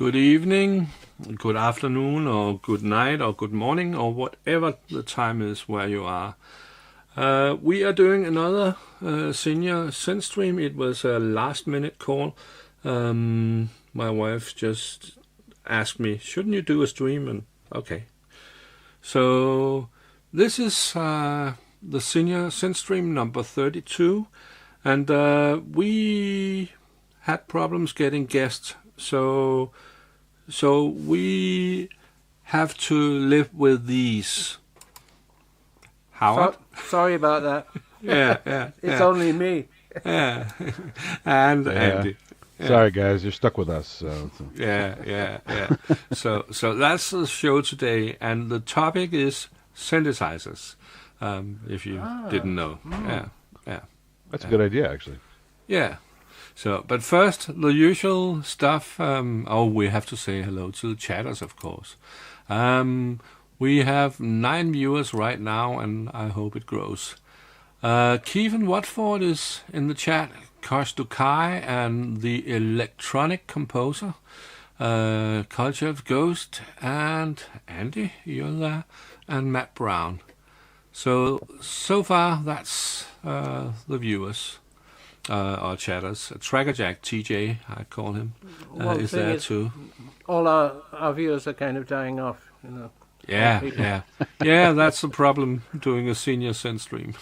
Good evening, good afternoon, or good night, or good morning, or whatever the time is where you are. We are doing another senior synth stream. It was a last-minute call. My wife just asked me, shouldn't you do a stream? And okay. So this is the senior synth stream number 32. And we had problems getting guests. So we have to live with these. Howard? Sorry about that. Yeah. It's only me. Yeah. And Andy. Yeah. Sorry, guys, you're stuck with us. So. Yeah. So that's the show today, and the topic is synthesizers. If you didn't know. Yeah. That's a good idea, actually. Yeah. So, but first, the usual stuff. We have to say hello to the chatters, of course. We have 9 viewers right now, and I hope it grows. Kevin Watford is in the chat. Kosh Dukai and the electronic composer. Culture of Ghost and Andy, you're there, and Matt Brown. So far, that's the viewers. Our chatters. Trackerjack, TJ, I call him, is there too. All our viewers are kind of dying off, you know. Yeah. Yeah, that's the problem doing a senior synth stream.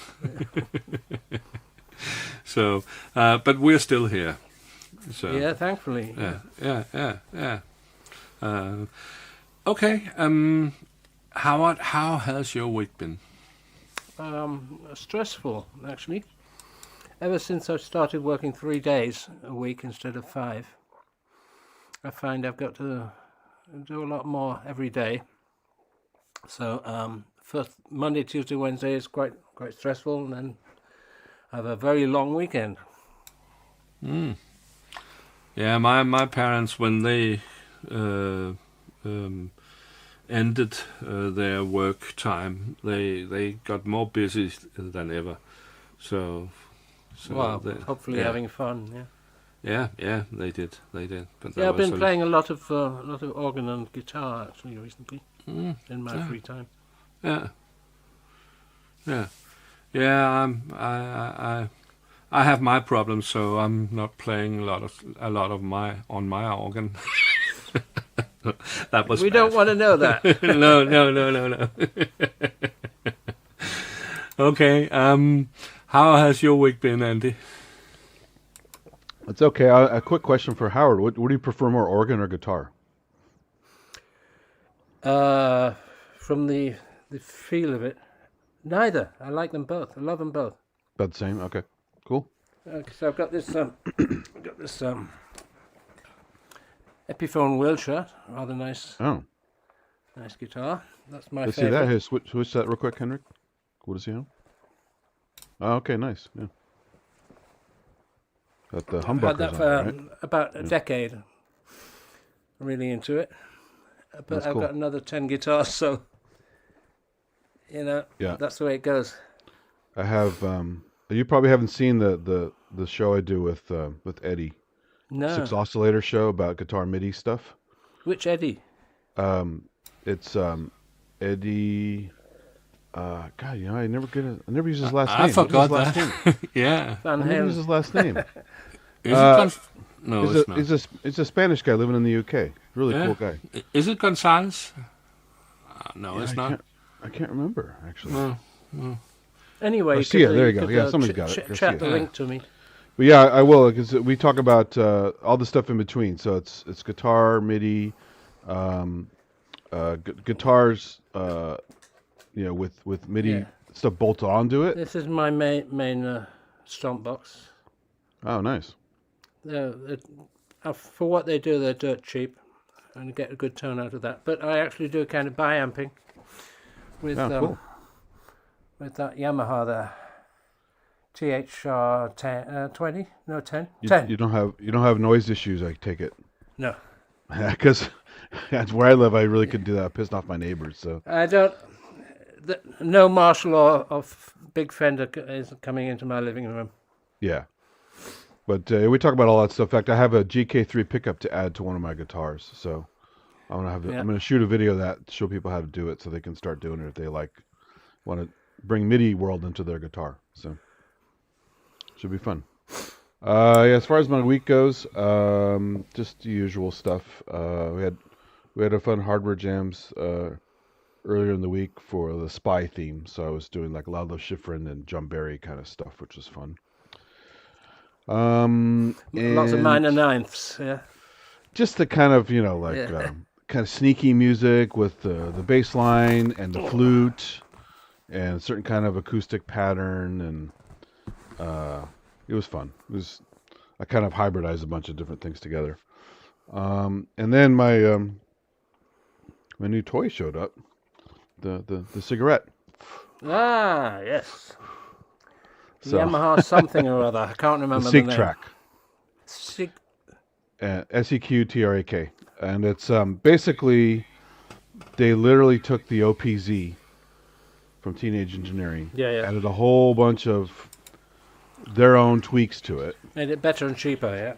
So, but we're still here. So, yeah, thankfully. Yeah. Okay, Howard, how has your week been? Stressful, actually. Ever since I started working 3 days a week instead of 5, I find I've got to do a lot more every day. So first Monday, Tuesday, Wednesday is quite stressful, and then I have a very long weekend. Yeah, my parents, when they ended their work time, they got more busy than ever. So well, hopefully having fun. Yeah, they did. But I've been playing a lot of organ and guitar actually recently in my free time. I have my problems, so I'm not playing a lot of my organ. That was. We don't want to know that. No. Okay. How has your week been, Andy? It's okay. A quick question for Howard. What do you prefer more, organ or guitar? From the feel of it, neither. I like them both. I love them both. About the same. Okay, cool. So I've got this Epiphone Wilshire, rather nice. Oh, nice guitar. That's my Let's favorite. see that. Hey, switch that real quick, Henrik. What does he have? Oh, okay, nice. Yeah. Got the humbuckers I've had that for right? about a decade. Really into it. But That's I've cool. got another 10 guitars, so that's the way it goes. I have. You probably haven't seen the show I do with Eddie. No. 6 oscillator show about guitar MIDI stuff. Which Eddie? It's Eddie. God, I never use his last name. I forgot What's his that. last name? Yeah. Van I never use Halen. his last name. No, it's not. He's a Spanish guy living in the UK. Really cool guy. Is it Gonzalez? No, it's not. I can't remember actually. No. Anyway, Garcia, there you go. Yeah, somebody's got it. Chat the Garcia. link to me. But yeah, I will, because we talk about all the stuff in between. So it's guitar, MIDI, guitars, with MIDI stuff bolted onto it. This is my main stomp box. Oh, nice. For what they do, they're dirt cheap, and get a good tone out of that. But I actually do a kind of bi-amping with Cool. with that Yamaha there. THR 10, 20? No, 10? You 10. You don't have noise issues, I take it. No. Because that's where I live. I really couldn't do that. I pissed off my neighbors. So I don't. No Marshall or Big Fender is coming into my living room. yeah. But we talk about all that stuff. In fact, I have a GK3 pickup to add to one of my guitars, so I'm gonna shoot a video of that to show people how to do it, so they can start doing it if they want to bring MIDI world into their guitar. So should be fun. Yeah, as far as my week goes, just the usual stuff. We had a fun hardware jams earlier in the week for the Spy theme, so I was doing like Lalo Schifrin and John Barry kind of stuff, which was fun. Lots of minor ninths, yeah. Just the kind of kind of sneaky music with the bass line and the flute and a certain kind of acoustic pattern, and it was fun. I kind of hybridized a bunch of different things together. And then my new toy showed up, the cigarette. Ah, yes. So, Yamaha something or other. I can't remember the name. Track. Sig. SEQTRAK, and it's basically they literally took the OPZ from Teenage Engineering, added a whole bunch of their own tweaks to it, made it better and cheaper. Yeah.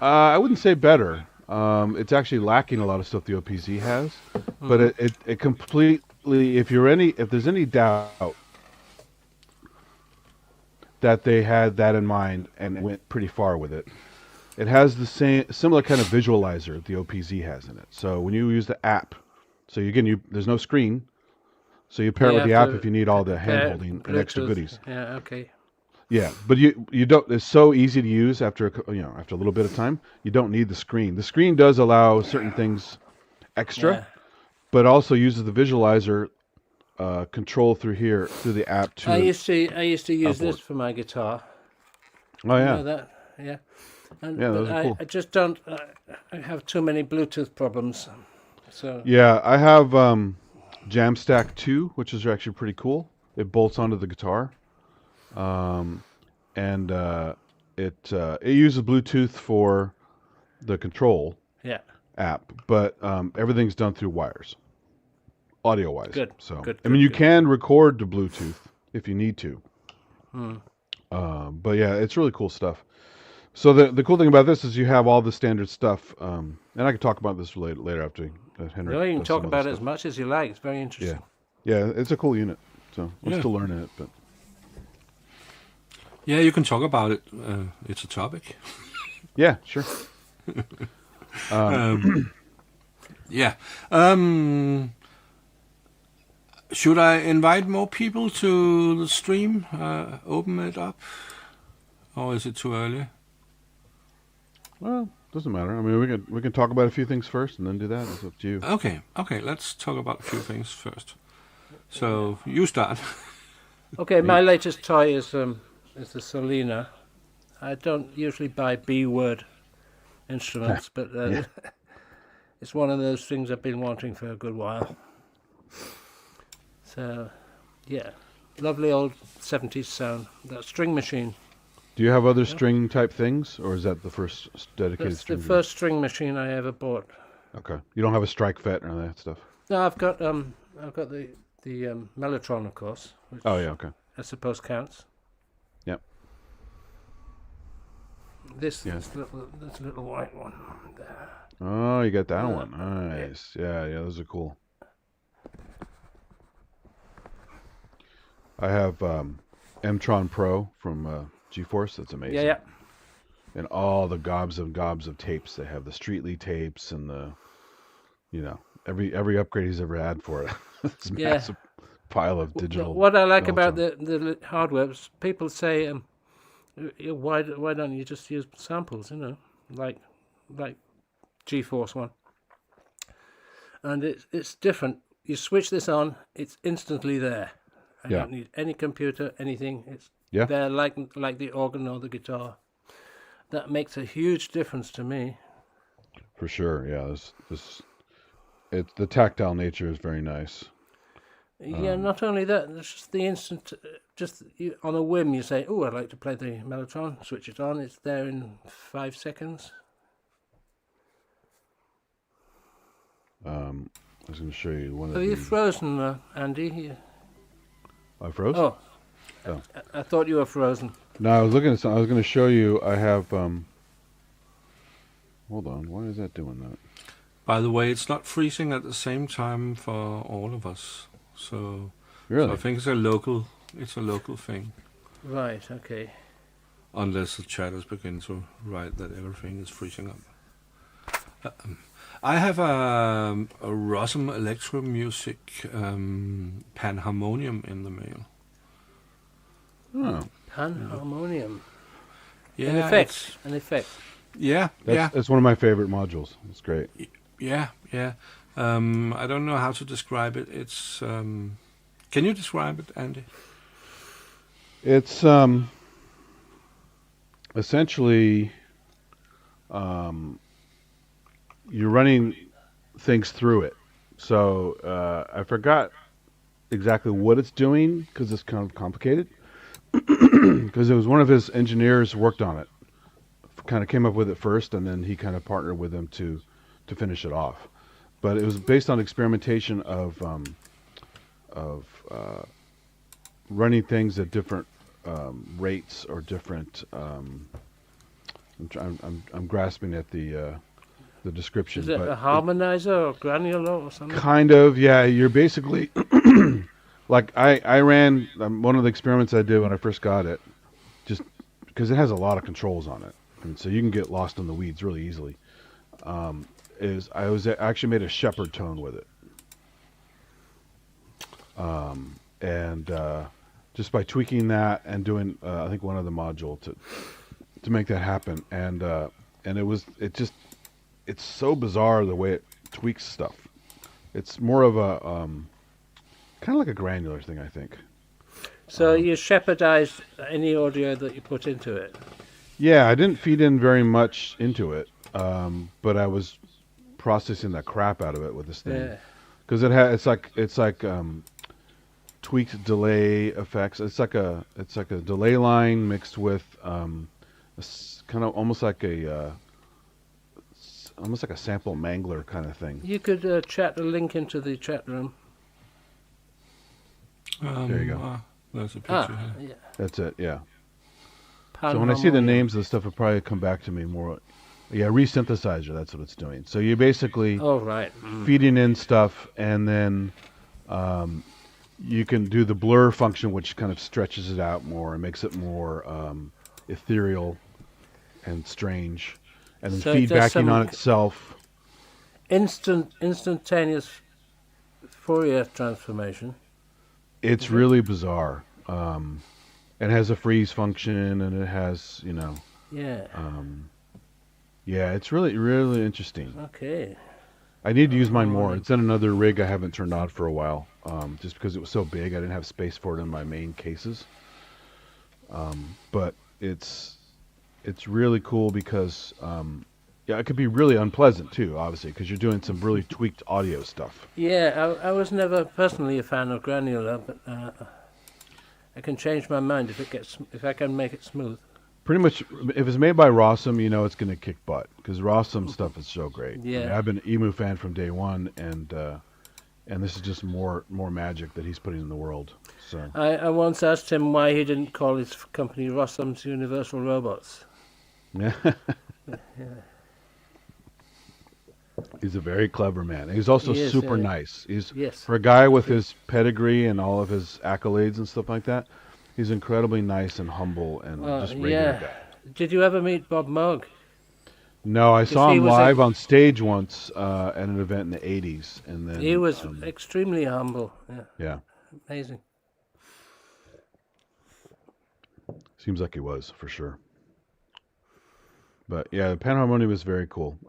I wouldn't say better. It's actually lacking a lot of stuff the OPZ has, but it completely. If there's any doubt that they had that in mind and went pretty far with it, it has the similar kind of visualizer the OPZ has in it. So when you use the app, so there's no screen, so you pair it with the app if you need all the hand holding and extra goodies. Yeah, okay. Yeah, but you don't. It's so easy to use after a little bit of time. You don't need the screen. The screen does allow certain things extra, but also uses the visualizer control through the app to. I used to use this for my guitar. Oh yeah. You know that? Yeah. And, yeah, those are cool. I just don't. I have too many Bluetooth problems. So. Yeah, I have Jamstack 2, which is actually pretty cool. It bolts onto the guitar. And it uses Bluetooth for the control app, but everything's done through wires, audio wise. Good. So good, you can record to Bluetooth if you need to. But yeah, it's really cool stuff. So the cool thing about this is you have all the standard stuff, and I can talk about this later after Henry. No, you can talk about it as much as you like. It's very interesting. Yeah, it's a cool unit. So we're still learning it, but. Yeah, you can talk about it. It's a topic. Yeah, sure. Yeah. Should I invite more people to the stream? Open it up? Or is it too early? Well, doesn't matter. I mean, we can talk about a few things first and then do that. It's up to you. Okay. Let's talk about a few things first. So, you start. Okay, my latest toy is the Selena. I don't usually buy B-word instruments, but it's one of those things I've been wanting for a good while. So, yeah, lovely old 70s sound. That string machine. Do you have other string type things, or is that the first dedicated That's string? the first string machine I ever bought. Okay, you don't have a strike fet or that stuff. No, I've got the Mellotron, of course. Which okay. I suppose counts. Yep. This little white one there. Oh, you got that one. Nice. Yeah, those are cool. I have M-Tron Pro from G-Force. That's amazing. Yeah. And all the gobs of tapes. They have the Streetly tapes and the, every upgrade he's ever had for it. It's a massive pile of digital. What I like about the hardware is people say, why don't you just use samples? Like G-Force one. And it's different. You switch this on, it's instantly there. I don't need any computer, anything. It's there like the organ or the guitar. That makes a huge difference to me. For sure, yeah. The tactile nature is very nice. Yeah, not only that, it's just the instant. On a whim, you say, "Oh, I'd like to play the Mellotron." Switch it on; it's there in 5 seconds. I was going to show you one of Have you frozen, Andy? I froze? Oh. I thought you were frozen. No, I was looking at something. I was going to show you. I have. Hold on. Why is that doing that? By the way, it's not freezing at the same time for all of us. So Really? I think it's a local thing. Right. Okay. Unless the chatters begin to write that everything is freezing up. I have a Rossum Electro Music Panharmonium in the mail. Oh, Panharmonium. Yeah, An effect. An effect. Yeah, that's one of my favorite modules. It's great. yeah. I don't know how to describe it. It's. Can you describe it, Andy? It's essentially you're running things through it. So I forgot exactly what it's doing because it's kind of complicated. Because it was one of his engineers worked on it, kind of came up with it first, and then he kind of partnered with him to finish it off. But it was based on experimentation of running things at different rates or different. I'm grasping at the description. Is it but a harmonizer or granular or something? Kind of, yeah. You're basically like I ran one of the experiments I did when I first got it, just because it has a lot of controls on it, and so you can get lost in the weeds really easily. Is I actually made a shepherd tone with it, and just by tweaking that and doing I think one other module to make that happen, and it's so bizarre the way it tweaks stuff. It's more of a kind of like a granular thing, I think. So you shepherdized any audio that you put into it? Yeah, I didn't feed in very much into it, but I was processing the crap out of it with this thing because it's like tweaked delay effects. It's like a delay line mixed with kind of almost like a sample mangler kind of thing. You could chat a link into the chat room. There you go. There's a picture here. Yeah. That's it. Yeah. So when I see the names of the stuff, it'll probably come back to me more. Yeah, resynthesizer. That's what it's doing. So you're basically feeding in stuff, and then you can do the blur function, which kind of stretches it out more and makes it more ethereal and strange, and then So feedbacking on itself. Instantaneous Fourier transformation. It's really bizarre. It has a freeze function, and it has, Yeah. Yeah, it's really, really interesting. Okay. I need to use mine more. It's in another rig I haven't turned on for a while, just because it was so big. I didn't have space for it in my main cases. But it's really cool because, it could be really unpleasant too, obviously, because you're doing some really tweaked audio stuff. Yeah, I was never personally a fan of granular, but I can change my mind if I can make it smooth. Pretty much, if it's made by Rossum, it's going to kick butt because Rossum stuff is so great. Yeah. I mean, I've been an Emu fan from day one, and this is just more magic that he's putting in the world. So I once asked him why he didn't call his company Rossum's Universal Robots. yeah. He's a very clever man. He's also super nice. For a guy with his pedigree and all of his accolades and stuff like that, he's incredibly nice and humble and just regular guy. Did you ever meet Bob Moog? No, I saw him live on stage once at an event in the 80s. And then he was extremely humble. Yeah. Amazing. Seems like he was, for sure. But yeah, the Panharmonium was very cool.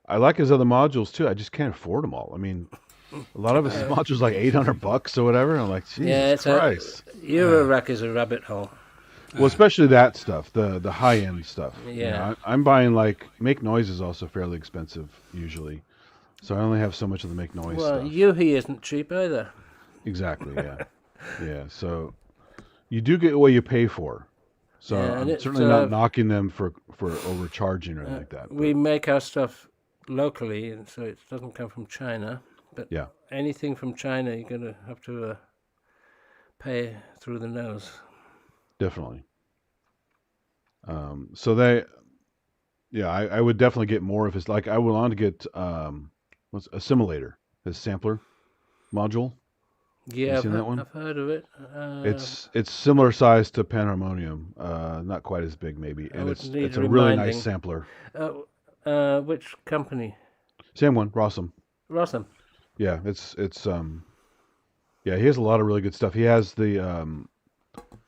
I like his other modules too. I just can't afford them all. I mean, a lot of his modules like $800 or whatever. And I'm like, Jesus Christ. Eurorack is a rabbit hole. Well, especially that stuff, the high end stuff. Yeah. I'm buying Make Noise is also fairly expensive usually, so I only have so much of the Make Noise stuff. Well, Yuhi isn't cheap either. Exactly. Yeah. Yeah. So you do get what you pay for. So I'm certainly not knocking them for overcharging or anything like that. We make our stuff locally, and so it doesn't come from China. But anything from China, you're going to have to pay through the nose. Definitely. So they, yeah, I would definitely get more if it's like I would want to get what's a simulator, his sampler module. Have you Yeah, seen that one? I've heard of it. It's similar size to Panharmonium, not quite as big maybe, I and would need it's a really nice reminding. sampler. Which company? Same one, Rossum. Rossum. Yeah, it's yeah, he has a lot of really good stuff. He has the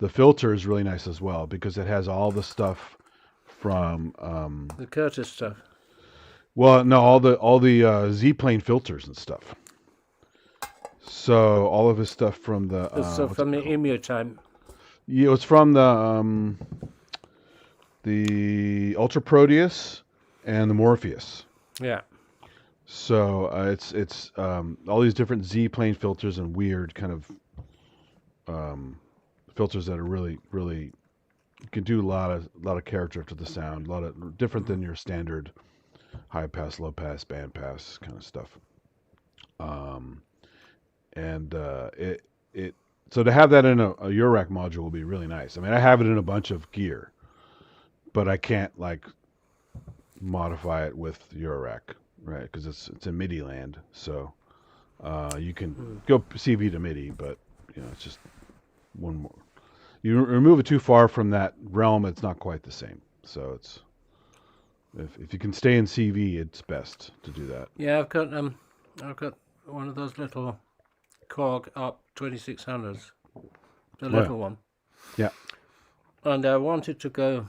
filter is really nice as well because it has all the stuff from The Curtis stuff. well, no, all the Z-plane filters and stuff. So all of his stuff from the So what's from it the called? Emu time. Yeah, it's from the Ultra Proteus and the Morpheus. Yeah. So it's all these different Z-plane filters and weird kind of filters that are really you can do a lot of character to the sound, a lot of different than your standard high pass, low pass, band pass kind of stuff. And it so to have that in a Eurorack module will be really nice. I mean, I have it in a bunch of gear, but I can't like modify it with Eurorack, right? Because it's in MIDI land, so you can go CV to MIDI, but you know it's just one more. You remove it too far from that realm, it's not quite the same. So it's if you can stay in CV, it's best to do that. Yeah, I've got one of those little Korg up 2600s, the little one. Yeah. And I wanted to go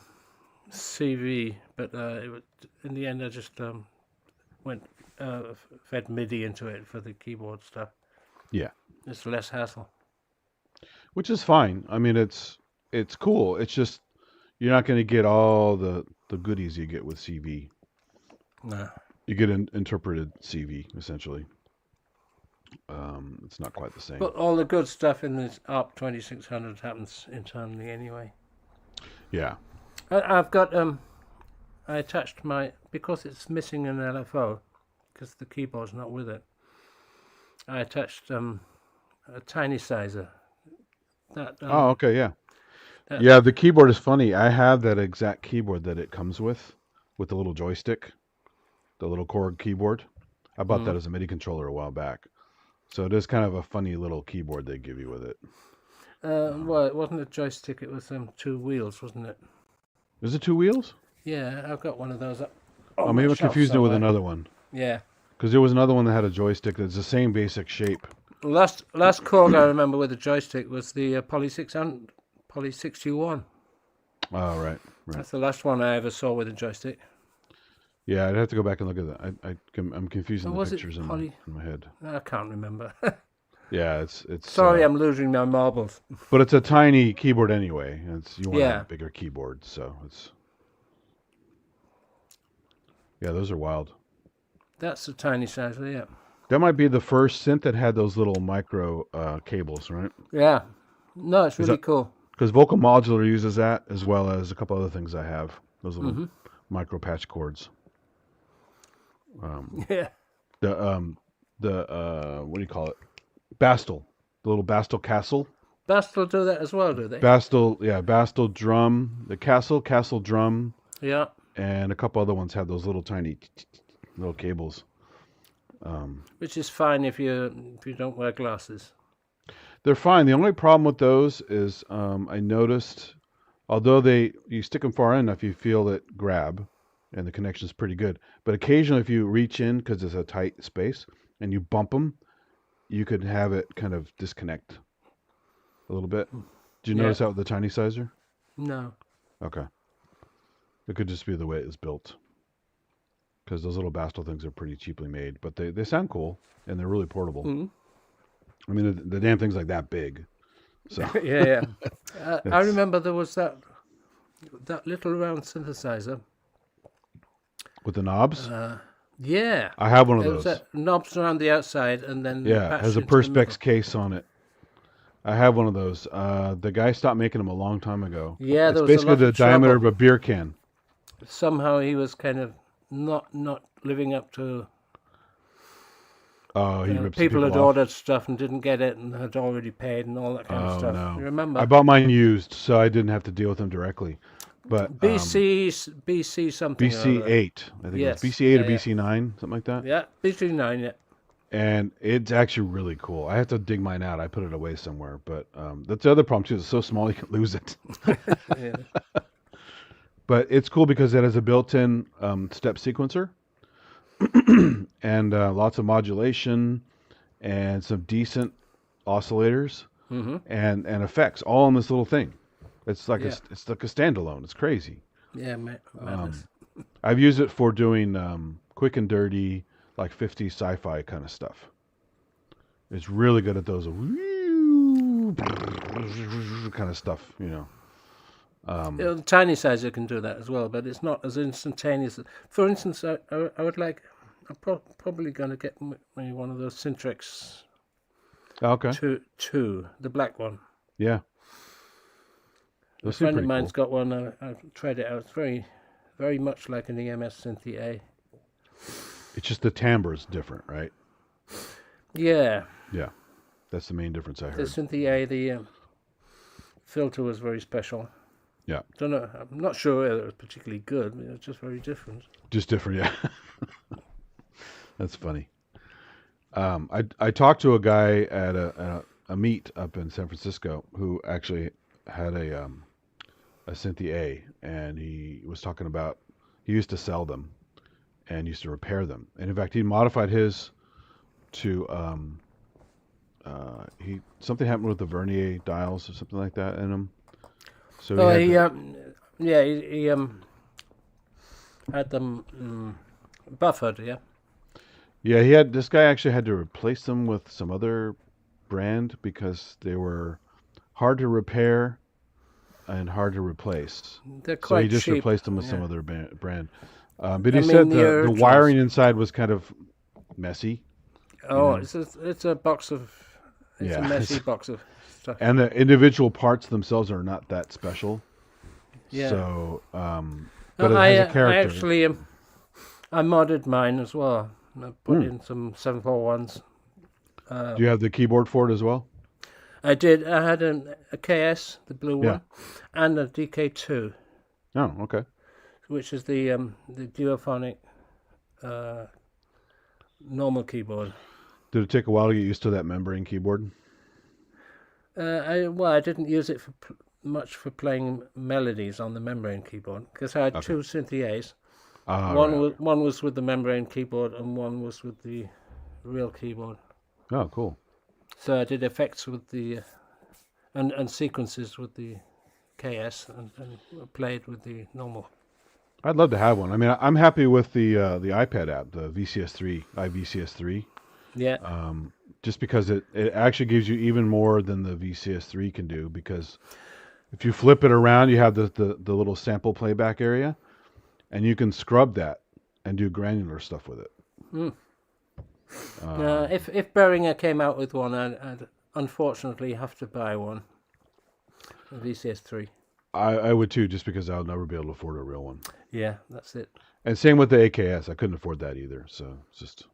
CV, but in the end I just went fed MIDI into it for the keyboard stuff. Yeah. It's less hassle. Which is fine. I mean, it's cool. It's just you're not going to get all the goodies you get with CV. No. You get an interpreted CV essentially. It's not quite the same. But all the good stuff in this ARP 2600 happens internally anyway. Yeah. I've got I attached because it's missing an LFO because the keyboard's not with it. I attached a tiny sizer. Oh, okay, yeah. Yeah, the keyboard is funny. I have that exact keyboard that it comes with the little joystick, the little Korg keyboard. I bought that as a MIDI controller a while back. So it is kind of a funny little keyboard they give you with it. Well, it wasn't a joystick, it was 2 wheels, wasn't it? Is it 2 wheels? Yeah, I've got one of those up. Oh, maybe I'm confusing it with another one. Yeah. Because there was another one that had a joystick that's the same basic shape. Last Korg I remember with a joystick was the Poly 600, Poly 61. Oh, right. That's the last one I ever saw with a joystick. Yeah, I'd have to go back and look at that. I'm confusing the pictures in my head. I can't remember. Yeah, it's. Sorry, I'm losing my marbles. But it's a tiny keyboard anyway. You want to have a bigger keyboard, so it's. Yeah, those are wild. That's a tiny size, yeah. That might be the first synth that had those little micro cables, right? Yeah. No, it's really cool. Because Vocal Modular uses that as well as a couple other things I have. Those little micro patch cords. Yeah. The what do you call it? Bastel. The little Bastel Castle. Bastel do that as well, do they? Bastel drum. The Castle drum. Yeah. And a couple other ones have those little tiny little cables. Which is fine if you don't wear glasses. They're fine. The only problem with those is I noticed, although you stick them far enough, you feel it grab, and the connection is pretty good. But occasionally, if you reach in because it's a tight space and you bump them, you could have it kind of disconnect a little bit. Did you notice that with the tiny sizer? No. Okay. It could just be the way it was built. Because those little Bastel things are pretty cheaply made, but they sound cool and they're really portable. I mean, the damn thing's like that big. So yeah. I remember there was that little round synthesizer with the knobs. Yeah, I have one of those. those. Knobs around the outside, and then it has a Perspex case on it. I have one of those. The guy stopped making them a long time ago. Yeah, it's basically the diameter of a beer can. Somehow he was kind of not living up to. Oh, he ripped people had off. ordered stuff and didn't get it and had already paid and all that kind of stuff. No. You remember? I bought mine used, so I didn't have to deal with him directly. But BC something. BC8, I think Yes. it was BC8 Yeah, or BC9, something like that. Yeah, BC9. Yeah. And it's actually really cool. I have to dig mine out. I put it away somewhere, but that's the other problem too. It's so small you can lose it. Yeah. But it's cool because it has a built-in step sequencer and lots of modulation and some decent oscillators and effects all in this little thing. It's like it's like a standalone. It's crazy. Yeah, madness. I've used it for doing quick and dirty, like 50s sci-fi kind of stuff. It's really good at those kind of stuff, you know. The tiny sizer can do that as well, but it's not as instantaneous. For instance, I would like. I'm probably going to get maybe one of those Syntrix. Okay. Two, the black one. Yeah. A friend of mine's got one. I've tried it out. It's very, very much like an EMS Synth A. It's just the timbre is different, right? Yeah. Yeah. That's the main difference I heard. The Synth A, the filter was very special. Yeah. Don't know. I'm not sure whether it was particularly good. It was just very different. Just different, yeah. That's funny. I talked to a guy at a meet up in San Francisco who actually had a Synth A, and he was talking about he used to sell them and used to repair them, and in fact he modified his to something happened with the vernier dials or something like that in them. So he had them buffered, yeah. Yeah, this guy actually had to replace them with some other brand because they were hard to repair and hard to replace. They're quite so he just cheap. Replaced them with some other brand. But he said the wiring inside was kind of messy. Oh, it's a box of a messy box of stuff. And the individual parts themselves are not that special. Yeah. So, but it has a character. I actually I modded mine as well. I put in some 741s. Do you have the keyboard for it as well? I did. I had a KS, the blue one, and a DK2. Oh, okay. Which is the duophonic normal keyboard. Did it take a while to get used to that membrane keyboard? I didn't use it much for playing melodies on the membrane keyboard because I had two Synth A's. One was with the membrane keyboard and one was with the real keyboard. Oh, cool. So I did effects with the and sequences with the KS and played with the normal. I'd love to have one. I mean, I'm happy with the iPad app, the VCS3, iVCS3. Yeah. Just because it actually gives you even more than the VCS3 can do, because if you flip it around, you have the little sample playback area, and you can scrub that and do granular stuff with it. If Behringer came out with one, I'd unfortunately have to buy one. A VCS3. I would too, just because I'll never be able to afford a real one. Yeah, that's it. And same with the AKS. I couldn't afford that either. So it's just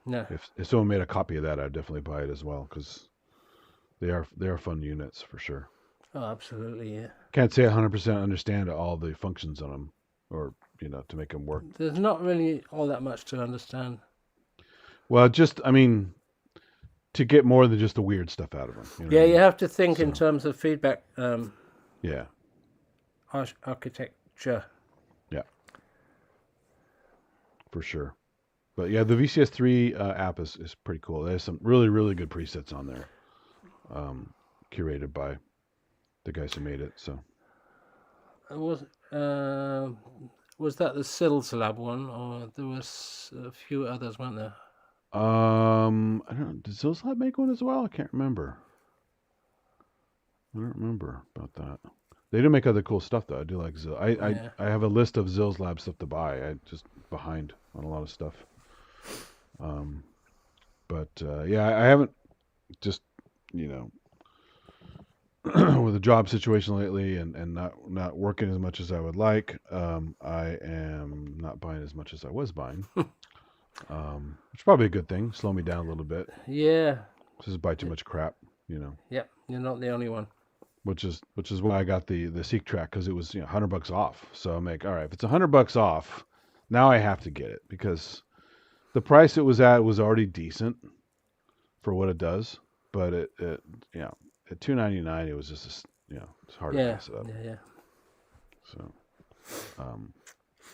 if someone made a copy of that, I'd definitely buy it as well, because they are fun units for sure. Oh, absolutely, yeah. Can't say 100% understand all the functions on them, or to make them work. There's not really all that much to understand. Well, to get more than just the weird stuff out of them. You have to think in terms of feedback. Architecture. Yeah, for sure. But yeah, the VCS3 app is pretty cool. There's some really, really good presets on there, curated by the guys who made it. So was that the Sills Lab one, or there was a few others, weren't there? I don't know. Did Sills Lab make one as well? I can't remember. I don't remember about that. They do make other cool stuff though. I do like Zill. I have a list of Zill's Lab stuff to buy. I just behind on a lot of stuff. I haven't just with the job situation lately and not working as much as I would like. I am not buying as much as I was buying. Which is probably a good thing. Slow me down a little bit. Yeah. Just buy too much crap, Yeah, you're not the only one. which is why I got the Seek track, because it was $100 off. So I'm like, all right, if it's $100 off, now I have to get it, because the price it was at was already decent for what it does, but it at $299 it was just it's hard to pass it up. Yeah. So,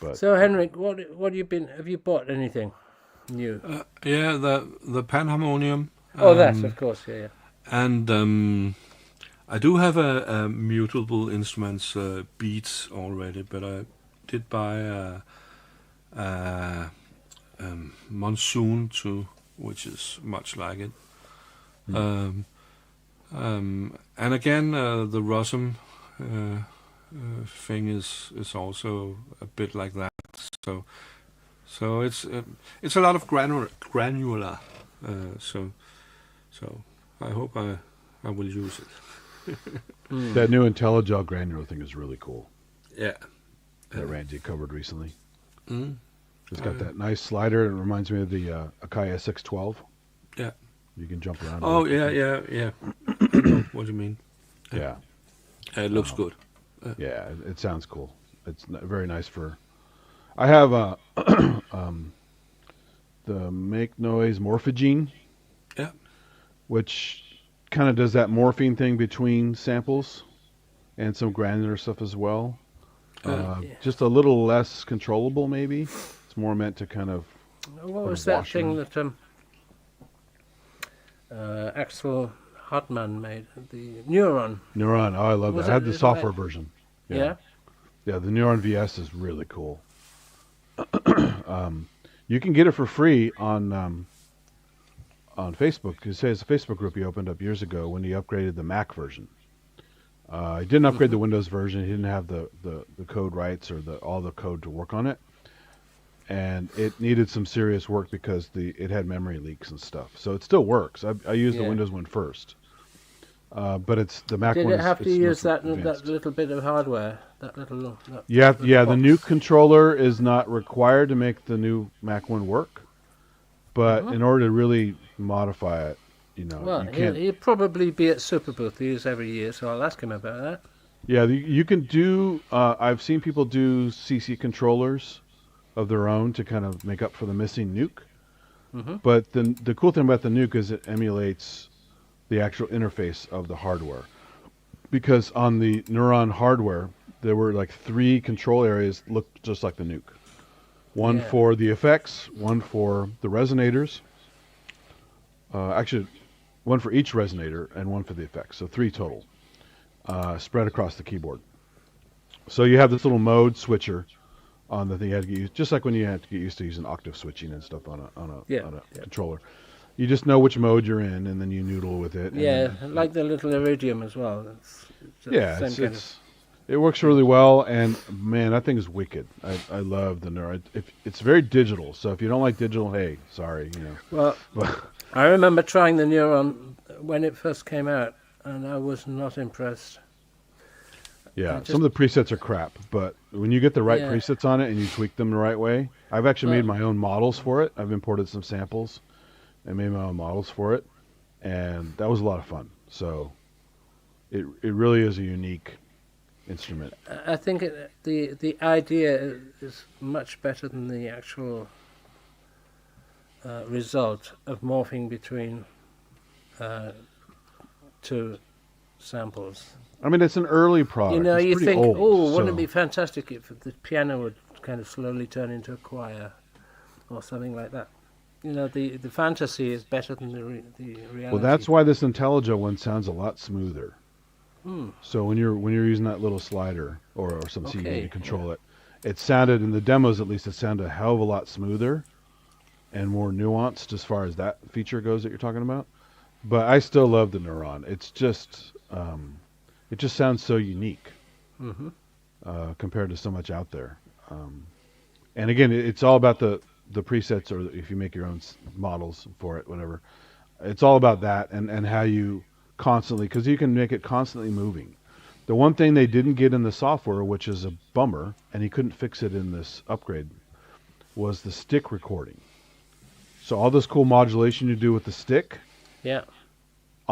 but So Henrik, what have you bought anything new? Yeah, the panharmonium. That of course, yeah. And I do have a mutable instruments Beats already, but I did buy a Monsoon too, which is much like it. And again, the Rossum thing is also a bit like that. So it's a lot of granular. So I hope I will use it. that new IntelliGel granular thing is really cool. Yeah. That Randy covered recently. Mm. It's got that nice slider. It reminds me of the Akai SX12. Yeah. You can jump around. Oh, yeah. I know what you mean. Yeah. It looks good. Yeah, it sounds cool. It's very nice for... I have the Make Noise Morphogene. Yeah. Which kind of does that morphing thing between samples and some granular stuff as well. Just a little less controllable, maybe. It's more meant to kind of... What was that thing that Axel Hartmann made? The Neuron. Neuron. Oh, I love that. I had the software version. Yeah? Yeah, the Neuron VS is really cool. You can get it for free on Facebook. It says a Facebook group he opened up years ago when he upgraded the Mac version. He didn't upgrade the Windows version. He didn't have the code rights or all the code to work on it. And it needed some serious work because it had memory leaks and stuff. So it still works. I used the Windows one first. But it's the Mac one. Did it have to use that little bit of hardware? The new controller is not required to make the new Mac one work. But in order to really modify it, you can't... He'll probably be at Superbooth. He is every year, so I'll ask him about that. Yeah, you can do... I've seen people do CC controllers of their own to kind of make up for the missing nuke. But the cool thing about the nuke is it emulates the actual interface of the hardware. Because on the Neuron hardware, there were like 3 control areas looked just like the nuke. One for the effects, one for the resonators. Actually, one for each resonator and one for the effects. So 3 total, spread across the keyboard. So you have this little mode switcher on the thing you had to get used, just like when you had to get used to using octave switching and stuff on a controller. You just know which mode you're in, and then you noodle with it. Like the little Iridium as well. It works really well, and man, that thing is wicked. I love the Neuron. It's very digital, so if you don't like digital, hey, sorry, Well, I remember trying the Neuron when it first came out, and I was not impressed. Yeah, some of the presets are crap, but when you get the right presets on it and you tweak them the right way, I've actually made my own models for it. I've imported some samples and made my own models for it, and that was a lot of fun. So it really is a unique instrument. I think the idea is much better than the actual result of morphing between 2 samples. I mean, it's an early product. It's you think, old, wouldn't it be fantastic if the piano would kind of slowly turn into a choir or something like that? The fantasy is better than the reality. Well, that's why this IntelliGel one sounds a lot smoother. So when you're using that little slider or some CD to control it, it sounded, in the demos at least, it sounded a hell of a lot smoother and more nuanced as far as that feature goes that you're talking about. But I still love the Neuron. It's just... it just sounds so unique compared to so much out there. And again, it's all about the presets, or if you make your own models for it, whatever. It's all about that and how you constantly, because you can make it constantly moving. The one thing they didn't get in the software, which is a bummer, and he couldn't fix it in this upgrade, was the stick recording. So all this cool modulation you do with the stick,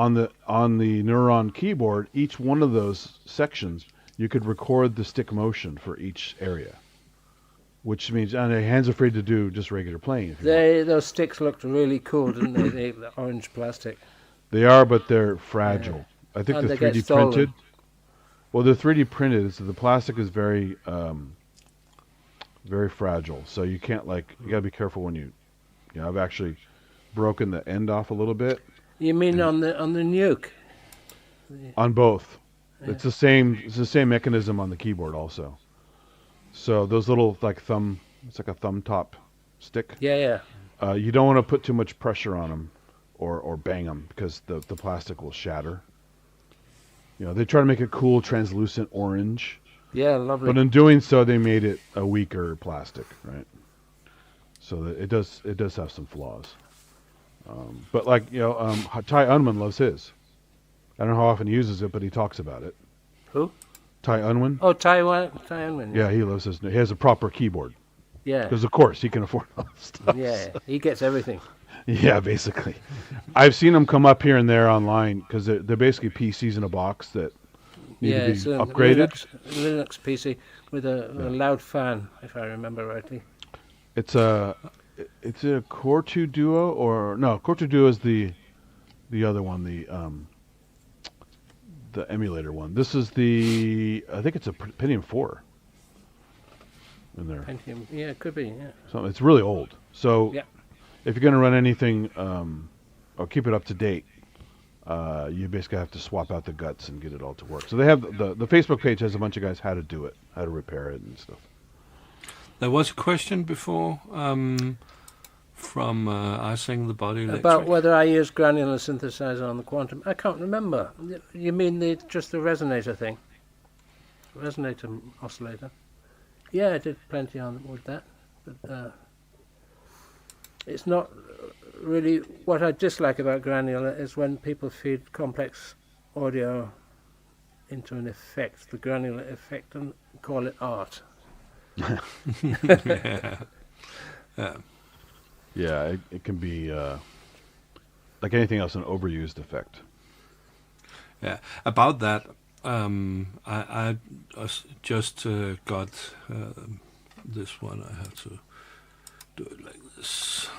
on the Neuron keyboard, each one of those sections, you could record the stick motion for each area, which means, and hands are free to do just regular playing. If you want. Those sticks looked really cool, didn't they? The orange plastic. They are, but they're fragile. Yeah. I think And they're they get 3D stolen. printed. Well, they're 3D printed, so the plastic is very, very fragile. So you can't you gotta be careful when you know, I've actually broken the end off a little bit. You mean on the nuke? On both. Yeah. It's the same mechanism on the keyboard also. So those little it's like a thumb top stick. Yeah. You don't want to put too much pressure on them or bang them because the plastic will shatter. You know, they try to make it cool, translucent orange. Yeah, lovely. But in doing so, they made it a weaker plastic, right? So that it does have some flaws. But like, you know, Ty Unwin loves his. I don't know how often he uses it, but he talks about it. Who? Ty Unwin. Oh, Taiwan. Yeah, he loves his. He has a proper keyboard Yeah. because, of course, he can afford all this stuff. Yeah, he gets everything. Yeah, basically. I've seen them come up here and there online because they're basically PCs in a box that need to be it's a upgraded. Linux PC with a loud fan, if I remember rightly. It's a Core 2 Duo or no? Core 2 Duo is the other one, the emulator one. This is I think it's a Pentium 4 in there. Pentium, yeah, it could be. Yeah. So it's really old. So Yeah. if you're going to run anything or keep it up to date, you basically have to swap out the guts and get it all to work. So they have the Facebook page has a bunch of guys how to do it, how to repair it and stuff. There was a question before from I Sing the Body Electric. About whether I use granular synthesizer on the Quantum. I can't remember. You mean just the resonator thing? Resonator oscillator. Yeah, I did plenty on with that. But it's not really what I dislike about granular is when people feed complex audio into an effect, the granular effect, and call it art. Yeah, it can be like anything else, an overused effect. Yeah, about that, I just got this one. I have to do it like this,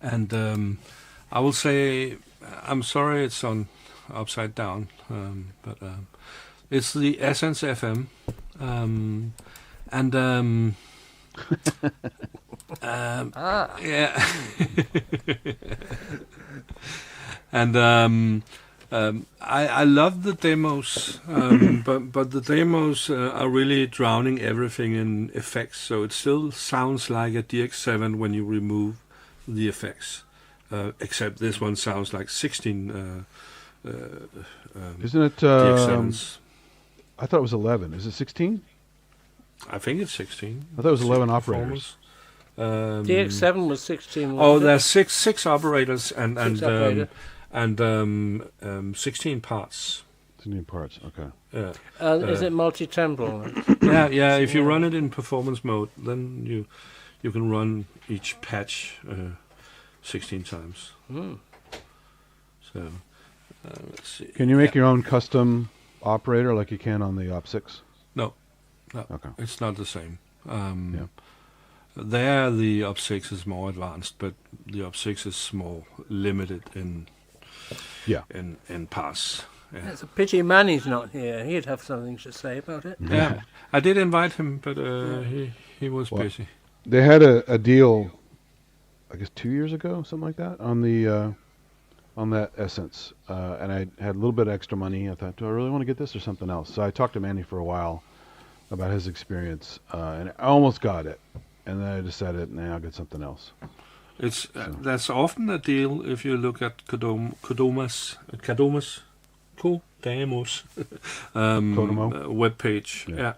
and I will say I'm sorry it's on upside down, but it's the Essence FM, and yeah, and I love the demos, but the demos are really drowning everything in effects, so it still sounds like a DX7 when you remove the effects, except this one sounds like 16 Isn't it? DX7s. I thought it was 11. Is it 16? I think it's 16. I thought it was 11 operators. DX7 was 16. Oh, wasn't it? there's six operators and Six operator. 16 parts. 16 parts. Okay. Yeah. Is it multi-temporal? Yeah. If you run it in performance mode, then you can run each patch 16 times. Mm. So let's see. Can you make your own custom operator like you can on the Op6? No, Okay. it's not the same. Yeah. There, the Op6 is more advanced, but the Op6 is more limited in parts. Yeah. It's a pity Manny's not here. He'd have something to say about it. Yeah, I did invite him, but he was busy. They had a deal, I guess 2 years ago, something like that, on the on that Essence, and I had a little bit of extra money. I thought, do I really want to get this or something else? So I talked to Manny for a while about his experience, and I almost got it, and then I decided, nah, I'll get something else. It's that's often a deal if you look at Kodoma's Kodomo? web page. Yeah.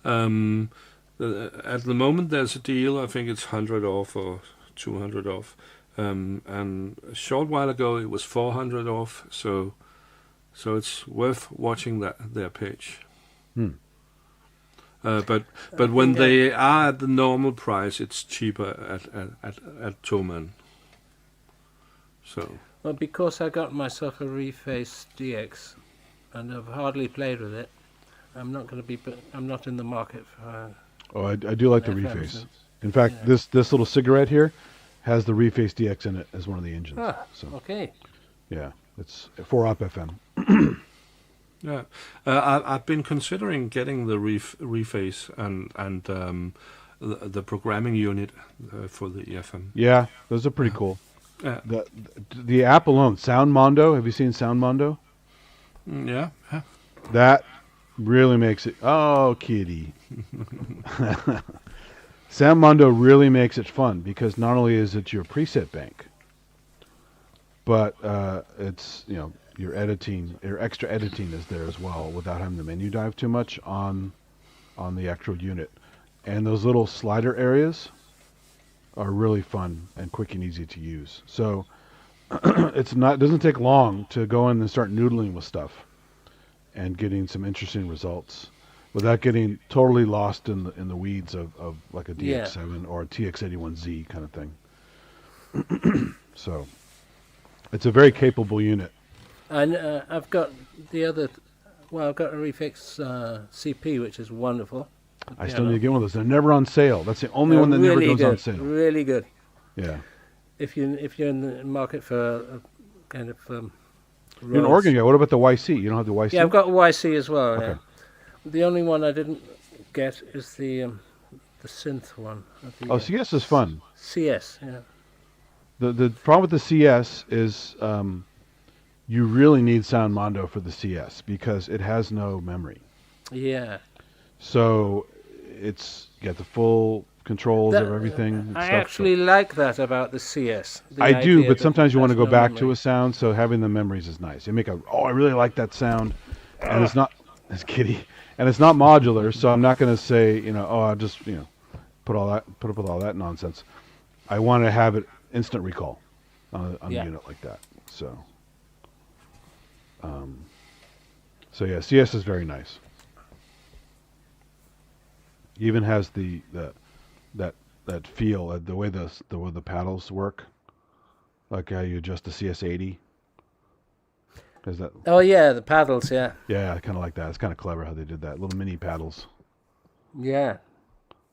At the moment, there's a deal. I think it's 100 off or 200 off. And a short while ago, it was 400 off. So it's worth watching their page. But when they are at the normal price, it's cheaper at Thomann. So Well, because I got myself a Reface DX, and I've hardly played with it, I'm not going to be. I'm not in the market for. Oh, I do like the FM Reface. synth. In fact, Yeah. this little cigarette here has the Reface DX in it as one of the engines. Ah, So okay. yeah, it's 4-op FM. Yeah, I've been considering getting the Reface and the programming unit for the FM. Yeah, those are pretty cool. Yeah, The app alone, Sound Mondo. Have you seen Sound Mondo? yeah. That really makes it. Oh, kitty. Sound Mondo really makes it fun because not only is it your preset bank, but it's your editing, your extra editing is there as well without having the menu dive too much on the actual unit. And those little slider areas are really fun and quick and easy to use. So it doesn't take long to go in and start noodling with stuff and getting some interesting results without getting totally lost in the weeds of like a DX7 or a TX81Z kind of thing. So it's a very capable unit. And I've got the other. Well, I've got a Reface CP, which is wonderful. I still need to get one of those. They're never on sale. That's the only one that really never goes good, on sale. Really good. Yeah. If you're in the market for a kind of. You're an Rose. organ guy. What about the YC? You don't have the YC? Yeah, I've got YC as well. Okay. Yeah. The only one I didn't get is the synth one. Oh, CS is fun. CS. Yeah. The problem with the CS is you really need Sound Mondo for the CS because it has no memory. Yeah. So it's you got the full controls of everything. And I stuff, actually like that about the CS. The I do, idea but that sometimes you want to there's go no back to memory. a sound, so having the memories is nice. You make I really like that sound, and it's not, it's kitty, and it's not modular, so I'm not going to say, I'll just, put up with all that nonsense. I want to have it instant recall on a unit like that. So yeah, CS is very nice. It even has that feel, the way the paddles work, like how you adjust the CS80. Is that? Oh yeah, the paddles. Yeah. Yeah, I kind of like that. It's kind of clever how they did that. Little mini paddles. Yeah.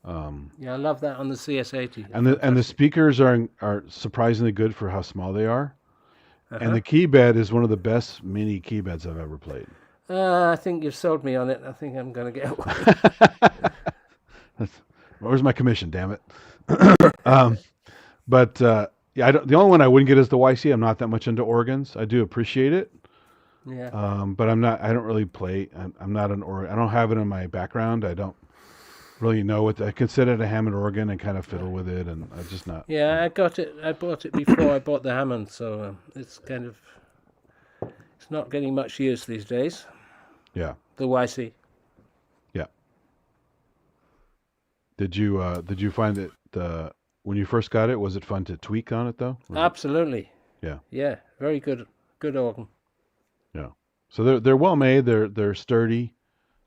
Yeah, I love that on the CS80. And the speakers are surprisingly good for how small they are. And the keybed is one of the best mini keybeds I've ever played. I think you've sold me on it. I think I'm going to get one. Where's my commission? Damn it! But yeah, the only one I wouldn't get is the YC. I'm not that much into organs. I do appreciate it. Yeah. But I'm not. I don't really play. I'm not an organ. I don't have it in my background. I don't really know what. I consider it a Hammond organ and kind of fiddle with it, and I'm just not. Yeah, I got it. I bought it before I bought the Hammond, so it's kind of. It's not getting much use these days. Yeah. The YC. Yeah. Did you find it when you first got it? Was it fun to tweak on it though? Absolutely. Yeah. Yeah, very good. Good organ. Yeah. So they're well made. They're sturdy.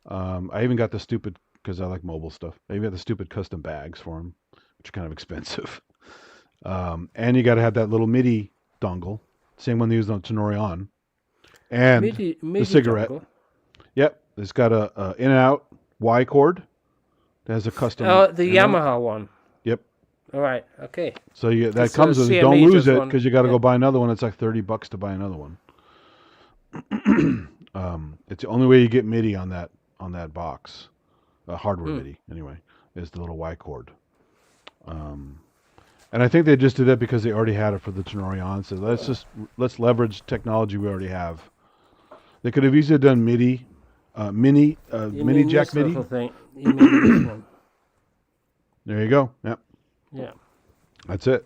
I even got the stupid, because I like mobile stuff, I even got the stupid custom bags for them, which are kind of expensive. And you got to have that little MIDI dongle, same one they used on Neuron, and MIDI the cigarette. dongle. Yep, it's got a in and out Y cord. It has a custom. Oh, the in-out. Yamaha one. Yep. All right. Okay. So that It's comes a with it. CME Don't lose just it one. because you got to Yeah. go buy another one. It's like $30 to buy another one. It's the only way you get MIDI on that box, hardware MIDI anyway, is the little Y cord. And I think they just did that because they already had it for the Tenorion. So let's leverage technology we already have. They could have easily done MIDI, mini jack MIDI. Thing. You mean this one? There you go. Yep. Yeah. That's it.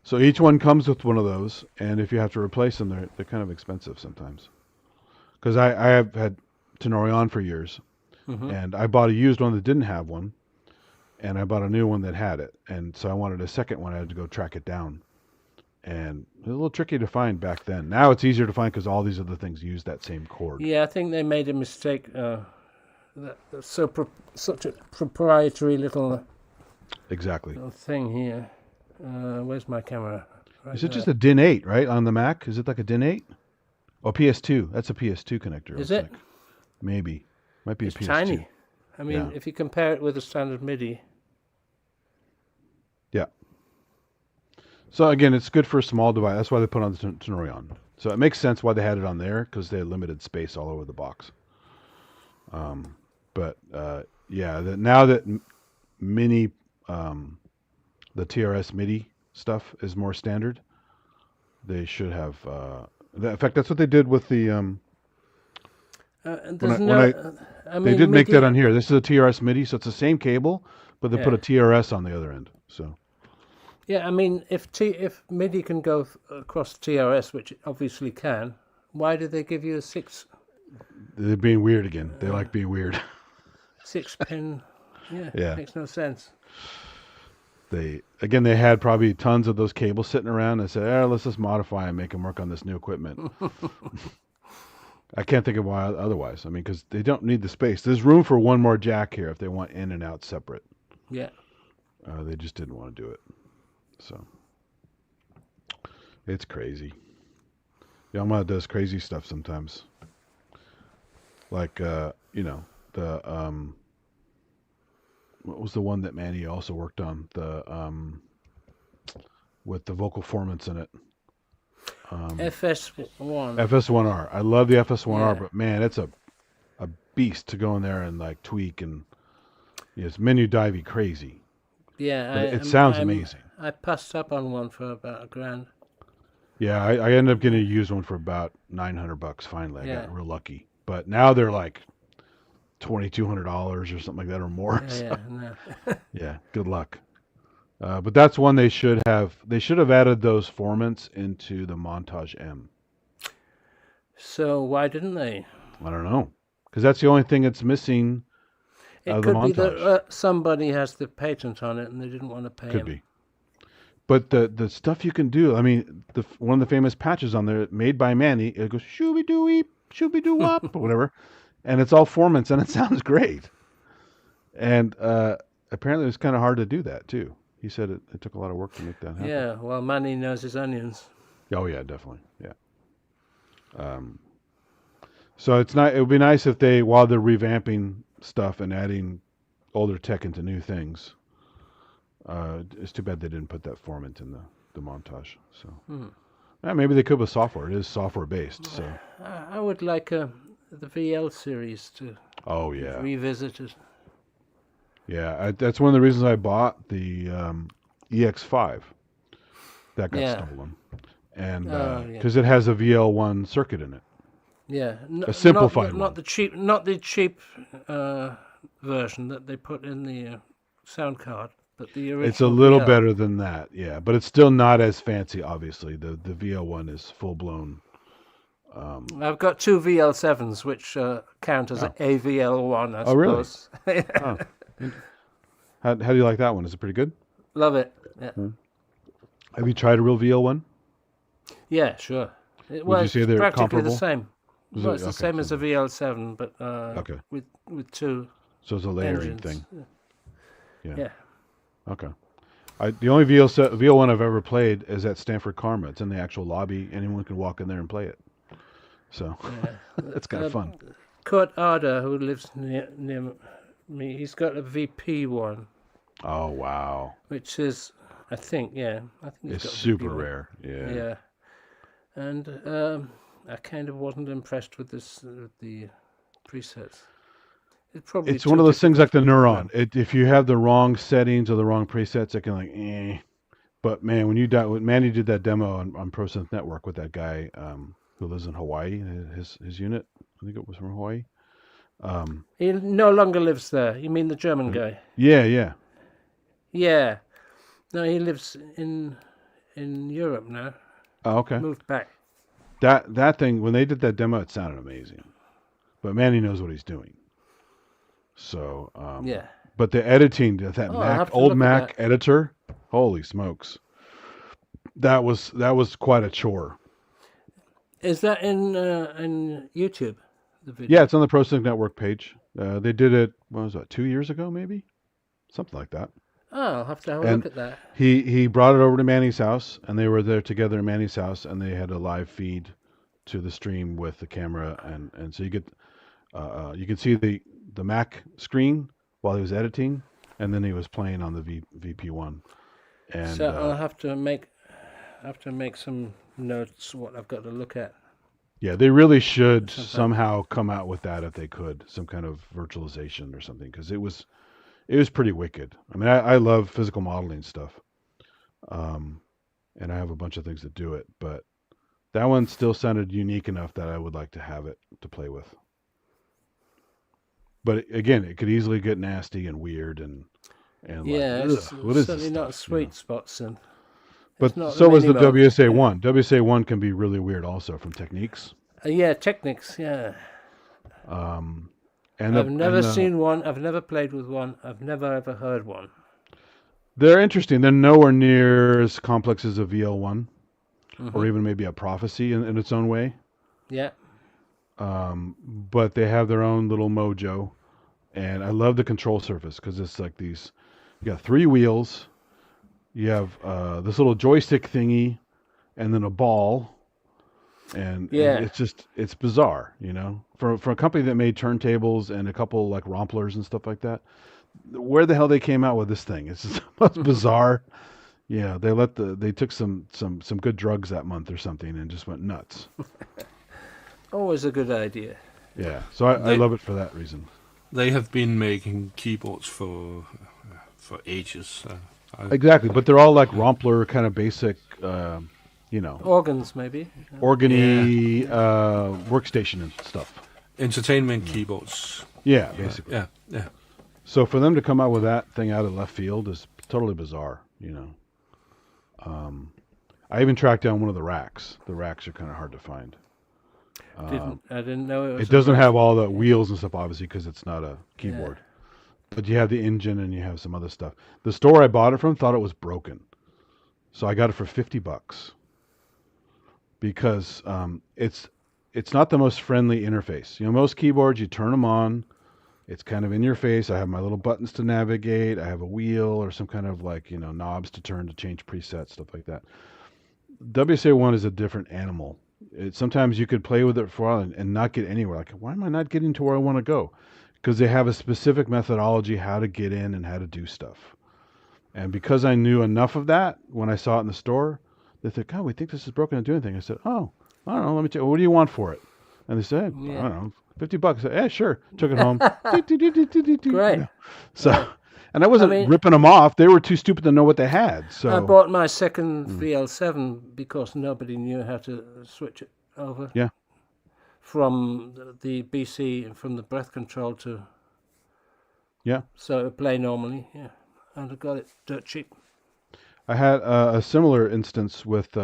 So each one comes with one of those, and if you have to replace them, they're kind of expensive sometimes. Because I have had Tenorion for years, and I bought a used one that didn't have one, and I bought a new one that had it, and so I wanted a second one. I had to go track it down, and it was a little tricky to find back then. Now it's easier to find because all these other things use that same cord. Yeah, I think they made a mistake. Such a proprietary little Exactly. thing here. Where's my camera? right Is it there. just a DIN 8, right, on the Mac? Is it like a DIN 8? Oh, PS2. That's a PS2 connector. Is looks it? like. Maybe. Might be It's a PS2. tiny. I mean, Yeah. if you compare it with a standard MIDI. Yeah. So again, it's good for a small device. That's why they put it on the Neuron. So it makes sense why they had it on there, because they had limited space all over the box. But yeah, now that MIDI, the TRS MIDI stuff is more standard, they should have. In fact, that's what they did with the. There's I They mean, did make MIDI, that on here. This is a TRS MIDI, so it's the same cable, but they put Yeah. a TRS on the other end. So Yeah, I mean, if MIDI can go across TRS, which it obviously can, why did they give you a they're being weird again. They like being weird. 6-pin? Yeah, Yeah. makes no sense. They had probably tons of those cables sitting around and said, let's just modify and make them work on this new equipment. I can't think of why otherwise. I mean, because they don't need the space. There's room for one more jack here if they want in and out separate. Yeah. They just didn't want to do it. So it's crazy. Yamaha does crazy stuff sometimes. Like, what was the one that Manny also worked on? With the vocal formants in it. FS1. FS1R. I love the FS1R, Yeah. but man, it's a beast to go in there and like tweak and it's menu divey crazy. Yeah, But it sounds amazing. I passed up on one for about $1,000. Yeah, I ended up getting a used one for about $900 finally. I got Yeah. real lucky. But now they're like $2,200 or something like that or more. Yeah, no. Yeah, good luck. But that's one they should have added those formants into the Montage M. So why didn't they? I don't know, because that's the only thing that's missing. It could be that somebody has the patent on it and they didn't want to pay Could him. be. But the stuff you can do, I mean, one of the famous patches on there made by Manny, it goes shooby doo wop, or whatever, and it's all formants and it sounds great. And apparently it's kind of hard to do that too. He said it took a lot of work to make that happen. Yeah, well, Manny knows his onions. Oh yeah, definitely. Yeah. So it would be nice if they, while they're revamping stuff and adding older tech into new things, it's too bad they didn't put that formant in the montage. So maybe they could with software. It is software based. So I would like the VL series to revisit it. Yeah, that's one of the reasons I bought the EX5. That got stolen, and because it has a VL1 circuit in it. Yeah, a simplified one. Not the cheap version that they put in the sound card, but the original. It's a little VL. better than that, yeah, but it's still not as fancy. Obviously, the VL1 is full blown. I've got two VL7s, which count as a VL1, I suppose. Really? Oh. How do you like that one? Is it pretty good? Love it. Yeah. Have you tried a real VL1? Yeah, sure. Would you say they're practically comparable? the same. Well, it's the same as a VL7, but with two. So it's a layering engines. thing. Yeah. Okay. The only VL1 I've ever played is at Stanford Karma. It's in the actual lobby. Anyone can walk in there and play it. So it's kind of fun. Kurt Arder, who lives near me, he's got a VP one. Oh wow! Which is, I think it's got super rare. Yeah. Yeah. And I kind of wasn't impressed with the presets. It's one of those things like the Neuron. If you have the wrong settings or the wrong presets, it can like eh. But man, when Manny did that demo on Pro Synth Network with that guy who lives in Hawaii, his unit, I think it was from Hawaii. He no longer lives there. You mean the German guy? Yeah. Yeah. No, he lives in Europe now. Oh, okay. Moved back. That thing, when they did that demo, it sounded amazing. But Manny knows what he's doing. So yeah. But the editing, that old Mac editor, holy smokes, that was quite a chore. Is that in YouTube? The video? Yeah, it's on the Pro Sync Network page. They did it. What was that? 2 years ago, maybe, something like that. Oh, I'll have to have a And look at that. he brought it over to Manny's house, and they were there together in Manny's house, and they had a live feed to the stream with the camera, and so you could see the Mac screen while he was editing, and then he was playing on the VP1. And So I'll have to make some notes what I've got to look at. yeah, they really should somehow come out with that if they could, some kind of virtualization or something, because it was pretty wicked. I mean, I love physical modeling stuff, and I have a bunch of things that do it, but that one still sounded unique enough that I would like to have it to play with. But again, it could easily get nasty and weird and yeah, like, it's what is certainly this not a stuff, sweet spot, synth. But It's not so was the mini mode. WSA1. WSA1 can be really weird also from techniques. Yeah, Technics. Yeah, And I've never seen one. I've never played with one. I've never ever heard one. they're interesting. They're nowhere near as complex as a VL1 or even maybe a Prophecy in its own way. Yeah. But they have their own little mojo. And I love the control surface because it's like these, you got 3 wheels, you have this little joystick thingy, and then a ball. And it's bizarre, you know, for a company that made turntables and a couple like romplers and stuff like that. Where the hell they came out with this thing? It's just most bizarre. Yeah, they took some good drugs that month or something and just went nuts. Always a good idea. Yeah, so I love it for that reason. They have been making keyboards for ages. Exactly, but they're all like rompler kind of basic, you know, Organs maybe. organy workstation and stuff. Entertainment keyboards. Yeah, basically. Yeah. So for them to come out with that thing out of left field is totally bizarre, you know. I even tracked down one of the racks. The racks are kind of hard to find. I didn't know it was. It doesn't have all the wheels and stuff, obviously, because it's not a keyboard. But you have the engine and you have some other stuff. The store I bought it from thought it was broken, so I got it for $50 because it's not the most friendly interface. You know, most keyboards you turn them on, it's kind of in your face. I have my little buttons to navigate. I have a wheel or some kind of like, you know, knobs to turn to change presets, stuff like that. WSA1 is a different animal. Sometimes you could play with it for a while and not get anywhere. Like, why am I not getting to where I want to go? Because they have a specific methodology how to get in and how to do stuff. And because I knew enough of that, when I saw it in the store, they said, God, we think this is broken to do anything. I said, oh, I don't know. Let me tell you, what do you want for it? And they said, I don't know, $50. I said, yeah, sure. Took it home. Great. Yeah. So, and I wasn't ripping them off. They were too stupid to know what they had. So I bought my second VL7 because nobody knew how to switch it over. Yeah. From the BC and from the breath control to. Yeah. So it would play normally. Yeah. And I got it dirt cheap. I had a similar instance with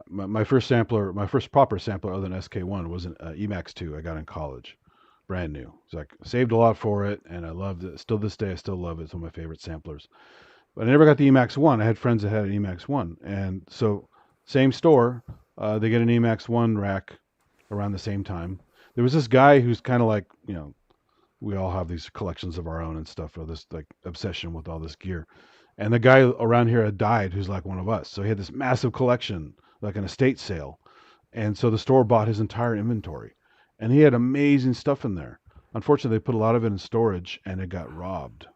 my first sampler, my first proper sampler other than SK1 was an Emax 2 I got in college. Brand new. So I saved a lot for it, and I loved it. Still this day, I still love it. It's one of my favorite samplers. But I never got the Emax 1. I had friends that had an Emax 1. And so, same store, they get an Emax 1 rack around the same time. There was this guy who's kind of like, you know, we all have these collections of our own and stuff, or this like obsession with all this gear. And the guy around here had died who's like one of us. So he had this massive collection, like an estate sale. And so the store bought his entire inventory. And he had amazing stuff in there. Unfortunately, they put a lot of it in storage, and it got robbed.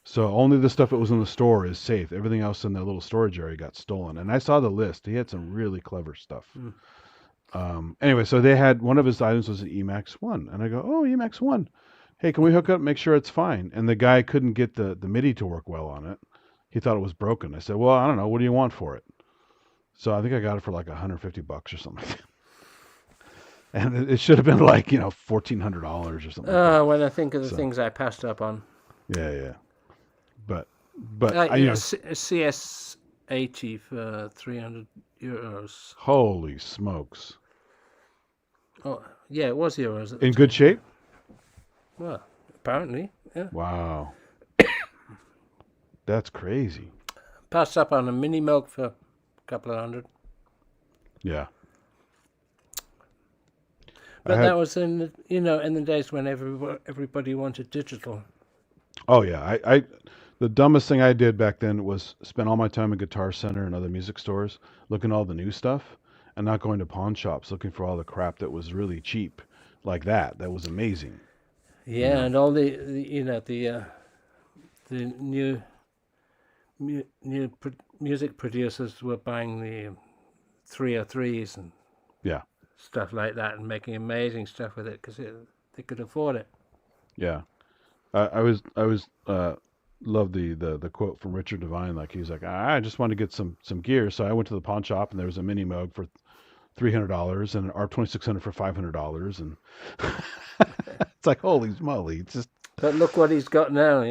So only the stuff that was in the store is safe. Everything else in that little storage area got stolen. And I saw the list. He had some really clever stuff. Anyway, so they had, one of his items was an Emax 1. And I go, oh, Emax 1. Hey, can we hook up, make sure it's fine? And the guy couldn't get the MIDI to work well on it. He thought it was broken. I said, well, I don't know. What do you want for it? So I think I got it for like $150 or something. And it should have been like, you know, $1,400 or something. When I think of the things I passed up on. Yeah. But CS80 for €300. Holy smokes. Oh, yeah, it was euros. In good shape? Well, apparently, yeah. Wow. That's crazy. Passed up on a mini milk for a couple of hundred. Yeah. But that was in the days when everybody wanted digital. Oh yeah, the dumbest thing I did back then was spend all my time in Guitar Center and other music stores looking at all the new stuff and not going to pawn shops looking for all the crap that was really cheap like that. That was amazing, you Yeah, know. and all the music producers were buying the 303s and Yeah, stuff like that and making amazing stuff with it because they could afford it. yeah. I was loved the quote from Richard Devine. Like he was like, I just wanted to get some gear, so I went to the pawn shop and there was a mini Moog for $300 and an R2600 for $500, and it's like holy moly! It's just But look what he's got now,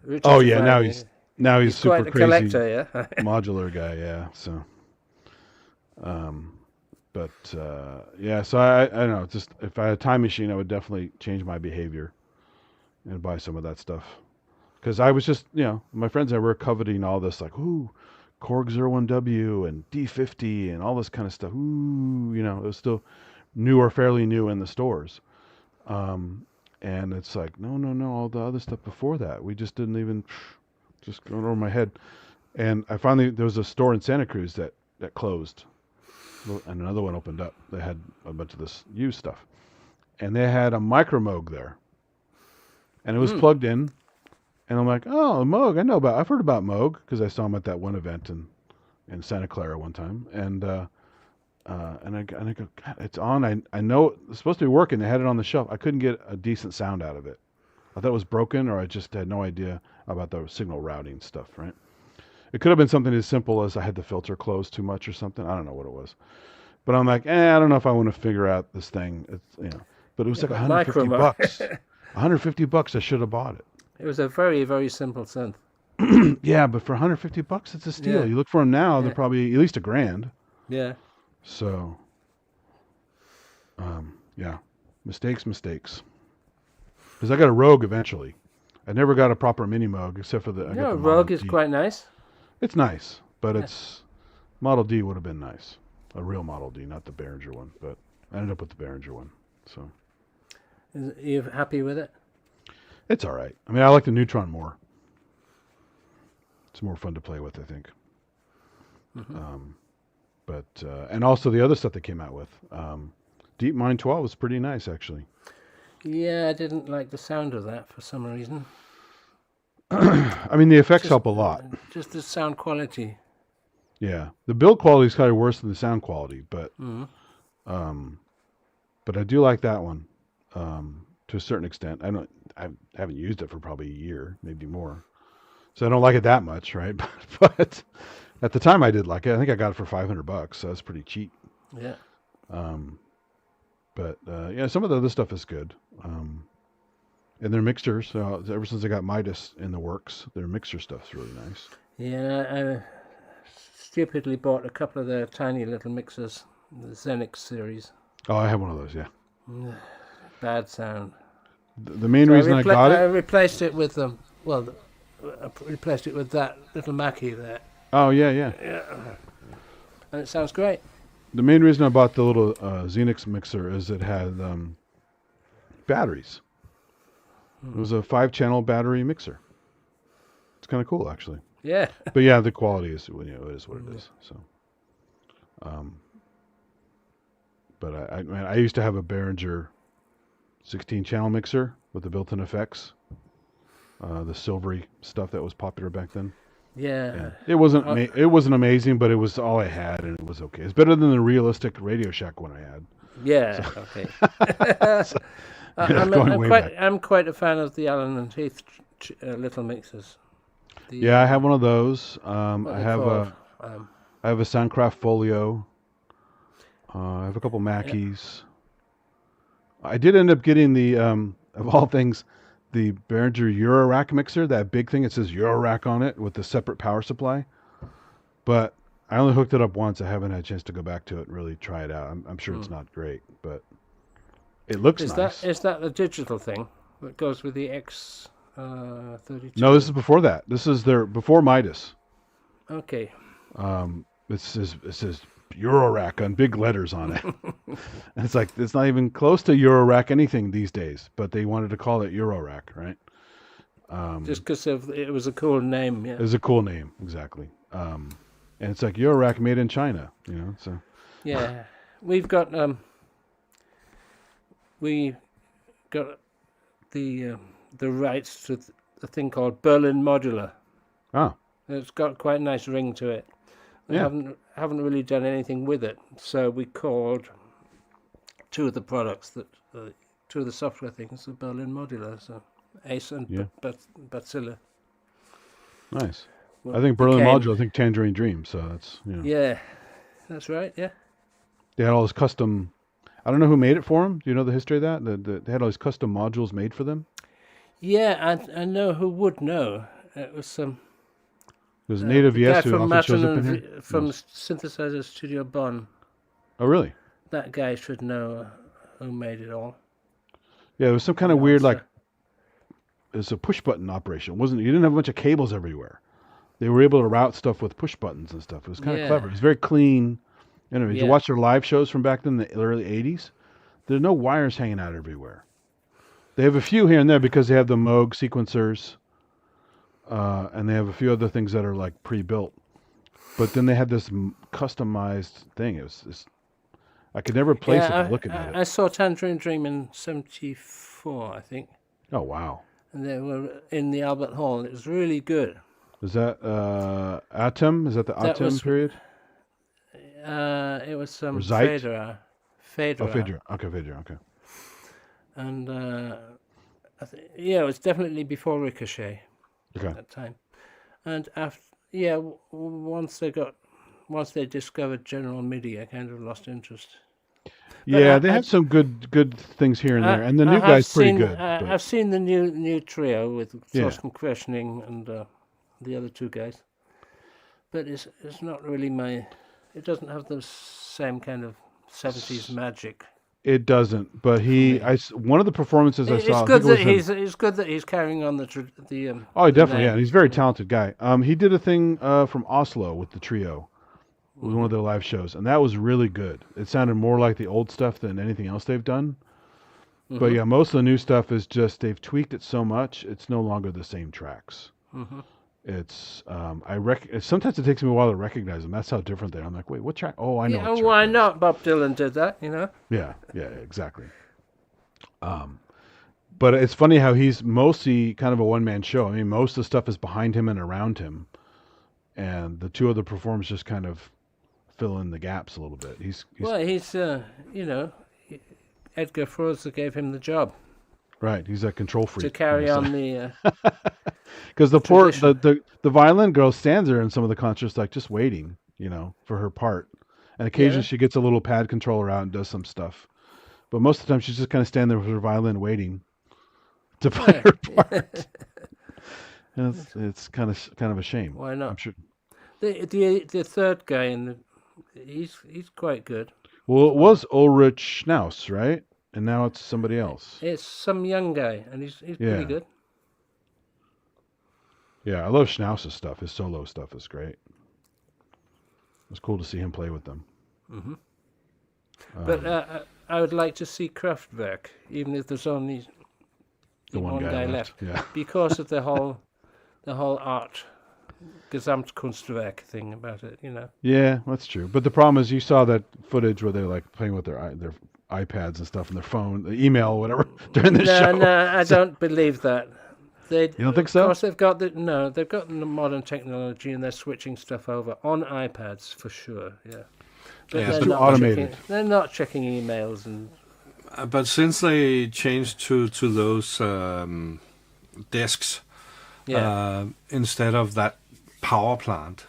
Richard oh yeah, Devine. now he's He's quite super a crazy collector, yeah. modular guy. Yeah, so um, but yeah, so I don't know. Just if I had a time machine, I would definitely change my behavior and buy some of that stuff. Because I was just, my friends and I were coveting all this, like, ooh, Korg 01W and D50 and all this kind of stuff. Ooh, it was still new or fairly new in the stores. Um, and it's like, no, no, no, all the other stuff before that. We just didn't even, just going over my head. And there was a store in Santa Cruz that closed, and another one opened up. They had a bunch of this used stuff. And they had a micro Moog there. And it was plugged in. And I'm like, oh, Moog, I've heard about Moog because I saw him at that one event in Santa Clara one time. And I go, God, it's on. I know it's supposed to be working. They had it on the shelf. I couldn't get a decent sound out of it. I thought it was broken, or I just had no idea about the signal routing stuff, right? It could have been something as simple as I had the filter closed too much or something. I don't know what it was. But I'm like, I don't know if I want to figure out this thing. But it was like But 150 micro. bucks. 150 bucks, I should have bought it. It was a very, very simple synth. Yeah, but for 150 bucks, it's a steal. Yeah. You look for them now, they're Yeah. probably at least $1,000. Yeah. So, yeah, mistakes. Because I got a Rogue eventually. I never got a proper mini Moog except for I got the Model Rogue is D. quite nice. It's nice, but Yeah. it's Model D would have been nice. A real Model D, not the Behringer one. But I ended up with the Behringer one. So Are you happy with it? it's all right. I mean, I like the Neutron more. It's more fun to play with, I think. But and also the other stuff they came out with. DeepMind 12 was pretty nice, actually. Yeah, I didn't like the sound of that for some reason. I mean, the effects help a lot. Just the sound quality. Yeah, the build quality is kind of worse than the sound quality, but I do like that one to a certain extent. I haven't used it for probably a year, maybe more, so I don't like it that much, right? But at the time, I did like it. I think I got it for $500, so that's pretty cheap. Yeah. But yeah, some of the other stuff is good. And their mixers, ever since I got Midas in the works, their mixer stuff's really nice. Yeah, I stupidly bought a couple of their tiny little mixers, the Xenix series. Oh, I have one of those, yeah. Bad sound. The main reason I got I it... replaced it with I replaced it with that little Mackie there. Oh, yeah. And it sounds great. The main reason I bought the little Xenix mixer is it had batteries. It was a 5-channel battery mixer. It's kind of cool, actually. Yeah. But yeah, the quality is, it is what it is. So, but I used to have a Behringer 16-channel mixer with the built-in effects, the silvery stuff that was popular back then. Yeah. And it wasn't amazing, but it was all I had, and it was okay. It's better than the realistic Radio Shack one I had. Yeah. So. Okay. So, I'm quite a fan of the Allen and Heath little mixers. Yeah, I have one of those. I have a a Soundcraft Folio. I have a couple Mackeys. I did end up getting the of all things, the Behringer Eurorack mixer, that big thing. It says Eurorack on it with the separate power supply. But I only hooked it up once. I haven't had a chance to go back to it and really try it out. I'm sure it's not great, but it looks nice. Is that the digital thing that goes with the X32? No, this is before that. This is before Midas. Okay. It says Eurorack on big letters on it. And it's like, it's not even close to Eurorack anything these days, but they wanted to call it Eurorack, right? Just because it was a cool name, yeah. It's a cool name, exactly. And it's like Eurorack made in China, you know. So yeah, we've got the rights to a thing called Berlin Modular. oh It's got quite a nice ring to it. We haven't really done anything with it, so we called two of the products two of the software things the Berlin Modular. So Ace and Bacilla. nice. Well, I think Berlin Modular. I think Tangerine Dream. So that's Yeah, that's right. Yeah. They had all this custom. I don't know who made it for them. Do you know the history of that? They had all these custom modules made for them. Yeah, I know who would know. It was some. There's Native the Yes guy who from often shows Martin up in and here. from Yes. Synthesizer Studio Bonn. Oh, really? That guy should know who made it all. Yeah, it was some kind of weird, like, it's a push button operation. You didn't have a bunch of cables everywhere. They were able to route stuff with push buttons and stuff. It was kind of clever. It was very clean. Anyway, did you watch their live shows from back in the early 80s? There's no wires hanging out everywhere. They have a few here and there because they have the Moog sequencers, and they have a few other things that are like pre-built. But then they had this customized thing. It was I could never place it by looking at it. I saw Tangerine Dream in '74, I think. Oh, wow. And they were in the Albert Hall, and it was really good. Is that Atom? Is that the Atom period? It was some Zeit? Federer. Oh, Federer. Okay, Federer. Okay. And it was definitely before Ricochet Okay. at that time. And after, once they discovered General MIDI, I kind of lost interest. Yeah, they have some good things here and there, and the new guy's pretty good. I've seen the new trio with Thorsten Questioning and the other two guys, but it's not really it doesn't have the same kind of 70s magic. It doesn't, but one of the performances I saw. It's good that he's carrying on the. Oh, definitely, yeah. He's a very talented guy. He did a thing from Oslo with the trio. It was one of their live shows, and that was really good. It sounded more like the old stuff than anything else they've done. Mm-hmm. But yeah, most of the new stuff is just they've tweaked it so much it's no longer the same tracks. Mm-hmm. It's sometimes it takes me a while to recognize them. That's how different they are. I'm like, wait, what track? Oh, I know. Yeah, why not? Bob Dylan did that, you know. Yeah, exactly. But it's funny how he's mostly kind of a one-man show. I mean, most of the stuff is behind him and around him, and the two other performers just kind of fill in the gaps a little bit. He's Edgar Froese gave him the job. Right, he's a control freak to carry on the. Because the violin girl stands there in some of the concerts, like just waiting, for her part, and occasionally she gets a little pad controller out and does some stuff, but most of the time she's just kind of standing there with her violin waiting to play her part. And it's kind of a shame. Why not? I'm sure. The third guy he's quite good. Well, it was Ulrich Schnaus, right? And now it's somebody else. It's some young guy, and he's pretty good. Yeah, I love Schnaus's stuff. His solo stuff is great. It's cool to see him play with them. Mm-hmm. But I would like to see Kraftwerk, even if there's only the one guy left. Yeah. Because of the whole art Gesamtkunstwerk thing about it, Yeah, that's true. But the problem is, you saw that footage where they're like playing with their iPads and stuff and their phone, the email, whatever, during the show. No, I don't believe that. You don't think so? Of course, they've got the modern technology and they're switching stuff over on iPads for sure. Yeah, but it's too automated. They're not checking emails and. But since they changed to those desks instead of that power plant,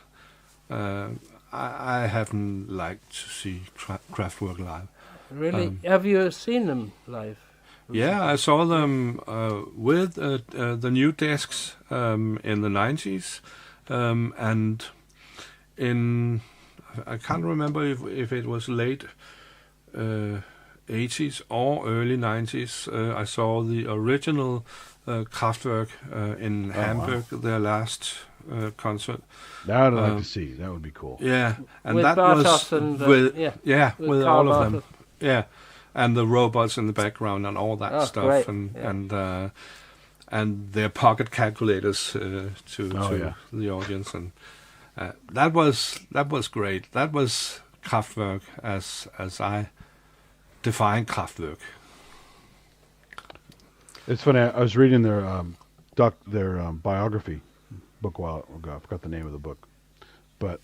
I haven't liked to see Kraftwerk live. Really? Have you seen them live? Yeah, I saw them with the new desks in the 90s, and I can't remember if it was late 80s or early 90s. I saw the original Kraftwerk in Hamburg, their last concert. That I'd like to see. That would be cool. Yeah, and with that Bartos was and, with Carl all of Bartos. them. Yeah, and the robots in the background and all that stuff, great. and and their pocket calculators to the audience, and that was great. That was Kraftwerk as I define Kraftwerk. It's funny. I was reading their biography book a while ago. I forgot the name of the book, but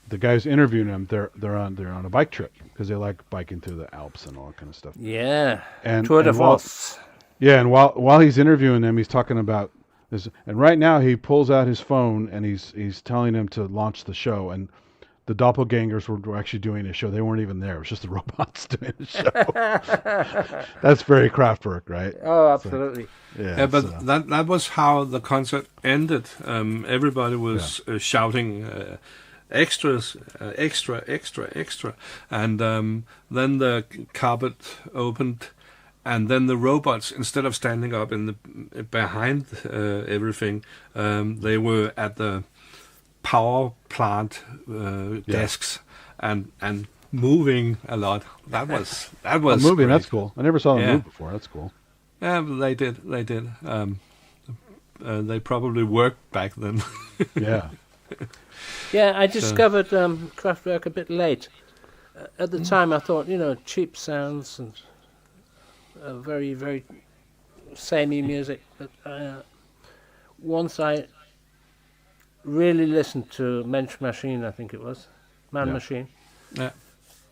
the guys interviewing them, they're on a bike trip because they like biking through the Alps and all that kind of stuff. Yeah, and Tour de France. And while he's interviewing them, he's talking about this. And right now, he pulls out his phone and he's telling them to launch the show. And the doppelgangers were actually doing a show. They weren't even there. It was just the robots doing the show. That's very Kraftwerk, right? Oh, absolutely. Yeah, but that was how the concert ended. Everybody was shouting extras, extra, extra, extra. And then the carpet opened, and then the robots, instead of standing up behind everything, they were at the power plant desks and moving a lot. That was moving. Great. That's cool. I never saw them move before. That's cool. Yeah, they did. They probably worked back then. Yeah. Yeah, I discovered Kraftwerk a bit late. At the time, I thought, cheap sounds and very, very samey music. But once I really listened to Mensch Machine, I think it was. Man Machine. Yeah.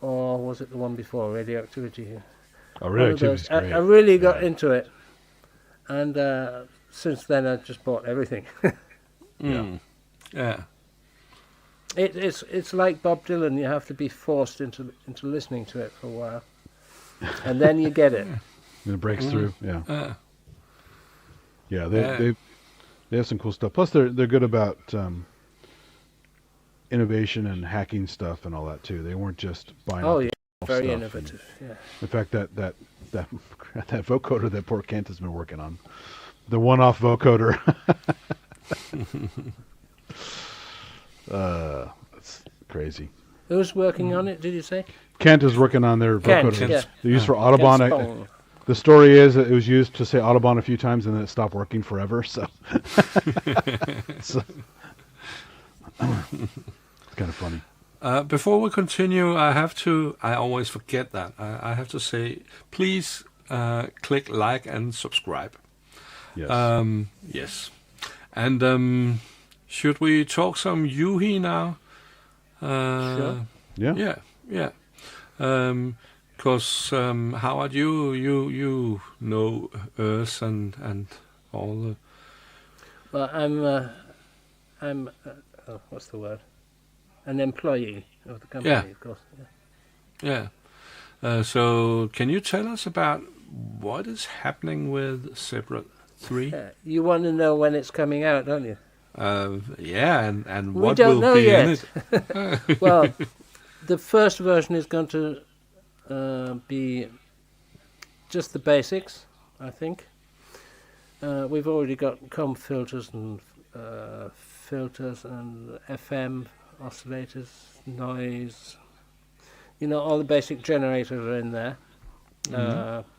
Or was it the one before, Radioactivity? Oh, Radioactivity. I really got into it. And since then, I just bought everything. Yeah. It's like Bob Dylan. You have to be forced into listening to it for a while. And then you get it. And it breaks through, yeah. They have some cool stuff. Plus, they're good about innovation and hacking stuff and all that too. They weren't just buying. Oh yeah, very stuff. innovative. Yeah. In fact, that vocoder that poor Kent has been working on, the one-off vocoder. That's crazy. Who's working on it? Did you say? Kent is working on their vocoder. Yeah. They're used for Autobahn. The story is that it was used to say Autobahn a few times and then it stopped working forever. So, it's kind of funny. Before we continue, I always forget that. I have to say, please click like and subscribe. Yes. Yes. And should we talk some Yuhi now? Sure. Yeah. Yeah. Because Howard, you know Earth and all the. Well, I'm what's the word? An employee of the company, of course. Yeah. So, can you tell us about what is happening with Zebra 3? You want to know when it's coming out, don't you? Yeah, and we what don't will know be yet. in it? Well, the first version is going to be just the basics, I think. We've already got comb filters and FM oscillators, noise. All the basic generators are in there.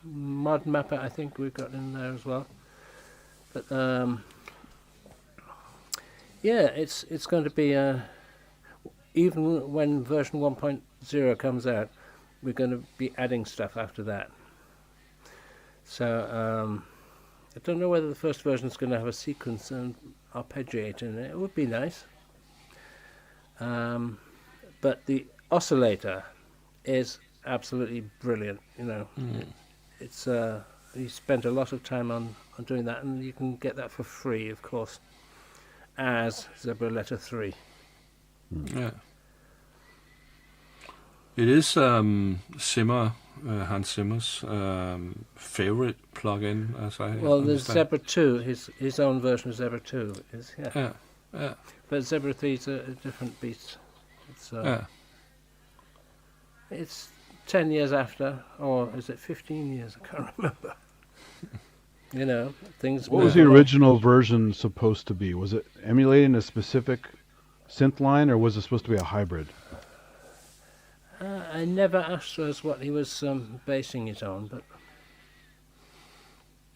Mod mapper, I think we've got in there as well. But it's going to be even when version 1.0 comes out, we're going to be adding stuff after that. So I don't know whether the first version is going to have a sequence and arpeggiator in it. It would be nice. But the oscillator is absolutely brilliant. It's he spent a lot of time on doing that, and you can get that for free, of course, as Zebra Letter 3. Yeah. It is Zimmer, Hans Zimmer's favorite plugin, as I Well, there's understand. Zebra 2, his own version of Zebra 2 is, Yeah. But Zebra 3 is a different beast. It's 10 years after, or is it 15 years? I can't remember. Things. What was the original version supposed to be? Was it emulating a specific synth line, or was it supposed to be a hybrid? I never asked us what he was basing it on, but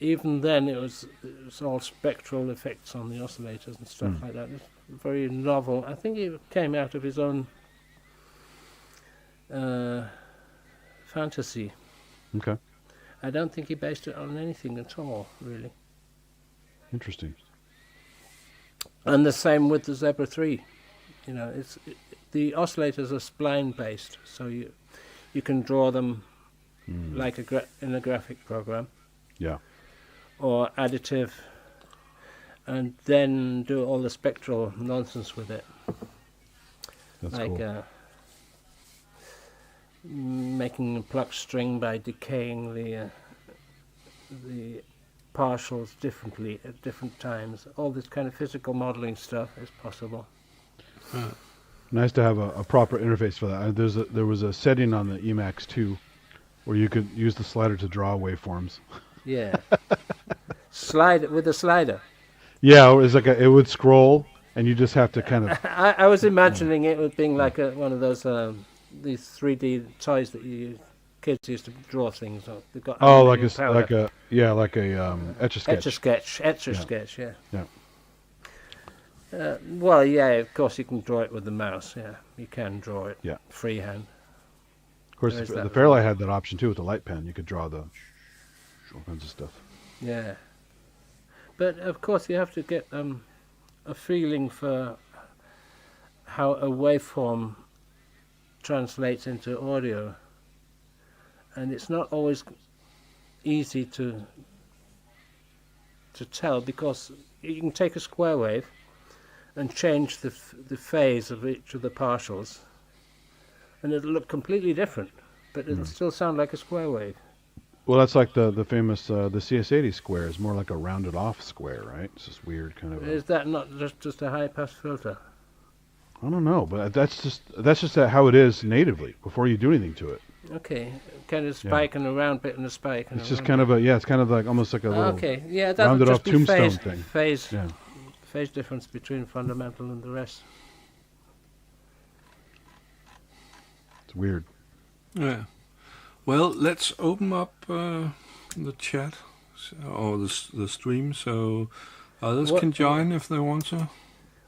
even then it was all spectral effects on the oscillators and stuff like that. It's very novel. I think it came out of his own fantasy. Okay. I don't think he based it on anything at all, really. Interesting. And the same with the Zebra 3. You know, the oscillators are spline based, so you can draw them like in a graphic program. Yeah. Or additive, and then do all the spectral nonsense with it. That's like cool. Making a plucked string by decaying the partials differently at different times. All this kind of physical modeling stuff is possible. Nice to have a proper interface for that. There was a setting on the Emacs 2 where you could use the slider to draw waveforms. Yeah. Slide with a slider. Yeah, it was like it would scroll, and you just have to kind of. I was imagining it being like one of those these 3D toys that kids used to draw things on. They've got like a Etch-a-Sketch. Etch-a-Sketch, yeah. Yeah. Well, yeah, of course you can draw it with the mouse. Yeah, you can draw it. Yeah. Freehand. Of course, the Fairlight had that option too with the light pen. You could draw all kinds of stuff. Yeah. But of course you have to get a feeling for how a waveform translates into audio, and it's not always easy to tell, because you can take a square wave and change the phase of each of the partials, and it'll look completely different, but it'll still sound like a square wave. Well, that's like the famous the CS80 square is more like a rounded off square, right? It's just weird kind of. Is that not just a high pass filter? I don't know, but that's just how it is natively before you do anything to it. Okay, kind of spike and a round bit and a spike. And it's just kind of it's kind of like almost like a little that rounded would off just be tombstone thing. Phase difference between fundamental and the rest. It's weird. Yeah. Well, let's open up the chat or the stream so others can join if they want to.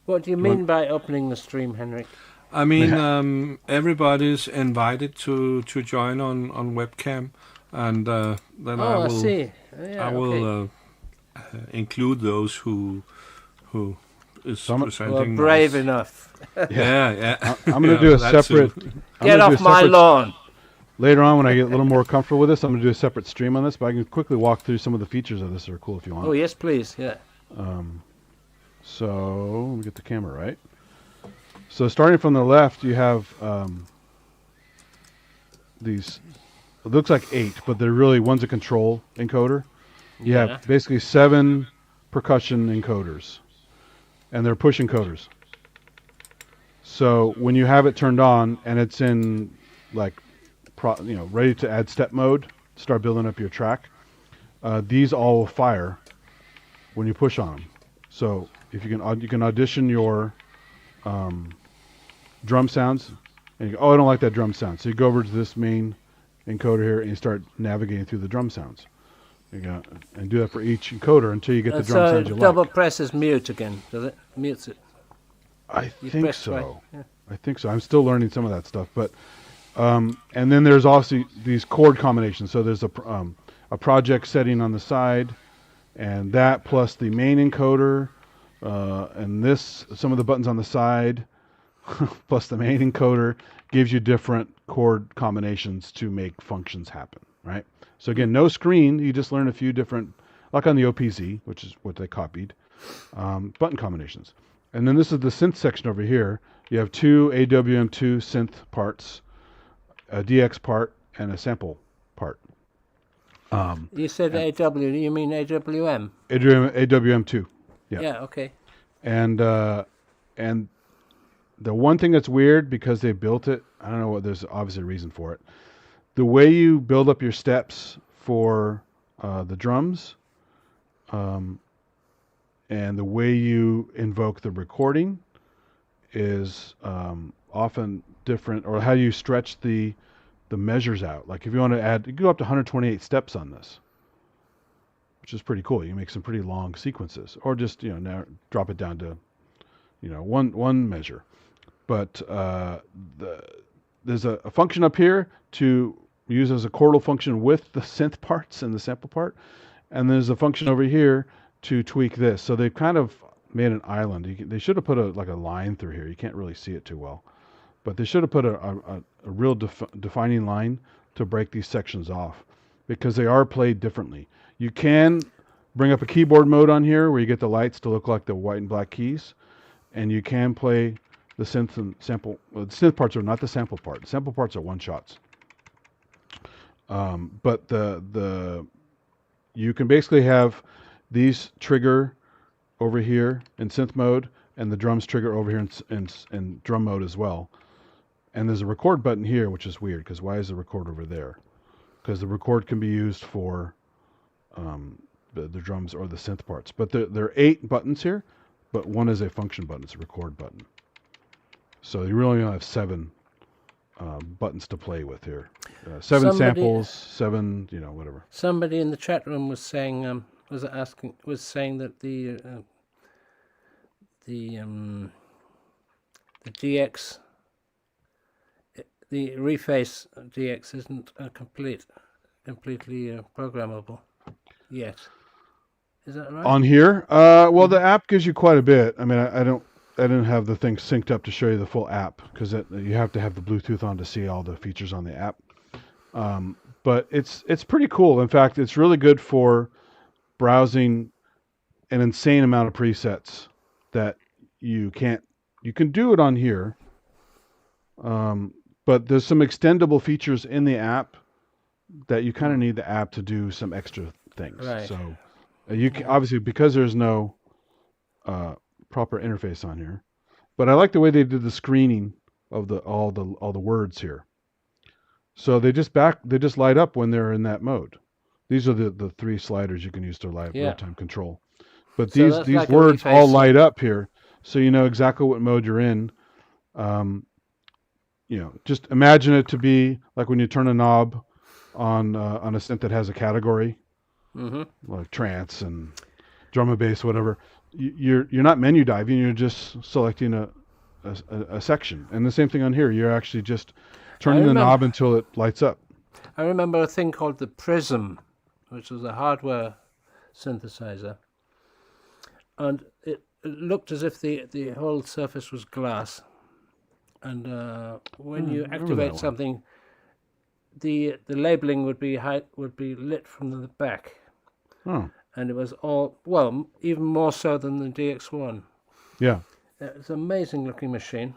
What do you mean by opening the stream, Henrik? I mean, everybody's invited to join on webcam, and then I will include those who is presenting. Brave enough. Yeah. I'm going to do a separate. Get off my lawn. Later on, when I get a little more comfortable with this, I'm going to do a separate stream on this, but I can quickly walk through some of the features of this that are cool if you want. Oh, yes, please, yeah. So, let me get the camera right. So, starting from the left, you have these, it looks like 8, but they're really, one's a control encoder. You have basically 7 percussion encoders, and they're push encoders. So, when you have it turned on, and it's in, like, ready to add step mode, start building up your track. These all will fire when you push on them. So if you can audition your drum sounds, and you go, I don't like that drum sound. So you go over to this main encoder here and you start navigating through the drum sounds. And do that for each encoder until you get the drum sounds you like. Double press is mute again, does it? Mutes it. I think so. Yeah. I think so. I'm still learning some of that stuff, but. And then there's also these chord combinations. So there's a project setting on the side, and that plus the main encoder, and some of the buttons on the side, plus the main encoder gives you different chord combinations to make functions happen, right? So again, no screen. You just learn a few different, like on the OPZ, which is what they copied, button combinations. And then this is the synth section over here. You have 2 AWM2 synth parts, a DX part, and a sample part. You said AW, you mean AWM? AWM2. Yeah, okay. And the one thing that's weird, because they built it, I don't know, there's obviously a reason for it. The way you build up your steps for the drums, and the way you invoke the recording is often different, or how you stretch the measures out. Like if you want to add, you go up to 128 steps on this. which is pretty cool. You make some pretty long sequences, or just now drop it down to one measure. But there's a function up here to use as a chordal function with the synth parts and the sample part, and there's a function over here to tweak this. So they've kind of made an island. They should have put like a line through here. You can't really see it too well, but they should have put a real defining line to break these sections off, because they are played differently. You can bring up a keyboard mode on here where you get the lights to look like the white and black keys, and you can play the synth and sample. Well, the synth parts are not the sample part. The sample parts are one shots. But you can basically have these trigger over here in synth mode, and the drums trigger over here in drum mode as well. And there's a record button here, which is weird, because why is the record over there? Because the record can be used for the drums or the synth parts. But there are 8 buttons here, but one is a function button. It's a record button. So you really only have 7 buttons to play with here. 7 samples, 7, whatever. Somebody in the chat room was saying, was saying that the DX, the Reface DX isn't completely programmable yet. Is that right? On here, well, the app gives you quite a bit. I mean, I didn't have the thing synced up to show you the full app, because you have to have the Bluetooth on to see all the features on the app. But it's pretty cool. In fact, it's really good for browsing an insane amount of presets that you can do it on here. But there's some extendable features in the app that you kind of need the app to do some extra things. Right. So you can, obviously, because there's no proper interface on here, but I like the way they did the screening of all the words here. So they just light up when they're in that mode. These are the 3 sliders you can use to real-time control. But these like words all light up here, so you know exactly what mode you're in. Just imagine it to be like when you turn a knob on a synth that has a category, like trance and drum and bass, whatever. You're not menu diving. You're just selecting a section. And the same thing on here. You're actually just turning the knob until it lights up. I remember a thing called the Prism, which was a hardware synthesizer, and it looked as if the whole surface was glass. And when you activate something, the labeling would be lit from the back. Oh. And it was even more so than the DX1. Yeah. It's an amazing looking machine.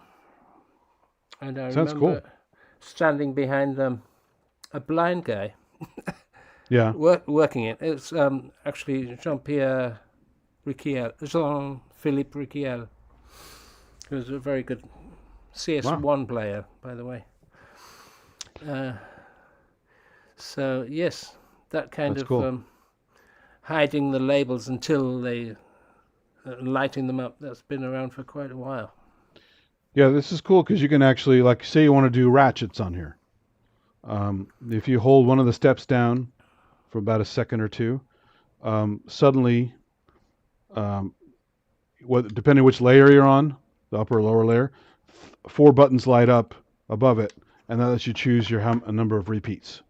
And I Sounds remember cool. standing behind a blind guy. Yeah. Working it. It's actually Jean-Philippe Riquiel, who's a very good CS1 player, by the way. So yes, that kind of cool. hiding the labels until they lighting them up, that's been around for quite a while. Yeah, this is cool because you can actually, like, say you want to do ratchets on here. If you hold one of the steps down for about a second or two, suddenly, depending which layer you're on, the upper or lower layer, 4 buttons light up above it, and that lets you choose a number of repeats.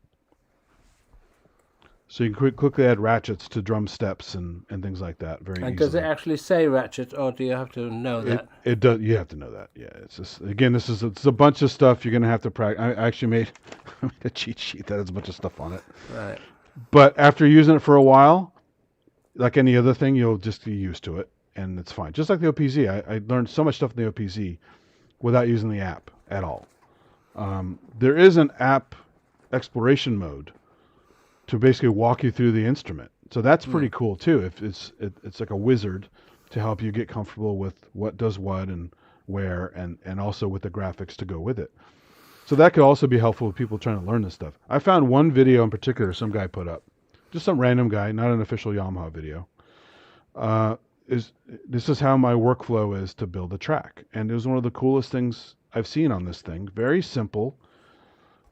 So you can quickly add ratchets to drum steps and things like that very easily. And does it actually say ratchet, or do you have to know that? It does. You have to know that. Yeah. It's just, again, it's a bunch of stuff you're going to have to practice. I actually made a cheat sheet that has a bunch of stuff on it. Right. But after using it for a while, like any other thing, you'll just get used to it, and it's fine. Just like the OPZ. I learned so much stuff in the OPZ without using the app at all. There is an app exploration mode to basically walk you through the instrument. So that's pretty cool too. If it's like a wizard to help you get comfortable with what does what and where, and also with the graphics to go with it. So that could also be helpful with people trying to learn this stuff. I found one video in particular some guy put up, just some random guy, not an official Yamaha video. This is how my workflow is to build a track, and it was one of the coolest things I've seen on this thing. Very simple.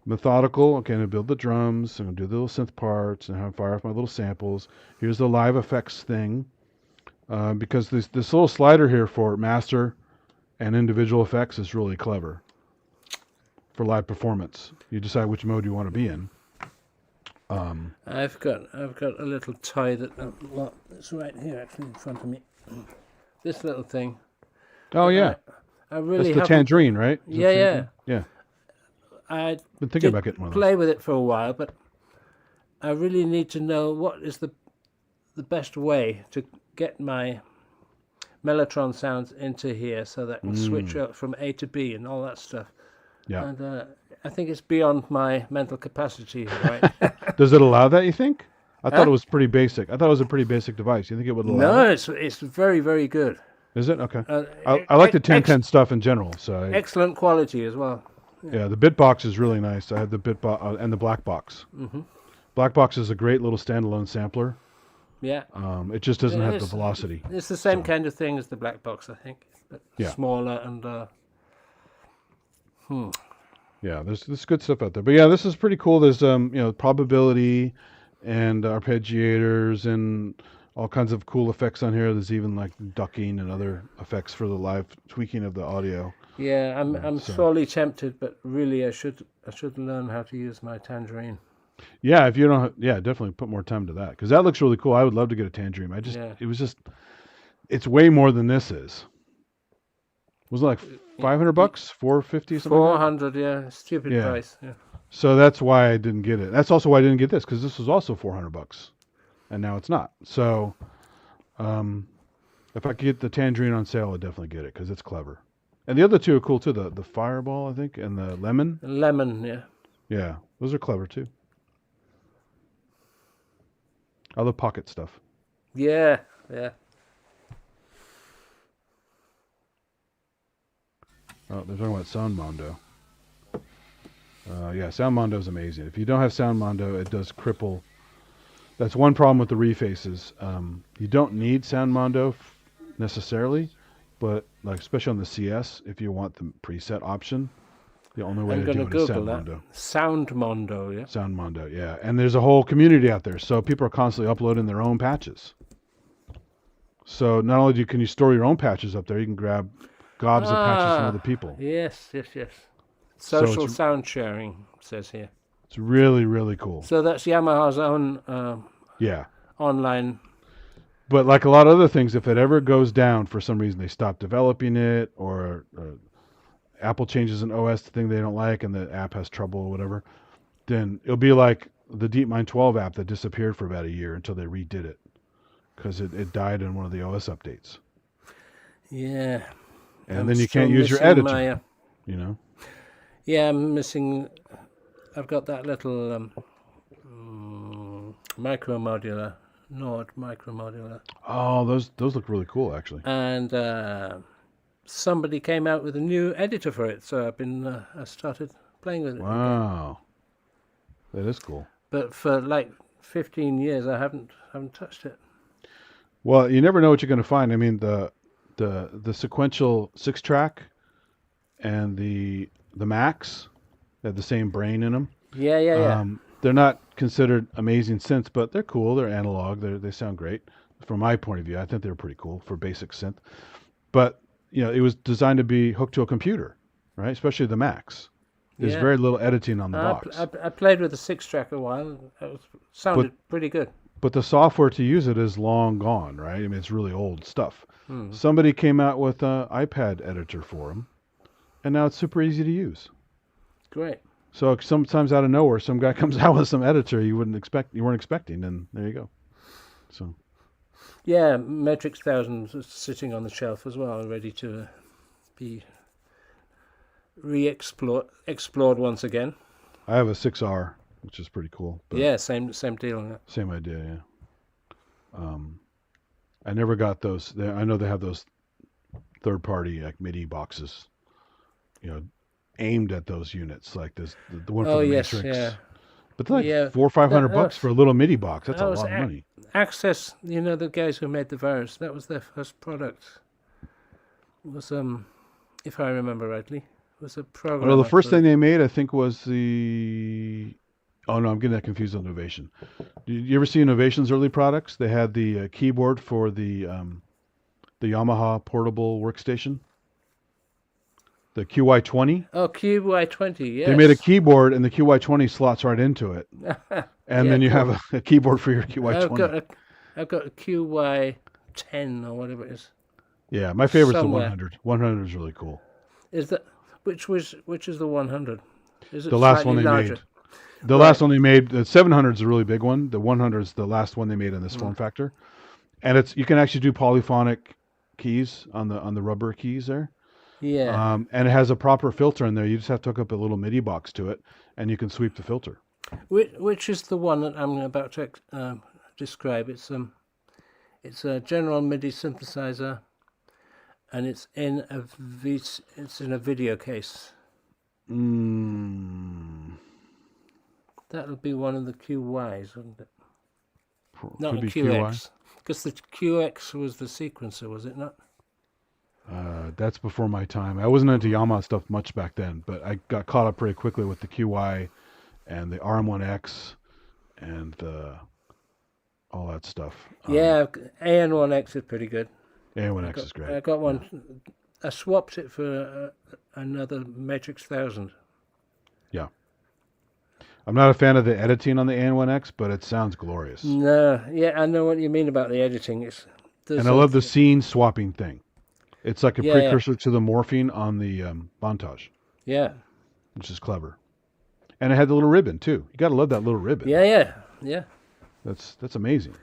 methodical. Okay, I'm gonna build the drums. I'm gonna do the little synth parts and have fire off my little samples. Here's the live effects thing. Because this little slider here for master and individual effects is really clever for live performance. You decide which mode you want to be in. I've got a little toy that's right here actually in front of me. This little thing. Oh yeah, I really that's the haven't- tangerine, right? Is it Yeah, yeah. tangerine? Yeah. I Been thinking did about getting one of those. play with it for a while, but I really need to know what is the best way to get my Mellotron sounds into here so that I can switch up from A to B and all that stuff. Yeah. And I think it's beyond my mental capacity, right? Does it allow that, you think? I thought it was pretty basic. I thought it was a pretty basic device. You think it would allow No, it? it's very, very good. Is it? Okay. I like the 1010 stuff in general. So Excellent quality as well. yeah, the Bitbox is really nice. I have the Bitbox and the Black Box. Mm-hmm. Black Box is a great little standalone sampler. Yeah. It just doesn't have the It's- velocity. It's the same kind of thing as the black box, I think, but Yeah. smaller and Yeah, there's good stuff out there. But yeah, this is pretty cool. There's probability and arpeggiators and all kinds of cool effects on here. There's even like ducking and other effects for the live tweaking of the audio. yeah. I'm sorely tempted, but really I should learn how to use my tangerine. Yeah, if you don't, yeah, definitely put more time to that because that looks really cool. I would love to get a tangerine. It's way more than this is. Was it like $500, $450, something? 400, yeah, stupid Yeah. price. Yeah. So that's why I didn't get it. That's also why I didn't get this because this was also $400, and now it's not. So, if I could get the tangerine on sale, I'd definitely get it because it's clever. And the other two are cool too. The fireball, I think, and the lemon. Lemon, yeah. Yeah, those are clever too. I love pocket stuff. Yeah, yeah. Oh, they're talking about Sound Mondo. Yeah, Sound Mondo is amazing. If you don't have Sound Mondo, it does cripple. That's one problem with the Refaces. You don't need Sound Mondo necessarily, but like especially on the CS, if you want the preset option, the only way I'm to going do to it is Google Sound that. Mondo. Sound Mondo, yeah. Sound Mondo, yeah. And there's a whole community out there, so people are constantly uploading their own patches. So not only can you store your own patches up there, you can grab gobs of patches from other people. Yes. So Social it's- sound sharing, says here. It's really, really cool. So that's Yamaha's own Yeah. online. But like a lot of other things, if it ever goes down for some reason, they stop developing it, or Apple changes an OS thing they don't like, and the app has trouble or whatever, then it'll be like the DeepMind 12 app that disappeared for about a year until they redid it because it died in one of the OS updates. Yeah. And I'm then you still can't use your missing editor. my, You know. yeah, I'm missing. I've got that little micro modular, Nord micro modular, Oh, those look really cool, actually. and somebody came out with a new editor for it, so I started playing with it. Wow, that is cool. But for like 15 years, I haven't touched it. Well, you never know what you're going to find. I mean, the sequential 6-track and the Max have the same brain in them. Yeah. They're not considered amazing synths, but they're cool. They're analog. They sound great. From my point of view, I think they're pretty cool for basic synth. But it was designed to be hooked to a computer, right? Especially the Max. There's Yeah. very little editing on the box. I played with the 6-track a while. It sounded pretty good. But the software to use it is long gone, right? I mean, it's really old stuff. Somebody came out with an iPad editor for them, and now it's super easy to use. Great. So sometimes out of nowhere, some guy comes out with some editor you weren't expecting, and there you go. So Yeah, Matrix 1000 is sitting on the shelf as well, ready to be explored once again. I have a 6R, which is pretty cool. But Yeah, same deal. Yeah. same idea, yeah. I never got those. I know they have those third-party like MIDI boxes, aimed at those units, like this the one for Oh the yes, Matrix. yeah. But they're like Yeah. $400 or $500 That bucks was- for a little MIDI box. That's that a was lot of money. Access, the guys who made the virus, that was their first product. It was, if I remember rightly, was a Well, program. the first thing they made, I think, was the. Oh no, I'm getting that confused with Innovation. Did you ever see Innovation's early products? They had the keyboard for the Yamaha portable workstation, the QY20. Oh, QY20, yes. They made a keyboard, and the QY20 slots right into it, and then you have a keyboard for your QY20. I've got a QY10 or whatever it is. Yeah, my favorite's somewhere. the 100. 100 is really cool. Is that which is the 100? Is it The last one slightly they larger? made. The last one they made, the 700 is a really big one. The 100 is the last one they made in this form factor, and you can actually do polyphonic keys on the rubber keys there. Yeah. And it has a proper filter in there. You just have to hook up a little MIDI box to it, and you can sweep the filter. Which is the one that I'm about to describe? It's a general MIDI synthesizer, and it's in a video case. That'll be one of the QYs, wouldn't it? Not a QX, because the QX was the sequencer, was it not? That's before my time. I wasn't into Yamaha stuff much back then, but I got caught up pretty quickly with the QY and the RM1X and all that stuff. Yeah, AN1X is pretty good. AN1X is great. I got one. I swapped it for another Matrix 1000. Yeah. I'm not a fan of the editing on the AN1X, but it sounds glorious. No, yeah, I know what you mean about the editing. And I love the scene swapping thing. It's like a precursor to the morphing on the montage. Yeah. Which is clever. And it had the little ribbon, too. You got to love that little ribbon. Yeah. That's amazing.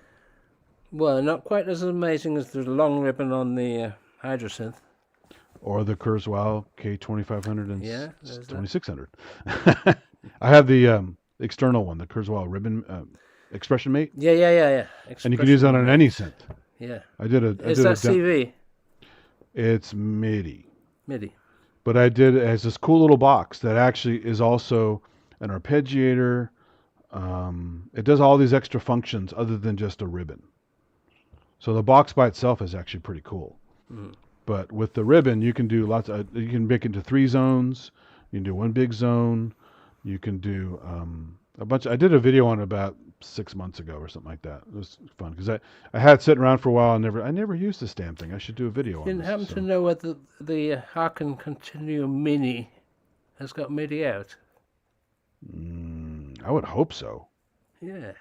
Well, not quite as amazing as the long ribbon on the Hydrosynth. Or the Kurzweil K2500 and 2600. I have the external one, the Kurzweil ribbon expression mate. Yeah. And you can use that on any synth. Yeah. Is that CV? It's MIDI. MIDI. But it has this cool little box that actually is also an arpeggiator. It does all these extra functions other than just a ribbon. So the box by itself is actually pretty cool. But with the ribbon, you can do you can make it into 3 zones. You can do one big zone. You can do a bunch. I did a video on it about 6 months ago or something like that. It was fun because I had it sitting around for a while. I never used this damn thing. I should do a video on it. You happen to know whether the Harken Continuum Mini has got MIDI out? I would hope so. Yeah.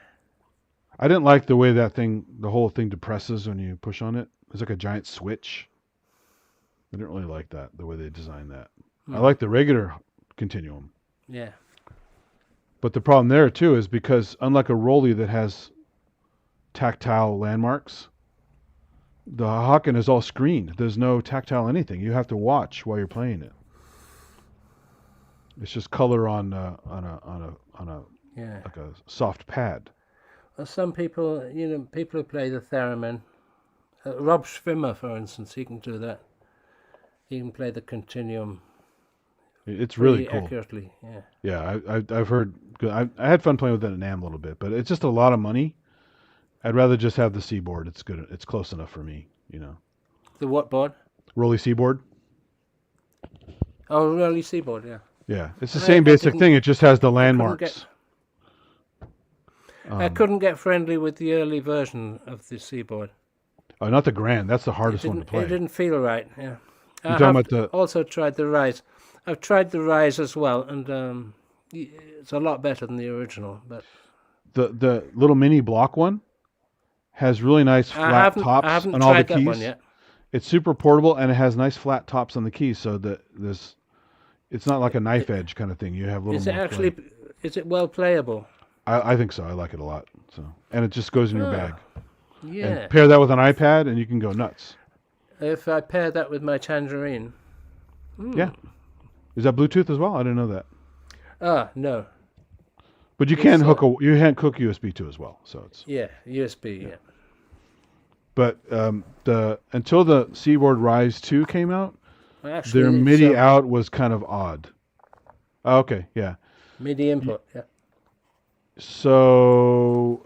I didn't like the way the whole thing depresses when you push on it. It's like a giant switch. I didn't really like that, the way they designed that. I like the regular Continuum. Yeah. But the problem there, too, is because unlike a Rolly that has tactile landmarks, the Haken is all screened. There's no tactile anything. You have to watch while you're playing it. It's just color on a like a soft pad. Well, some people, people who play the theremin, Rob Schwimmer, for instance, he can do that. He can play the Continuum. It's really cool. Accurately, yeah. Yeah, I've heard. I had fun playing with it in NAMM a little bit, but it's just a lot of money. I'd rather just have the C board. It's good. It's close enough for me, The what board? Rolly C board. Oh, Rolly C board, yeah. Yeah, it's the same basic thing. It just has the landmarks. I couldn't get friendly with the early version of the C board. Oh, not the Grand. That's the hardest one to play. It didn't feel right. Yeah. Also tried the Rise. I've tried the Rise as well, and it's a lot better than the original. But the little mini block one has really nice flat tops on all the keys. I haven't tried that one yet. It's super portable, and it has nice flat tops on the keys, so that it's not like a knife edge kind of thing. You have little. Is it well playable? I think so. I like it a lot. So, and it just goes in your bag. Yeah. And pair that with an iPad, and you can go nuts. If I pair that with my Tangerine. Yeah. Is that Bluetooth as well? I didn't know that. No. But you can hook USB to as well. So it's USB. Yeah. But until the Seaboard Rise 2 came out, their MIDI out was kind of odd. Oh, okay, yeah. MIDI input, yeah. So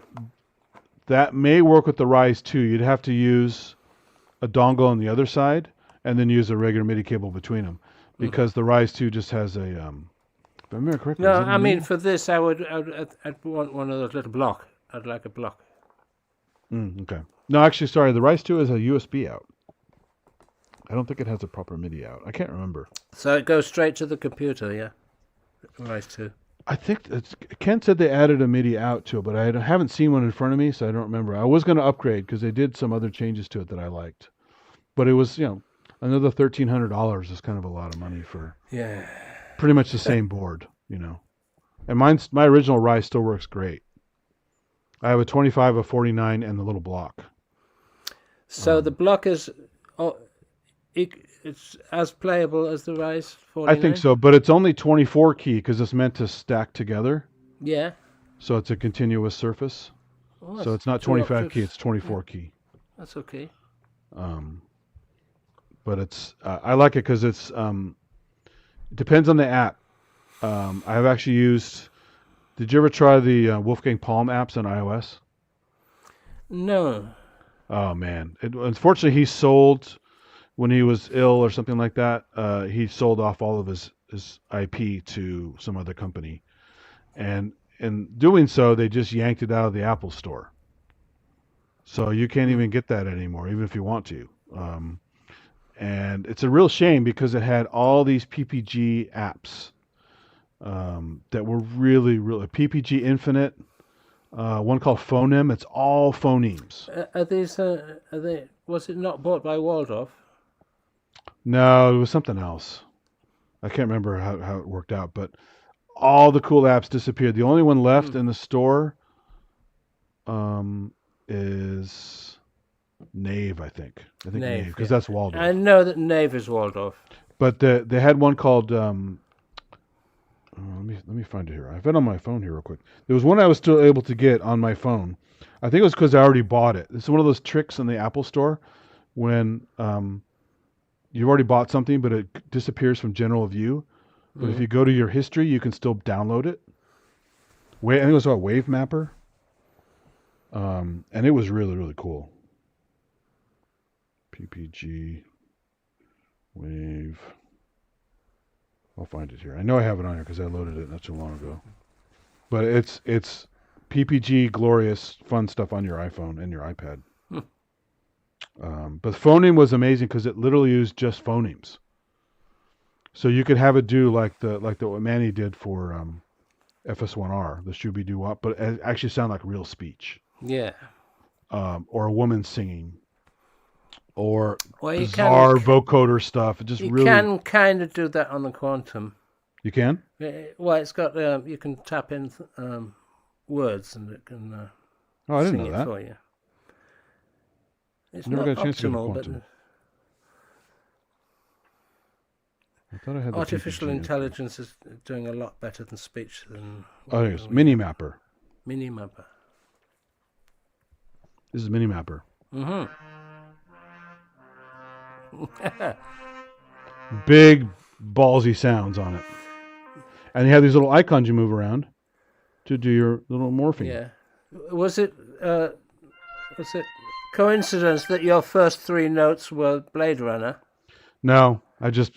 that may work with the Rise 2. You'd have to use a dongle on the other side and then use a regular MIDI cable between them. because the Rise 2 just has a. If I remember correctly. No, is it a I mean mini? for this, I'd want one of those little block. I'd like a block. Okay. No, actually, sorry. The Rise 2 is a USB out. I don't think it has a proper MIDI out. I can't remember. So it goes straight to the computer, yeah. Rise 2. I think Ken said they added a MIDI out to it, but I haven't seen one in front of me, so I don't remember. I was going to upgrade because they did some other changes to it that I liked, but it was another $1,300 is kind of a lot of money for pretty much the same board, And my original Rise still works great. I have a 25, a 49, and the little block. So the block is it's as playable as the Rise 49? I think so, but it's only 24 key because it's meant to stack together. Yeah. So it's a continuous surface. Oh, So it's not 25 key, it's 24 key. That's okay. But it's I like it because it depends on the app. I've actually used. Did you ever try the Wolfgang Palm apps on iOS? No. Oh man! Unfortunately, he sold when he was ill or something like that. He sold off all of his IP to some other company, and in doing so, they just yanked it out of the Apple Store. So you can't even get that anymore, even if you want to. And it's a real shame because it had all these PPG apps that were really, really PPG Infinite. One called Phoneme. It's all phonemes. Are these? Are they? Was it not bought by Waldorf? No, it was something else. I can't remember how it worked out, but all the cool apps disappeared. The only one left in the store is Nave, I think. Nave, because that's Waldorf. I know that Nave is Waldorf. But they had one called. Let me find it here. I have it on my phone here real quick. There was one I was still able to get on my phone. I think it was because I already bought it. It's one of those tricks in the Apple Store when you've already bought something, but it disappears from general view. But if you go to your history, you can still download it. I think it was a Wave Mapper. And it was really, really cool. PPG Wave. I'll find it here. I know I have it on here because I loaded it not too long ago. But it's PPG glorious fun stuff on your iPhone and your iPad. But Phoneme was amazing because it literally used just phonemes. So you could have it do like what Manny did for FS1R, the Shooby Doo Wop, but it actually sound like real speech. Yeah. Or a woman singing. Or bizarre vocoder stuff. It just you really. can kind of do that on the Quantum. You can? Well, it's got you can tap in words and it can I didn't sing know it that. for you. It's Never not got a chance to go to optimal, but Quantum. I thought I had the artificial PPG. intelligence is doing a lot better than speech than. Oh, yes. Minimapper. Minimapper. This is Minimapper. Mm-hmm. Big ballsy sounds on it, and you have these little icons you move around to do your little morphing. Yeah. Was it coincidence that your first three notes were Blade Runner? No, I just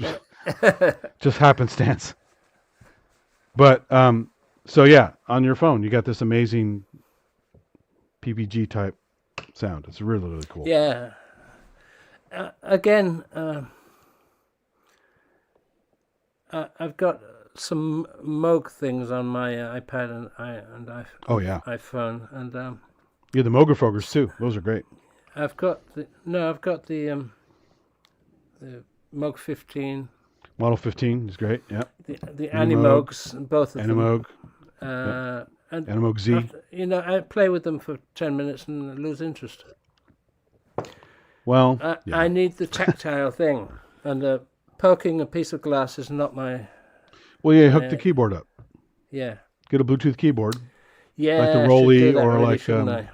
happenstance. But so yeah, on your phone you got this amazing PPG type sound. It's really, really cool. Yeah. Again, I've got some Moog things on my iPad and iPhone, and yeah, the Mogafogers too. Those are great. I've got the Moog 15. Model 15 is great. Yeah. The Animogs, both of Animoog. them. And Animoog Z. I play with them for 10 minutes and lose interest. Well, I need the tactile thing, and poking a piece of glass is not my. Well, yeah, hook the keyboard up. Yeah. Get a Bluetooth keyboard. Yeah. Like the Rolly or like I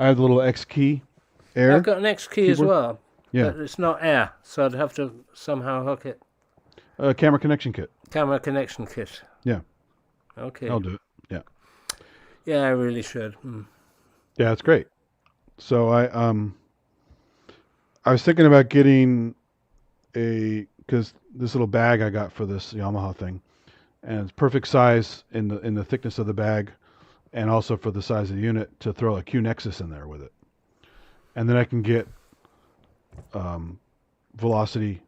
have the little X key Air. I've got an X key keyboard. as well. Yeah. But it's not Air, so I'd have to somehow hook it. Camera connection kit. Camera connection kit. Yeah. Okay. I'll do it. Yeah. Yeah, I really should. Yeah, it's great. So I was thinking about getting a because this little bag I got for this Yamaha thing, and it's perfect size in the thickness of the bag, and also for the size of the unit to throw a Q Nexus in there with it, and then I can get velocity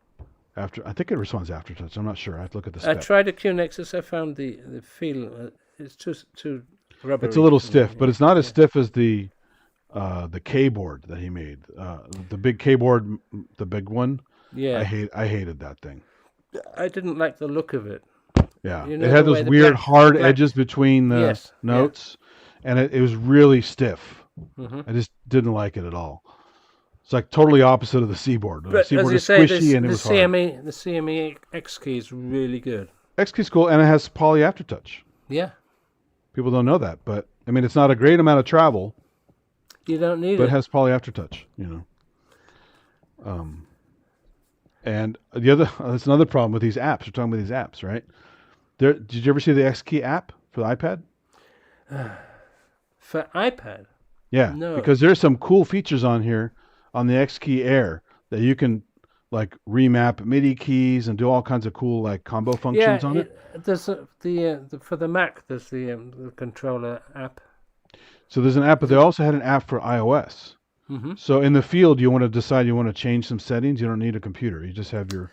after. I think it responds aftertouch. I'm not sure. I have to look at the spec. I tried a Q Nexus. I found the feel. It's too rubbery. It's a little stiff, but it's not as stiff as the keyboard that he made. The big keyboard, the big one. Yeah. I hated that thing. I didn't like the look of it. Yeah. You know, It had the way those the weird hard black- edges between the Yes, yeah. notes, and it was really stiff. Mm-hmm. I just didn't like it at all. It's like totally opposite of the Seaboard. The But as Seaboard you is say, squishy and it the was hard. CME X key is really good. XKey's cool, and it has poly aftertouch. Yeah. People don't know that, but I mean, it's not a great amount of travel, You don't need but it. it has poly aftertouch, you know. And the other, that's another problem with these apps. We're talking about these apps, right? Did you ever see the XKey app for the iPad? For iPad. Yeah, No. because there's some cool features on here on the XKey Air that you can like remap MIDI keys and do all kinds of cool like combo functions on it. There's the for the Mac. There's the controller app. So there's an app, but they also had an app for iOS. Mm-hmm. So in the field, you want to decide you want to change some settings. You don't need a computer. You just have your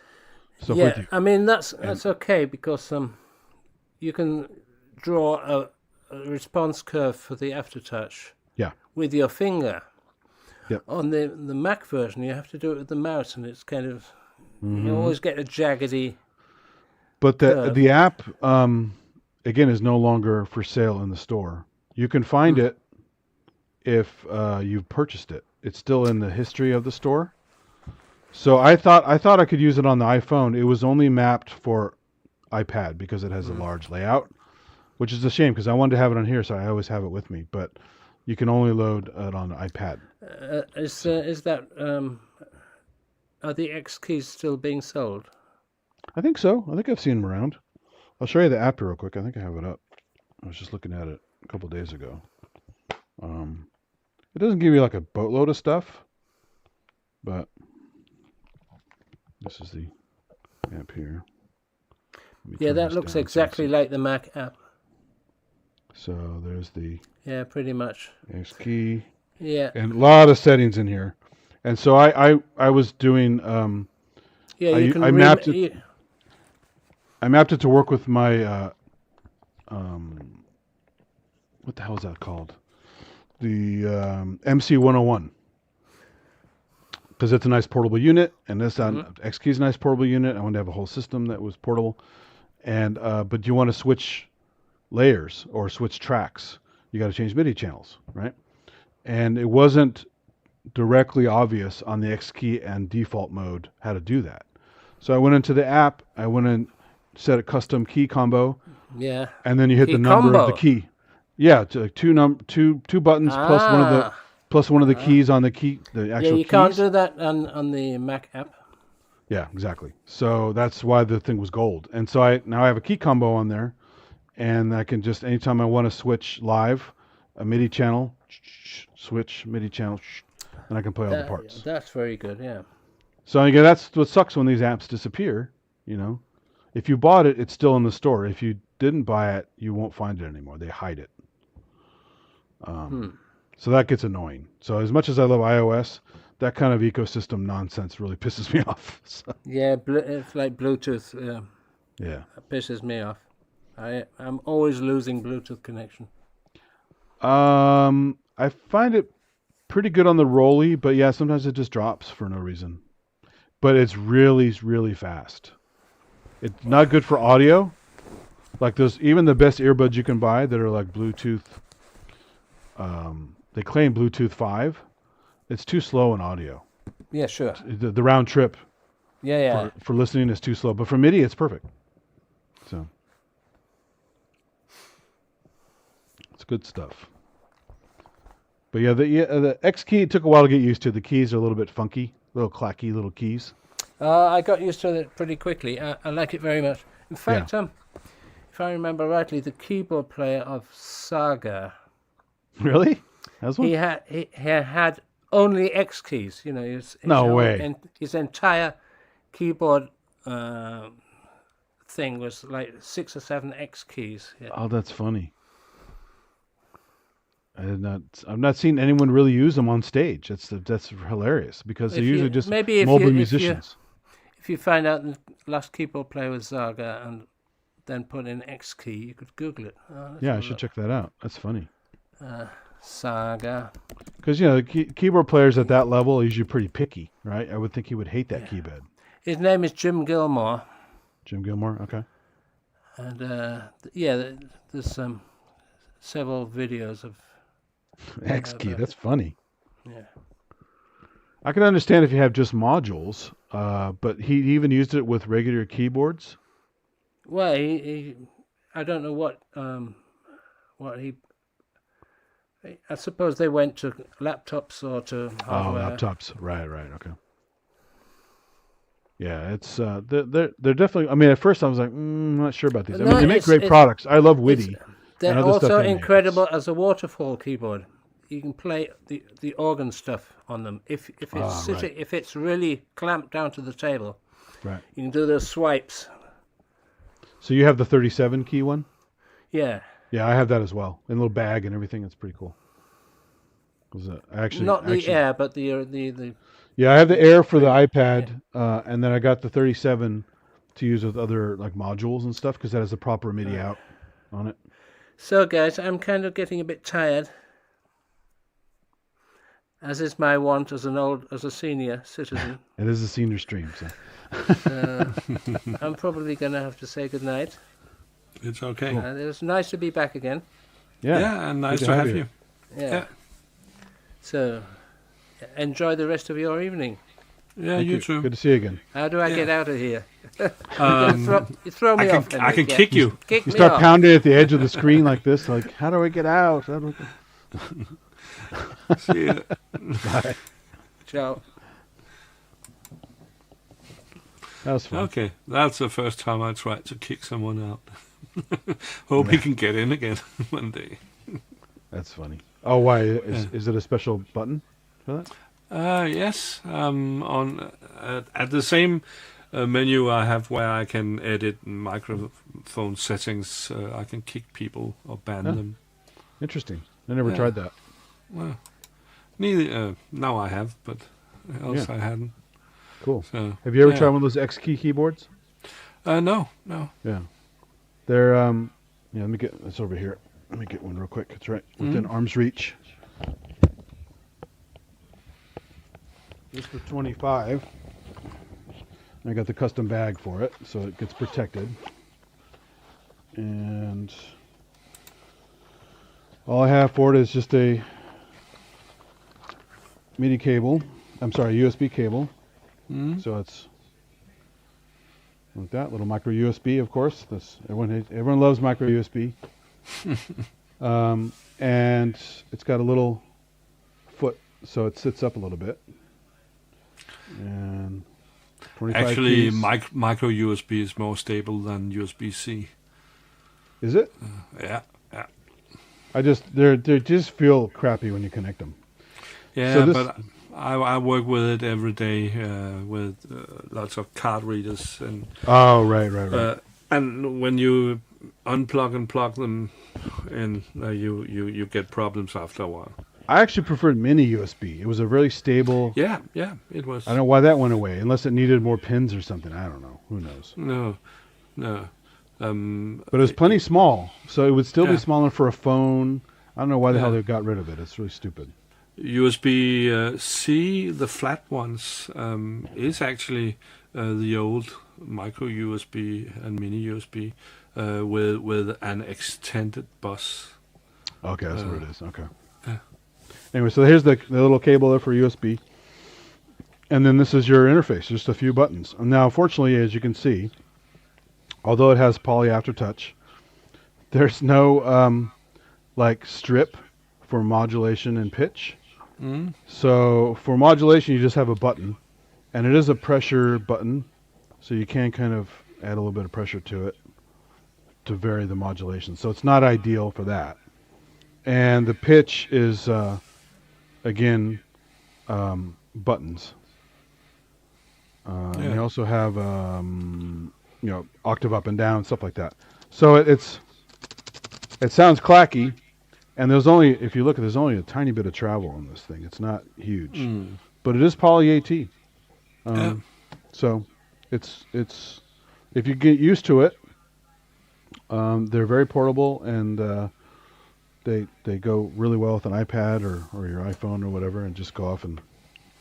stuff with Yeah, you. I mean that's okay because you can draw a response curve for the aftertouch. Yeah. With your finger. Yep. On the Mac version, you have to do it with the mouse, and it's kind of you always get a jaggedy. But curve. the app, again, is no longer for sale in the store. You can find it if you've purchased it. It's still in the history of the store. So I thought I could use it on the iPhone. It was only mapped for iPad because it has a large layout, which is a shame because I wanted to have it on here, so I always have it with me. But you can only load it on the iPad. Is that are the X keys still being sold? I think so. I think I've seen them around. I'll show you the app real quick. I think I have it up. I was just looking at it a couple of days ago. It doesn't give you like a boatload of stuff, but this is the app here. Let me Yeah, turn that this looks down so exactly you like the Mac app. see. So there's the Yeah, pretty much. X key Yeah. and a lot of settings in here. And so I was doing Yeah, I- you can I mapped it- I mapped it to work with my what the hell is that called? The MC101. Because it's a nice portable unit, and this XKey is a nice portable unit. I wanted to have a whole system that was portable, and but you want to switch layers or switch tracks. You got to change MIDI channels, right? And it wasn't directly obvious on the XKey and default mode how to do that. So I went into the app. I went and set a custom key combo, Yeah. and then you hit Key the number of the combo. key. Yeah, to like two buttons plus one of the keys on the key, the actual Yeah, you keys. can't do that on the Mac app. Yeah, exactly. So that's why the thing was gold. And so now I have a key combo on there, and I can just anytime I want to switch live, a MIDI channel, switch MIDI channel, and I can play all the parts. That's very good. Yeah. So again, that's what sucks when these apps disappear. You know, if you bought it, it's still in the store. If you didn't buy it, you won't find it anymore. They hide it. So that gets annoying. So as much as I love iOS, that kind of ecosystem nonsense really pisses me off. So, Yeah, it's like Bluetooth. yeah. It pisses me off. I'm always losing Bluetooth connection. I find it pretty good on the Rolly, but yeah, sometimes it just drops for no reason. But it's really, really fast. It's not good for audio. Like even the best earbuds you can buy that are like Bluetooth. They claim Bluetooth 5. It's too slow in audio. Yeah, sure. The round trip Yeah. for listening is too slow, but for MIDI it's perfect. So it's good stuff. But yeah, the X key took a while to get used to. The keys are a little bit funky, little clacky little keys. I got used to it pretty quickly. I like it very much. In fact, if I remember rightly, the keyboard player of Saga, Really? That's one? he had only X keys. You know, No way. And his entire keyboard thing was like 6 or 7 X keys. Yeah. Oh, that's funny. I've not seen anyone really use them on stage. That's hilarious because they're usually just mobile musicians. If you find out the last keyboard player was Zaga and then put in X key, you could Google it. Yeah, I should check that out. That's funny. Saga. Because keyboard players at that level are usually pretty picky, right? I would think he would hate that keyboard. His name is Jim Gilmore. Jim Gilmore, okay. And there's several videos of X key. That's funny. Yeah. I can understand if you have just modules, but he even used it with regular keyboards. Well, I don't know what he. I suppose they went to laptops or to hardware. Oh, laptops. Right, okay. Yeah, it's they're definitely. I mean, at first I was like, I'm not sure about these. I mean, they make great products. I love Witty. They're also incredible as a waterfall keyboard. You can play the organ stuff on them if it's if it's really clamped down to the table. Right. You can do those swipes. So you have the 37 key one? Yeah. Yeah, I have that as well. In a little bag and everything. It's pretty cool. Not the Air, but the. Yeah, I have the Air for the iPad, and then I got the 37 to use with other like modules and stuff because that has the proper MIDI out on it. So, guys, I'm kind of getting a bit tired, as is my want as a senior citizen. It is a senior stream, so. I'm probably going to have to say goodnight. It's okay. It was nice to be back again. Yeah, and nice to have you. Yeah. So, enjoy the rest of your evening. Yeah, you too. Good to see you again. How do I get out of here? You throw me off. I can kick you. You start pounding at the edge of the screen like this, like, how do I get out? See you. Bye. Ciao. That was fun. Okay, that's the first time I tried to kick someone out. Hope he can get in again one day. That's funny. Oh, why? Is it a special button for that? Yes. On at the same menu I have where I can edit microphone settings. I can kick people or ban them. Interesting. I never tried that. Well, neither. Now I have, but else I hadn't. Cool. So, have you ever tried one of those X key keyboards? No. Yeah. They're let me get this over here. Let me get one real quick. It's right within arm's reach. This for 25. I got the custom bag for it, so it gets protected. And all I have for it is just a MIDI cable. I'm sorry, USB cable. So it's like that little micro USB, of course. Everyone loves micro USB. And it's got a little foot, so it sits up a little bit. And 25 actually, keys. micro USB is more stable than USB-C. Is it? Yeah. They just feel crappy when you connect them. Yeah, so but I work with it every day with lots of card readers and. Oh, right. And when you unplug and plug them in, you get problems after a while. I actually preferred mini USB. It was a really stable. Yeah, it was. I don't know why that went away, unless it needed more pins or something. I don't know. Who knows? No. But it was plenty small, so it would still be small enough for a phone. I don't know why the hell they got rid of it. It's really stupid. USB-C, the flat ones, is actually the old micro USB and mini USB with an extended bus. Okay, that's what it is. Okay. Anyway, so here's the little cable there for USB. And then this is your interface, just a few buttons. Now, fortunately, as you can see, although it has poly aftertouch, there's no strip for modulation and pitch. So for modulation, you just have a button, and it is a pressure button, so you can kind of add a little bit of pressure to it to vary the modulation. So it's not ideal for that. And the pitch is, again, buttons. You also have octave up and down, stuff like that. So it sounds clacky, and there's only, if you look, there's only a tiny bit of travel on this thing. It's not huge, but it is poly AT. So it's if you get used to it, they're very portable, and they go really well with an iPad or your iPhone or whatever, and just go off and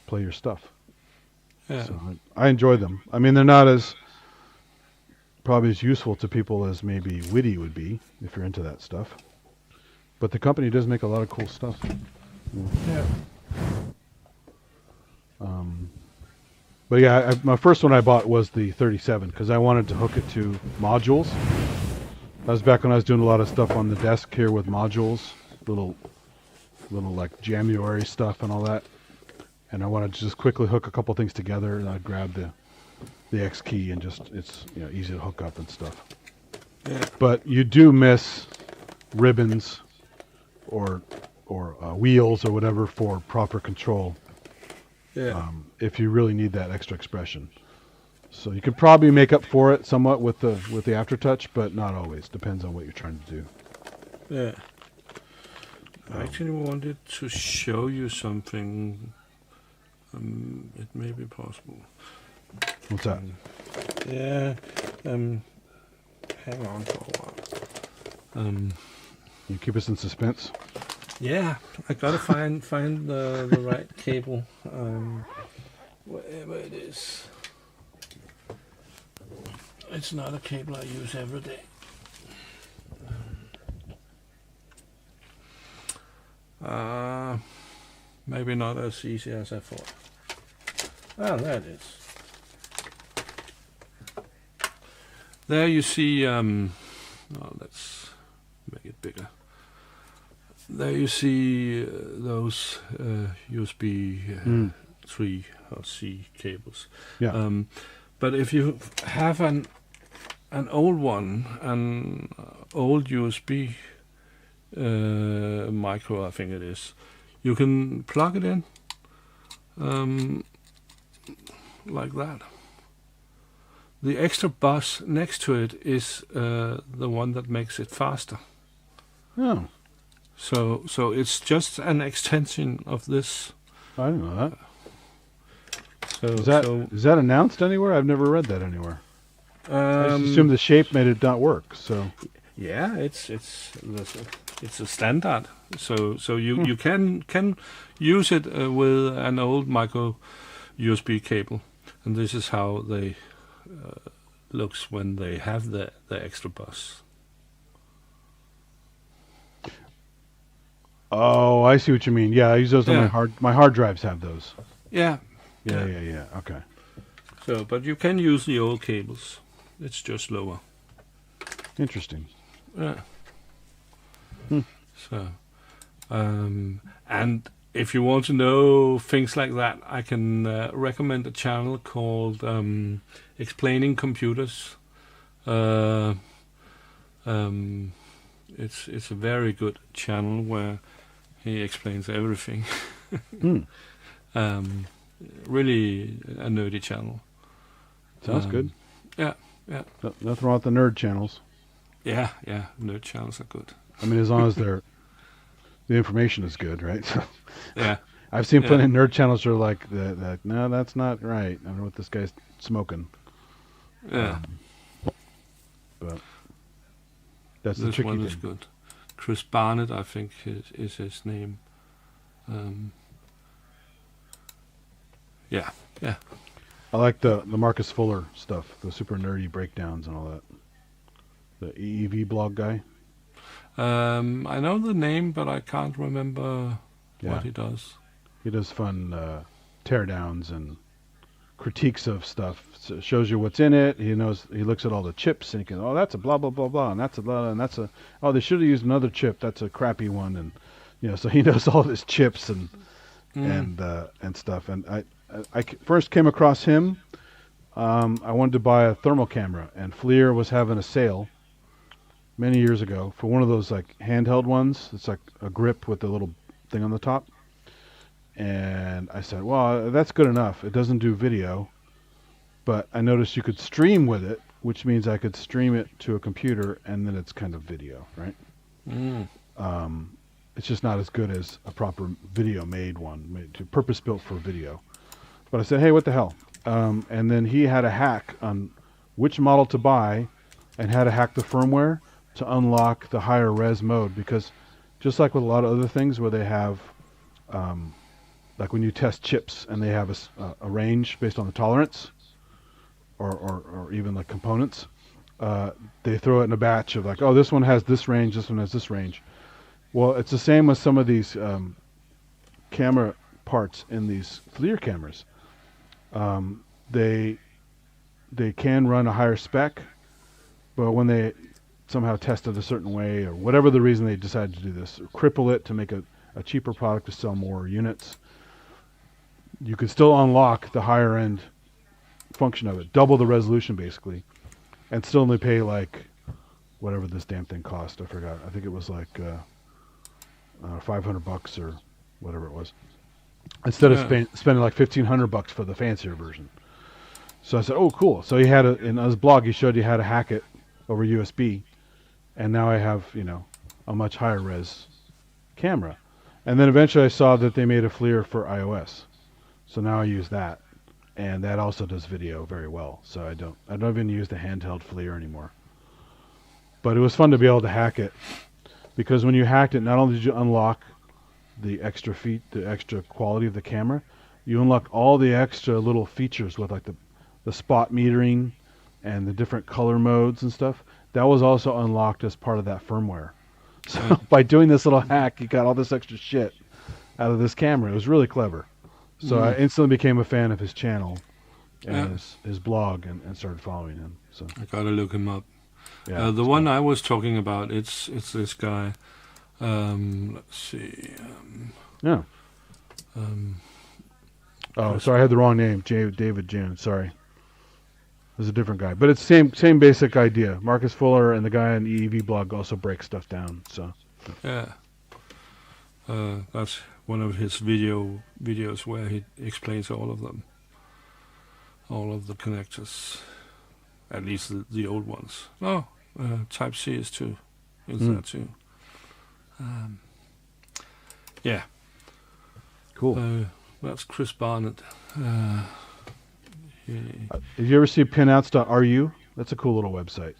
play your stuff. Yeah. So I enjoy them. I mean, they're not as probably as useful to people as maybe WIDI would be if you're into that stuff. But the company does make a lot of cool stuff. Yeah. But yeah, my first one I bought was the 37 because I wanted to hook it to modules. That was back when I was doing a lot of stuff on the desk here with modules, little like January stuff and all that. And I wanted to just quickly hook a couple things together, and I'd grab the X key and just it's easy to hook up and stuff. Yeah. But you do miss ribbons or wheels or whatever for proper control. Yeah. If you really need that extra expression. So you could probably make up for it somewhat with the aftertouch, but not always. Depends on what you're trying to do. Yeah. I actually wanted to show you something. It may be possible. What's that? Yeah. Hang on for a while. You keep us in suspense. Yeah, I gotta find the right cable. Wherever it is. It's not a cable I use every day. Maybe not as easy as I thought. Ah, there it is. There you see, let's make it bigger. There you see those USB 3 or C cables. Yeah. But if you have an old one, an old USB micro, I think it is, you can plug it in like that. The extra bus next to it is the one that makes it faster. Oh, So it's just an extension of this. I didn't know that. So Is that announced anywhere? I've never read that anywhere. I just assumed the shape made it not work. So yeah, it's a standard. So you can use it with an old micro USB cable, and this is how they looks when they have the extra bus. Oh, I see what you mean. Yeah, I use those on my hard drives have those. Yeah. Yeah. Okay. So, but you can use the old cables. It's just lower. Interesting. Yeah. So, and if you want to know things like that, I can recommend a channel called Explaining Computers. It's a very good channel where he explains everything. Really a nerdy channel. Sounds good. Yeah. Nothing wrong with the nerd channels. Yeah, nerd channels are good. I mean, as long as the information is good, right? So, yeah. I've seen plenty of nerd channels that are like, no, that's not right. I don't know what this guy's smoking. Yeah. But that's the this tricky one thing. is good. Chris Barnett, I think, is his name. Yeah. I like the Marcus Fuller stuff, the super nerdy breakdowns and all that. The EEV blog guy. I know the name, but I can't remember what he does. He does fun teardowns and critiques of stuff. So it shows you what's in it. He looks at all the chips and he can, that's a blah blah blah blah, and that's a blah, and that's a, they should have used another chip. That's a crappy one, and so he knows all his chips and stuff. And I first came across him. I wanted to buy a thermal camera, and FLIR was having a sale many years ago for one of those like handheld ones. It's like a grip with a little thing on the top. And I said, well, that's good enough. It doesn't do video. but I noticed you could stream with it, which means I could stream it to a computer, and then it's kind of video, right? It's just not as good as a proper video made purpose built for video. But I said, hey, what the hell? And then he had a hack on which model to buy, and how to hack the firmware to unlock the higher res mode. Because just like with a lot of other things where they have, like when you test chips and they have a range based on the tolerance, or even like components, they throw it in a batch of like, oh, this one has this range, this one has this range. Well, it's the same with some of these camera parts in these FLIR cameras. They can run a higher spec, but when they somehow test it a certain way, or whatever the reason they decided to do this, or cripple it to make a cheaper product to sell more units, you could still unlock the higher end function of it, double the resolution basically, and still only pay like whatever this damn thing cost. I forgot. I think it was like $500 or whatever it was, instead of spending like $1,500 for the fancier version. So I said, oh, cool. So he had in his blog, he showed you how to hack it over USB, and now I have, a much higher res camera. And then eventually I saw that they made a FLIR for iOS, so now I use that, and that also does video very well. So I don't even use the handheld FLIR anymore. But it was fun to be able to hack it, because when you hacked it, not only did you unlock the extra quality of the camera, you unlock all the extra little features with like the spot metering and the different color modes and stuff. That was also unlocked as part of that firmware. So by doing this little hack, you got all this extra shit out of this camera. It was really clever. So I instantly became a fan of his channel and his blog, and started following him. So I gotta look him up. Yeah, the one I was talking about, it's this guy. Let's see. Sorry, I had the wrong name. David June. Sorry. There's a different guy, but it's same basic idea. Marcus Fuller and the guy on the EEV blog also break stuff down. So yeah, that's one of his videos where he explains all of them, all of the connectors, at least the old ones. Type C is too, there too. Yeah, cool. That's Chris Barnett. Did you ever see pinouts.ru? That's a cool little website.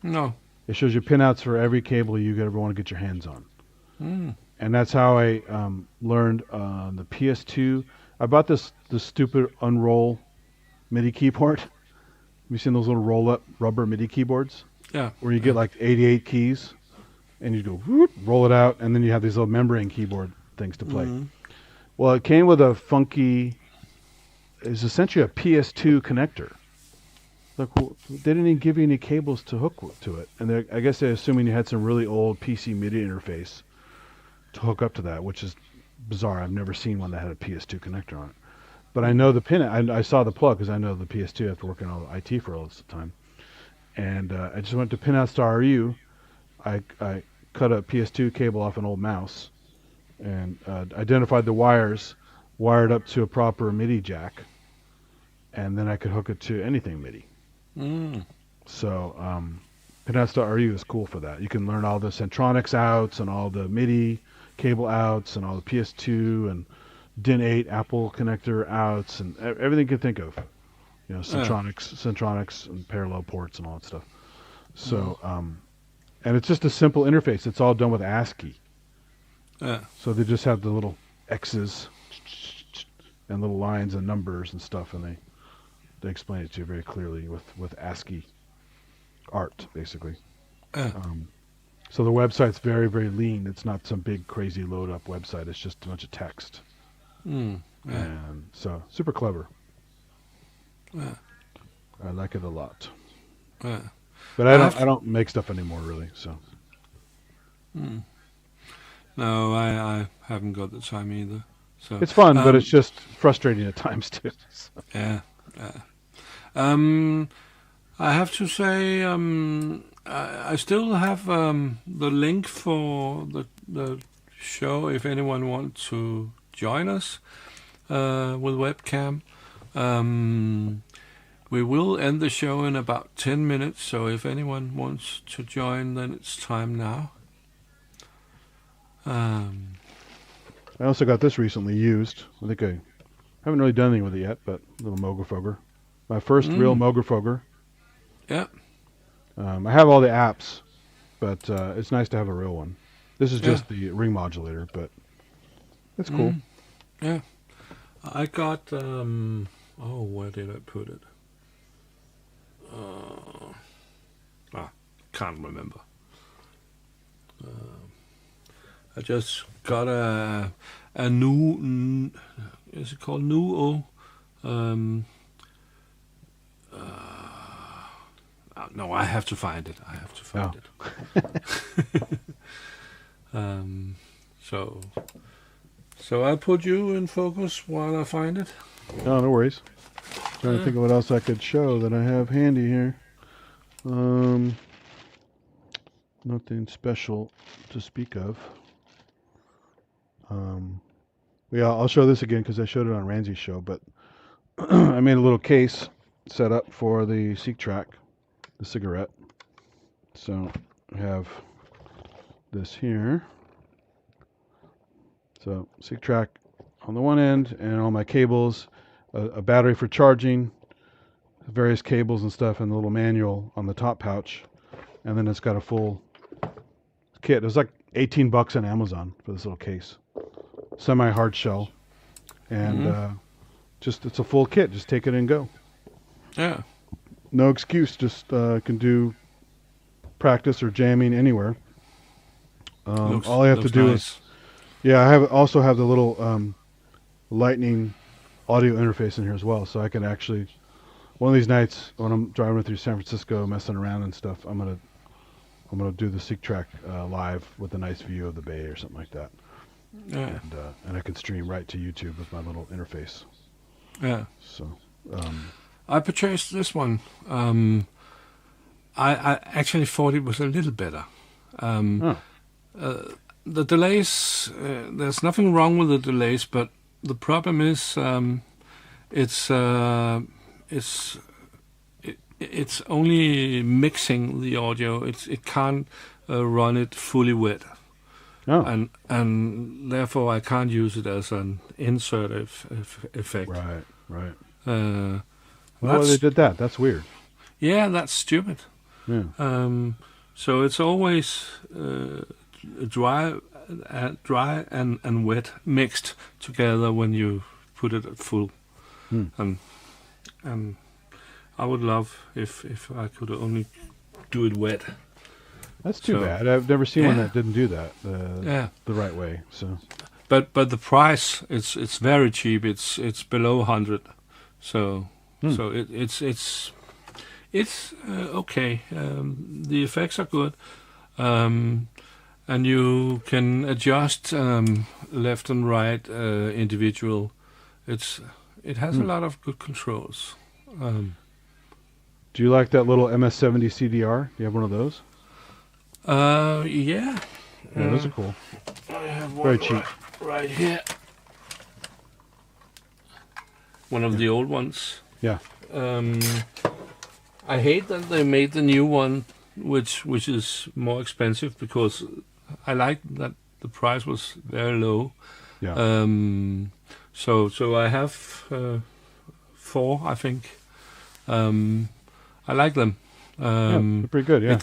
No. It shows you pinouts for every cable you ever want to get your hands on. And that's how I learned on the PS2. I bought this stupid unroll MIDI keyboard. Have you seen those little roll-up rubber MIDI keyboards? Yeah. Where you get like 88 keys, and you go whoop, roll it out, and then you have these little membrane keyboard things to play. Well, it came with a funky... It's essentially a PS2 connector. Look, they didn't even give you any cables to hook to it, and I guess they're assuming you had some really old PC MIDI interface to hook up to that, which is bizarre. I've never seen one that had a PS2 connector on it. But I know the pin. I saw the plug because I know the PS2 after working on IT for all this time, and I just went to pinouts.ru. I cut a PS2 cable off an old mouse, and identified the wires, wired up to a proper MIDI jack, and then I could hook it to anything MIDI. So pinouts.ru is cool for that. You can learn all the Centronics outs and all the MIDI cable outs and all the PS2 and DIN 8 Apple connector outs and everything you can think of. Centronics and parallel ports and all that stuff. So and it's just a simple interface. It's all done with ASCII. So they just have the little X's and little lines and numbers and stuff, and they explain it to you very clearly with ASCII art, basically. So the website's very, very lean. It's not some big, crazy load-up website. It's just a bunch of text. And so, super clever. I like it a lot. But I don't make stuff anymore, really. So. No, I haven't got the time either. So it's fun, but it's just frustrating at times too. So. Yeah. I have to say, I still have the link for the show if anyone wants to join us with webcam. we will end the show in about 10 minutes, so if anyone wants to join, then it's time now. I also got this recently used. I think I haven't really done anything with it yet, but a little Mogerfoger. My first real Mogerfoger. Yeah. I have all the apps, but it's nice to have a real one. This is just the ring modulator, but it's cool. Yeah. I got, where did I put it? Can't remember. I just got a new, is it called Nuo? No, I have to find it. So I'll put you in focus while I find it. Oh, no worries. Trying to think of what else I could show that I have handy here. Nothing special to speak of. Yeah, I'll show this again because I showed it on Ramsey's show, but I made a little case set up for the Seek Track, the cigarette. So I have this here. So Seek Track on the one end, and all my cables, a battery for charging, various cables and stuff, and the little manual on the top pouch. And then it's got a full kit. It was like $18 on Amazon for this little case. Semi-hard shell. And it's a full kit. Just take it and go. Yeah. No excuse. Just can do practice or jamming anywhere. All I have to do is... Yeah, I also have the little Lightning audio interface in here as well, so I can actually, one of these nights when I'm driving through San Francisco, messing around and stuff, I'm gonna do the Seek Track live with a nice view of the bay or something like that. Yeah. And I can stream right to YouTube with my little interface. Yeah. So. I purchased this one. I actually thought it was a little better. The delays, there's nothing wrong with the delays, but the problem is it's only mixing the audio. It can't run it fully wet, and therefore I can't use it as an insert effect. Right. Well, they did that. That's weird. Yeah, that's stupid. Yeah. So it's always dry and wet mixed together when you put it at full. And I would love if I could only do it wet. That's too bad. I've never seen one that didn't do that the right way. So, but the price it's very cheap. It's below 100. So it's okay. The effects are good. And you can adjust left and right individual. It has a lot of good controls. Do you like that little MS-70 CDR? Do you have one of those? Yeah. Yeah, those are cool. I have one very cheap. right here. One of the old ones. Yeah. I hate that they made the new one, which is more expensive, because I like that the price was very low. Yeah. So I have 4, I think. I like them. They're pretty good. Yeah.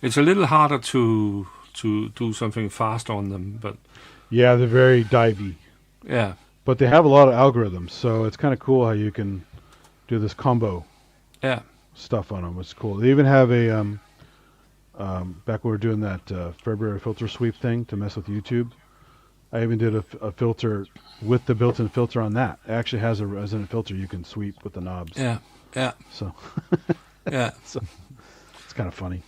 It's a little harder to do something fast on them, but yeah, they're very divey. Yeah. But they have a lot of algorithms, so it's kind of cool how you can do this combo. Yeah. Stuff on them. It's cool. They even have a back when we were doing that February filter sweep thing to mess with YouTube. I even did a filter with the built-in filter on that. It actually has a resonant filter you can sweep with the knobs. Yeah. So. Yeah. So it's kind of funny.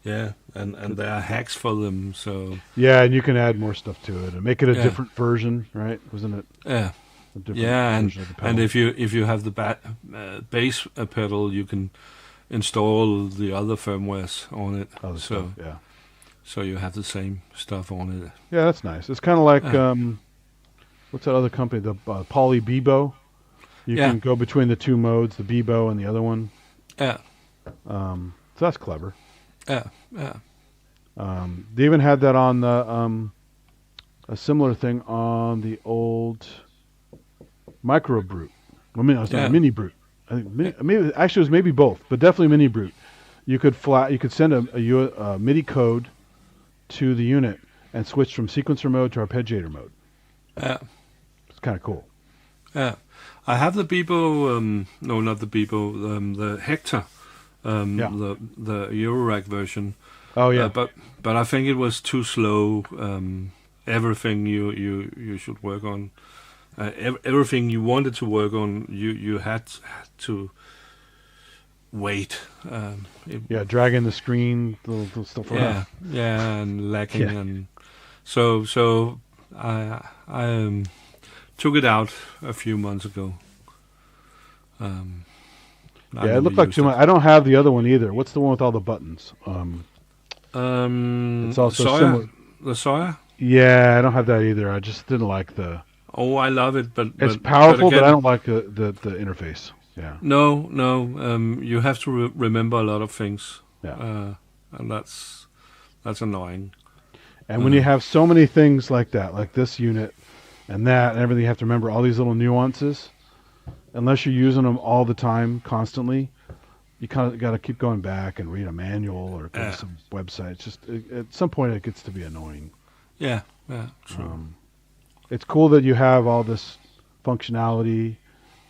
Yeah, and there are hacks for them. So. Yeah, and you can add more stuff to it and make it a different version, right? Wasn't it? Yeah. And if you have the bass pedal, you can install the other firmwares on it. Other stuff, yeah. So you have the same stuff on it. Yeah, that's nice. It's kind of like what's that other company? The Poly Bebo. You can go between the two modes, the Bebo and the other one. Yeah. So that's clever. Yeah. Yeah. They even had that on the a similar thing on the old Micro Brute. I mean, it's not Yeah. a Mini Brute. I think maybe actually it was maybe both, but definitely Mini Brute. You could send a MIDI code to the unit and switch from sequencer mode to arpeggiator mode. Yeah. It's kind of cool. Yeah. I have the Bebo, no, not the Bebo, the Hector, the Eurorack version. Oh yeah, but I think it was too slow. Everything you should work on, everything you wanted to work on, you had to wait. dragging the screen, the stuff around. Yeah, and lacking, and so I took it out a few months ago. It looked like too much. I don't have the other one either. What's the one with all the buttons? It's also similar. The Sawyer? Yeah, I don't have that either. I just didn't like the. Oh, I love it, but it's powerful, but I don't like the interface. Yeah. No. You have to remember a lot of things. Yeah. And that's annoying. And when you have so many things like that, like this unit, and that, and everything, you have to remember all these little nuances. Unless you're using them all the time, constantly, you kind of got to keep going back and read a manual or go to some website. It's just at some point it gets to be annoying. Yeah, true. It's cool that you have all this functionality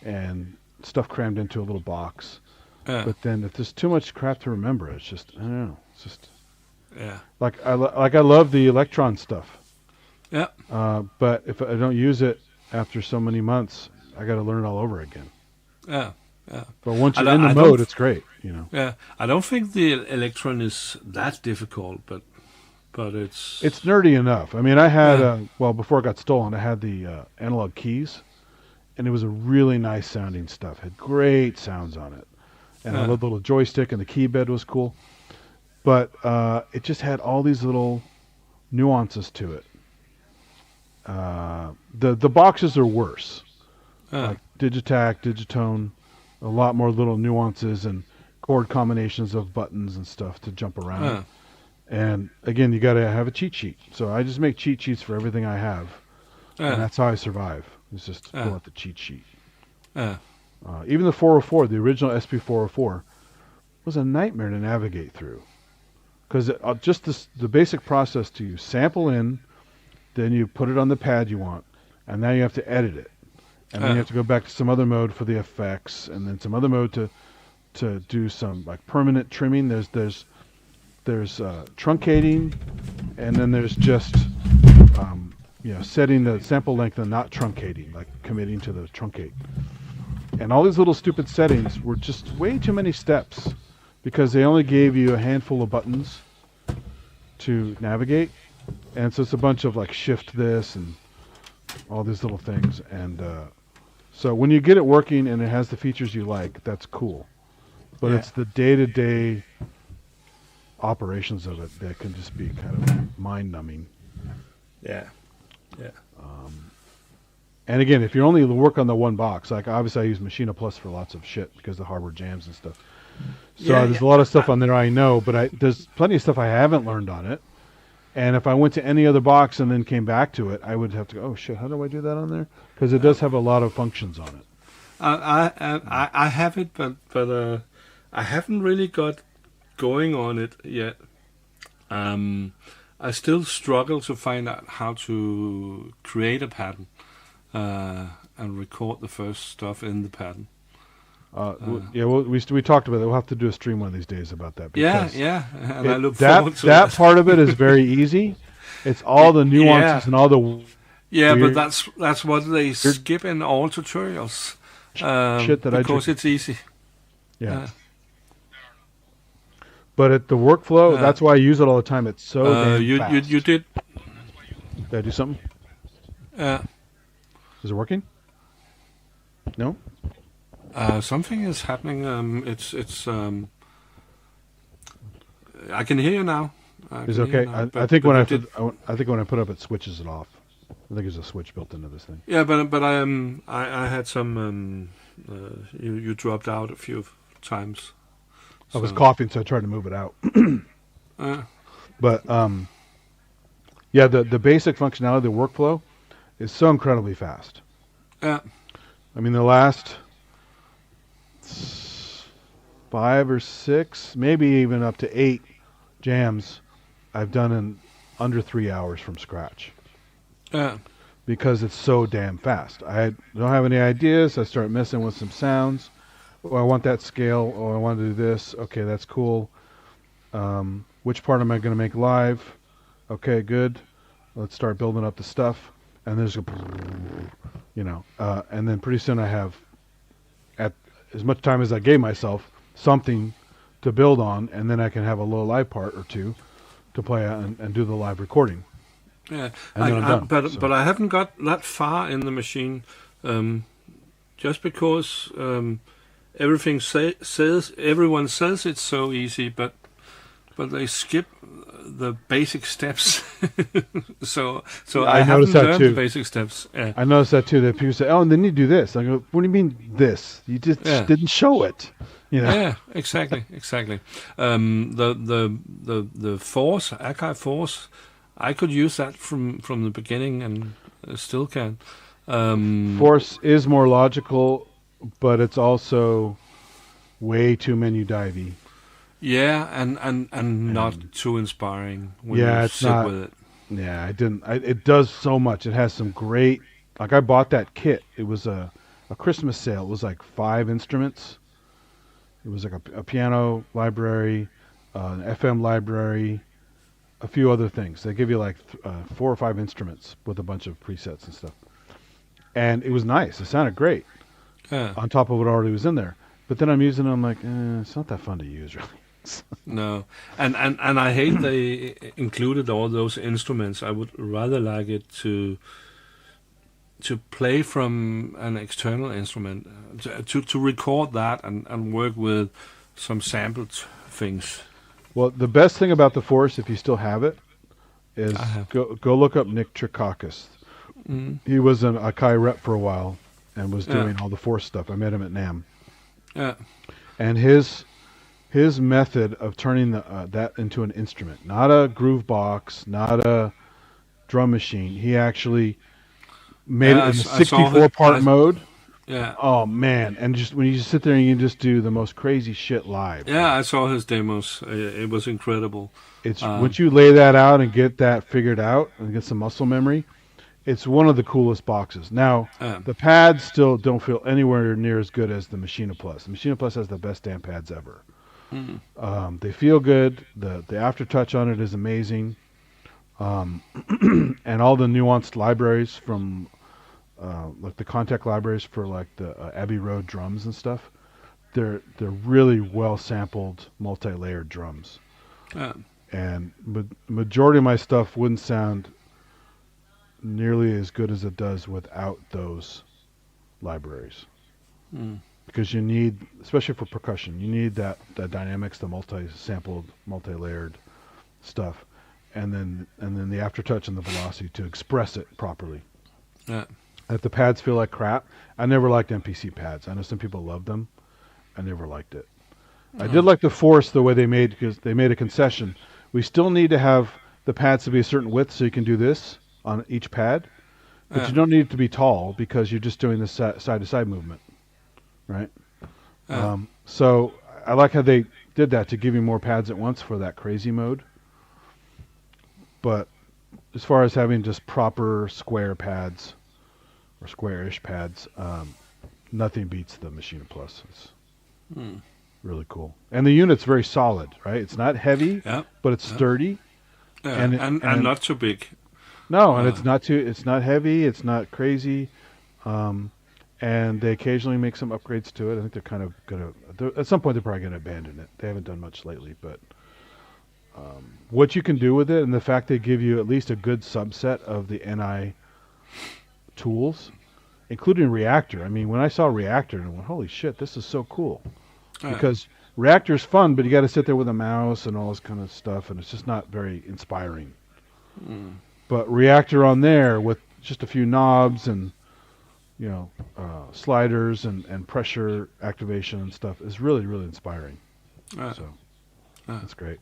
and stuff crammed into a little box. But then if there's too much crap to remember, it's just, I don't know. It's just like I love the Electron stuff. Yeah. But if I don't use it after so many months, I got to learn it all over again. Yeah. But once you're in the mode, it's great, Yeah, I don't think the Electron is that difficult, but it's nerdy enough. I mean, I had before it got stolen, I had the analog keys, and it was a really nice sounding stuff. It had great sounds on it, and I loved the little joystick, and the key bed was cool. But it just had all these little nuances to it. The boxes are worse. Like Digitac, Digitone, a lot more little nuances and chord combinations of buttons and stuff to jump around. And again, you got to have a cheat sheet. So I just make cheat sheets for everything I have, and that's how I survive. It's just pull out the cheat sheet. Even the 404, the original SP404, was a nightmare to navigate through, because just the basic process to sample in, then you put it on the pad you want, and now you have to edit it. And then you have to go back to some other mode for the effects, and then some other mode to do some like permanent trimming. There's truncating, and then there's just setting the sample length and not truncating, like committing to the truncate. And all these little stupid settings were just way too many steps, because they only gave you a handful of buttons to navigate, and so it's a bunch of like shift this and all these little things. And so when you get it working and it has the features you like, that's cool. But it's the day-to-day operations of it that can just be kind of mind-numbing. Yeah. And again, if you only work on the one box, like obviously I use Machina Plus for lots of shit because of hardware jams and stuff. So there's a lot of stuff on there I know, but there's plenty of stuff I haven't learned on it. And if I went to any other box and then came back to it, I would have to go, oh shit, how do I do that on there? Because it does have a lot of functions on it. I have it, but I haven't really got going on it yet. I still struggle to find out how to create a pattern and record the first stuff in the pattern. We talked about it. We'll have to do a stream one of these days about that. And I look forward to that part of it is very easy. It's all the nuances and all the but that's what they skip in all tutorials. Shit that because it's easy. But at the workflow, that's why I use it all the time. It's so damn fast. You did. Did I do something? Is it working? No. Something is happening. It's. I can hear you now. It's okay. I think when I put up, it switches it off. I think there's a switch built into this thing. Yeah, but I had some. You dropped out a few times. I was So, coughing, so I tried to move it out. uh, But yeah, the basic functionality, the workflow, is so incredibly fast. yeah, I mean, the last 5 or 6, maybe even up to 8 jams I've done in under 3 hours from scratch yeah, because it's so damn fast. I don't have any ideas. I start messing with some sounds. Oh, I want that scale. Oh, I want to do this. Okay, that's cool. Which part am I going to make live? Okay, good. Let's start building up the stuff. And there's a, and then pretty soon I have, at as much time as I gave myself, something to build on, and then I can have a little live part or two to play out and do the live recording. yeah. And then I'm done. But I haven't got that far in the machine, just because everything everyone says it's so easy, but they skip the basic steps. so I haven't learned the basic steps. Yeah. I noticed that too. That people say, "Oh, and then you do this." I go, "What do you mean this? You just didn't show it." Yeah, exactly. The force, archive force, I could use that from the beginning and still can. Force is more logical, but it's also way too menu divey. Yeah, and not too inspiring when you sit with it. Yeah, it does so much. It has some great. Like I bought that kit. It was a Christmas sale. It was like 5 instruments. It was like a piano library, an FM library, a few other things. They give you like 4 or 5 instruments with a bunch of presets and stuff. And it was nice. It sounded great on top of what already was in there. But then I'm using it. I'm like, it's not that fun to use, really. No, and I hate they included all those instruments. I would rather like it to play from an external instrument, to record that and work with some sampled things. Well, the best thing about the Force, if you still have it, is go look up Nick Trikakis. He was an Akai rep for a while and was doing all the Force stuff. I met him at NAMM. Yeah, and his method of turning that into an instrument, not a groovebox, not a drum machine. He actually made it in a 64-part mode. Yeah. Oh man! And just when you just sit there and you just do the most crazy shit live. Yeah, I saw his demos. It was incredible. It's once you lay that out and get that figured out and get some muscle memory, it's one of the coolest boxes. Now, the pads still don't feel anywhere near as good as the Machina Plus. The Machina Plus has the best damn pads ever. They feel good. The aftertouch on it is amazing. And all the nuanced libraries from like the contact libraries for like the Abbey Road drums and stuff, they're really well sampled, multi-layered drums. And majority of my stuff wouldn't sound nearly as good as it does without those libraries. Because you need, especially for percussion, you need that dynamics, the multi-sampled, multi-layered stuff, and then the aftertouch and the velocity to express it properly. Yeah. If the pads feel like crap, I never liked MPC pads. I know some people love them. I never liked it. I did like the Force the way they made, because they made a concession. We still need to have the pads to be a certain width so you can do this on each pad, but you don't need it to be tall because you're just doing this side-to-side movement, right? So I like how they did that to give you more pads at once for that crazy mode. But as far as having just proper square pads or square-ish pads, nothing beats the Machina Plus. It's really cool. And the unit's very solid, right? It's not heavy, but it's sturdy. And not too big. No, and it's not heavy, it's not crazy. And they occasionally make some upgrades to it. I think they're kind of at some point they're probably gonna abandon it. They haven't done much lately, but what you can do with it, and the fact they give you at least a good subset of the NI tools, including Reactor. I mean, when I saw Reactor, I went, holy shit, this is so cool. Because Reactor's fun, but you got to sit there with a mouse and all this kind of stuff, and it's just not very inspiring. But Reactor on there with just a few knobs and sliders and pressure activation and stuff is really, really inspiring. So that's great.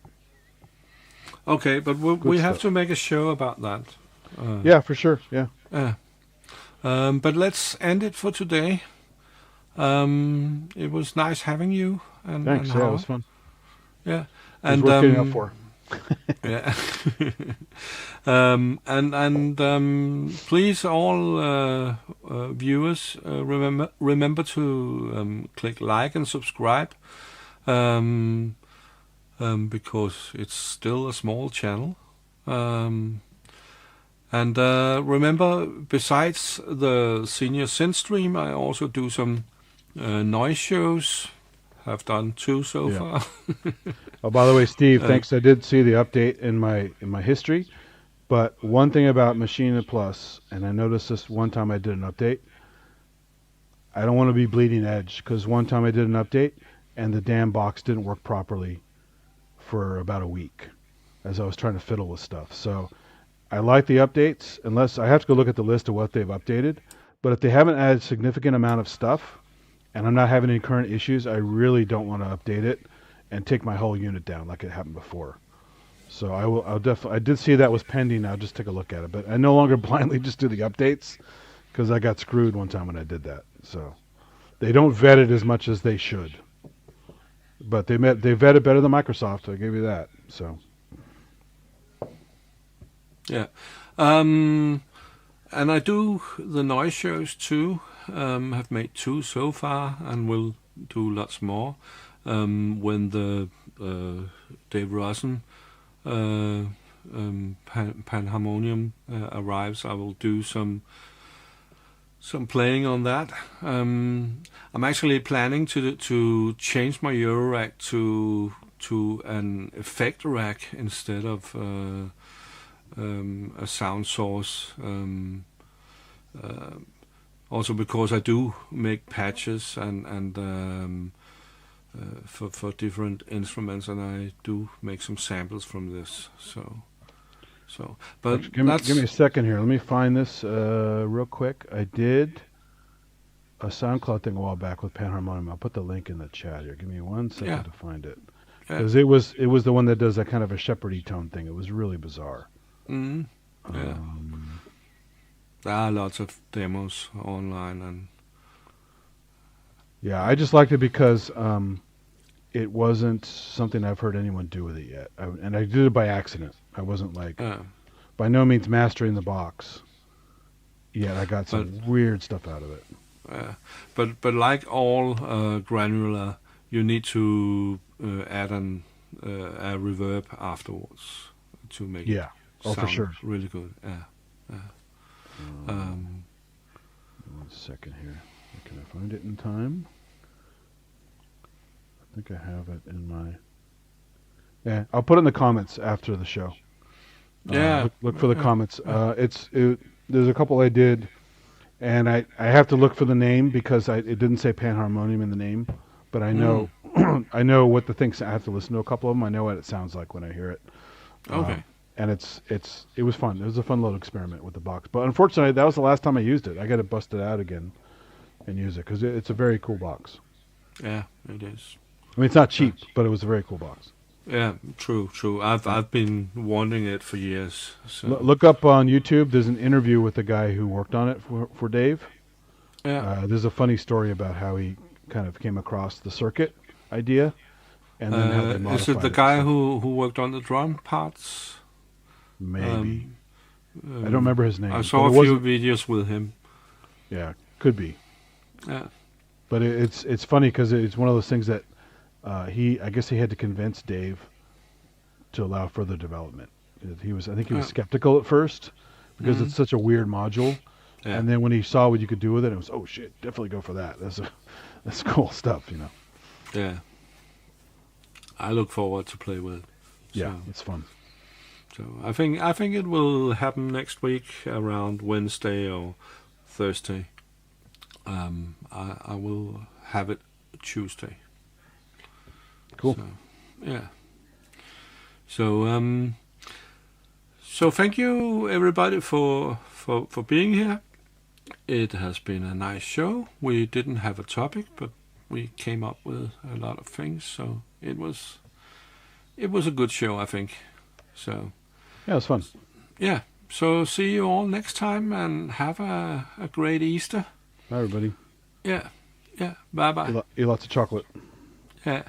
Okay, but we have to make a show about that. Yeah, for sure. Yeah. But let's end it for today. It was nice having you. Thanks. And Yeah, it was fun. Yeah, It was worth getting up for. Yeah. Please, all viewers, remember to click like and subscribe, because it's still a small channel. Remember, besides the senior synth stream, I also do some noise shows. Have done 2 so far. Oh, by the way, Steve, thanks. I did see the update in my history, but one thing about Machine Plus, and I noticed this one time I did an update. I don't want to be bleeding edge, because one time I did an update and the damn box didn't work properly for about a week as I was trying to fiddle with stuff. So I like the updates, unless I have to go look at the list of what they've updated. But if they haven't added a significant amount of stuff, and I'm not having any current issues, I really don't want to update it and take my whole unit down like it happened before. So I'll definitely. I did see that was pending. I'll just take a look at it, but I no longer blindly just do the updates, because I got screwed one time when I did that. So they don't vet it as much as they should, but they vet it better than Microsoft. I'll give you that. So yeah. And I do the noise shows too. Have made 2 so far, and will do lots more. When the Dave Rosen Panharmonium arrives, I will do some playing on that. I'm actually planning to change my Eurorack to an effect rack instead of a sound source. Also because I do make patches and for different instruments, and I do make some samples from this. But give me a second here. Let me find this real quick. I did a SoundCloud thing a while back with Panharmonium. I'll put the link in the chat here. Give me 1 second to find it, because it was the one that does that kind of a shepherdy tone thing. It was really bizarre. Yeah. There are lots of demos online, and yeah, I just liked it because it wasn't something I've heard anyone do with it yet, and I did it by accident. I wasn't like by no means mastering the box yet. I got some weird stuff out of it. But like all granular, you need to add a reverb afterwards to make it sound for sure, really good. 1 second here. Can I find it in time? I think I have it in my. Yeah, I'll put it in the comments after the show. Look for the comments. There's a couple I did, and I have to look for the name because it didn't say Panharmonium in the name, but I know I know what the things. I have to listen to a couple of them. I know what it sounds like when I hear it. Okay. And it was fun. It was a fun little experiment with the box. But unfortunately, that was the last time I used it. I got to bust it out again and use it, because it's a very cool box. Yeah, it is. I mean, it's not cheap, but it was a very cool box. Yeah, true. I've been wanting it for years. So. Look up on YouTube. There's an interview with the guy who worked on it for Dave. Yeah. There's a funny story about how he kind of came across the circuit idea, and then how they modified is it the guy who worked on the drum parts? Maybe. I don't remember his name. I saw a few videos with him. Yeah, could be. Yeah. But it's funny because it's one of those things that I guess he had to convince Dave to allow further development. I think he was skeptical at first because it's such a weird module, and then when he saw what you could do with it, it was, oh shit, definitely go for that. That's cool stuff, you know. Yeah. I look forward to play with it. Yeah, it's fun. So I think it will happen next week around Wednesday or Thursday. I will have it Tuesday. Cool. So, yeah. So thank you everybody for being here. It has been a nice show. We didn't have a topic, but we came up with a lot of things. So it was a good show, I think. So Yeah, it was fun. yeah. So see you all next time, and have a great Easter. Bye, everybody. Yeah. Bye bye. Eat lots of chocolate. Yeah.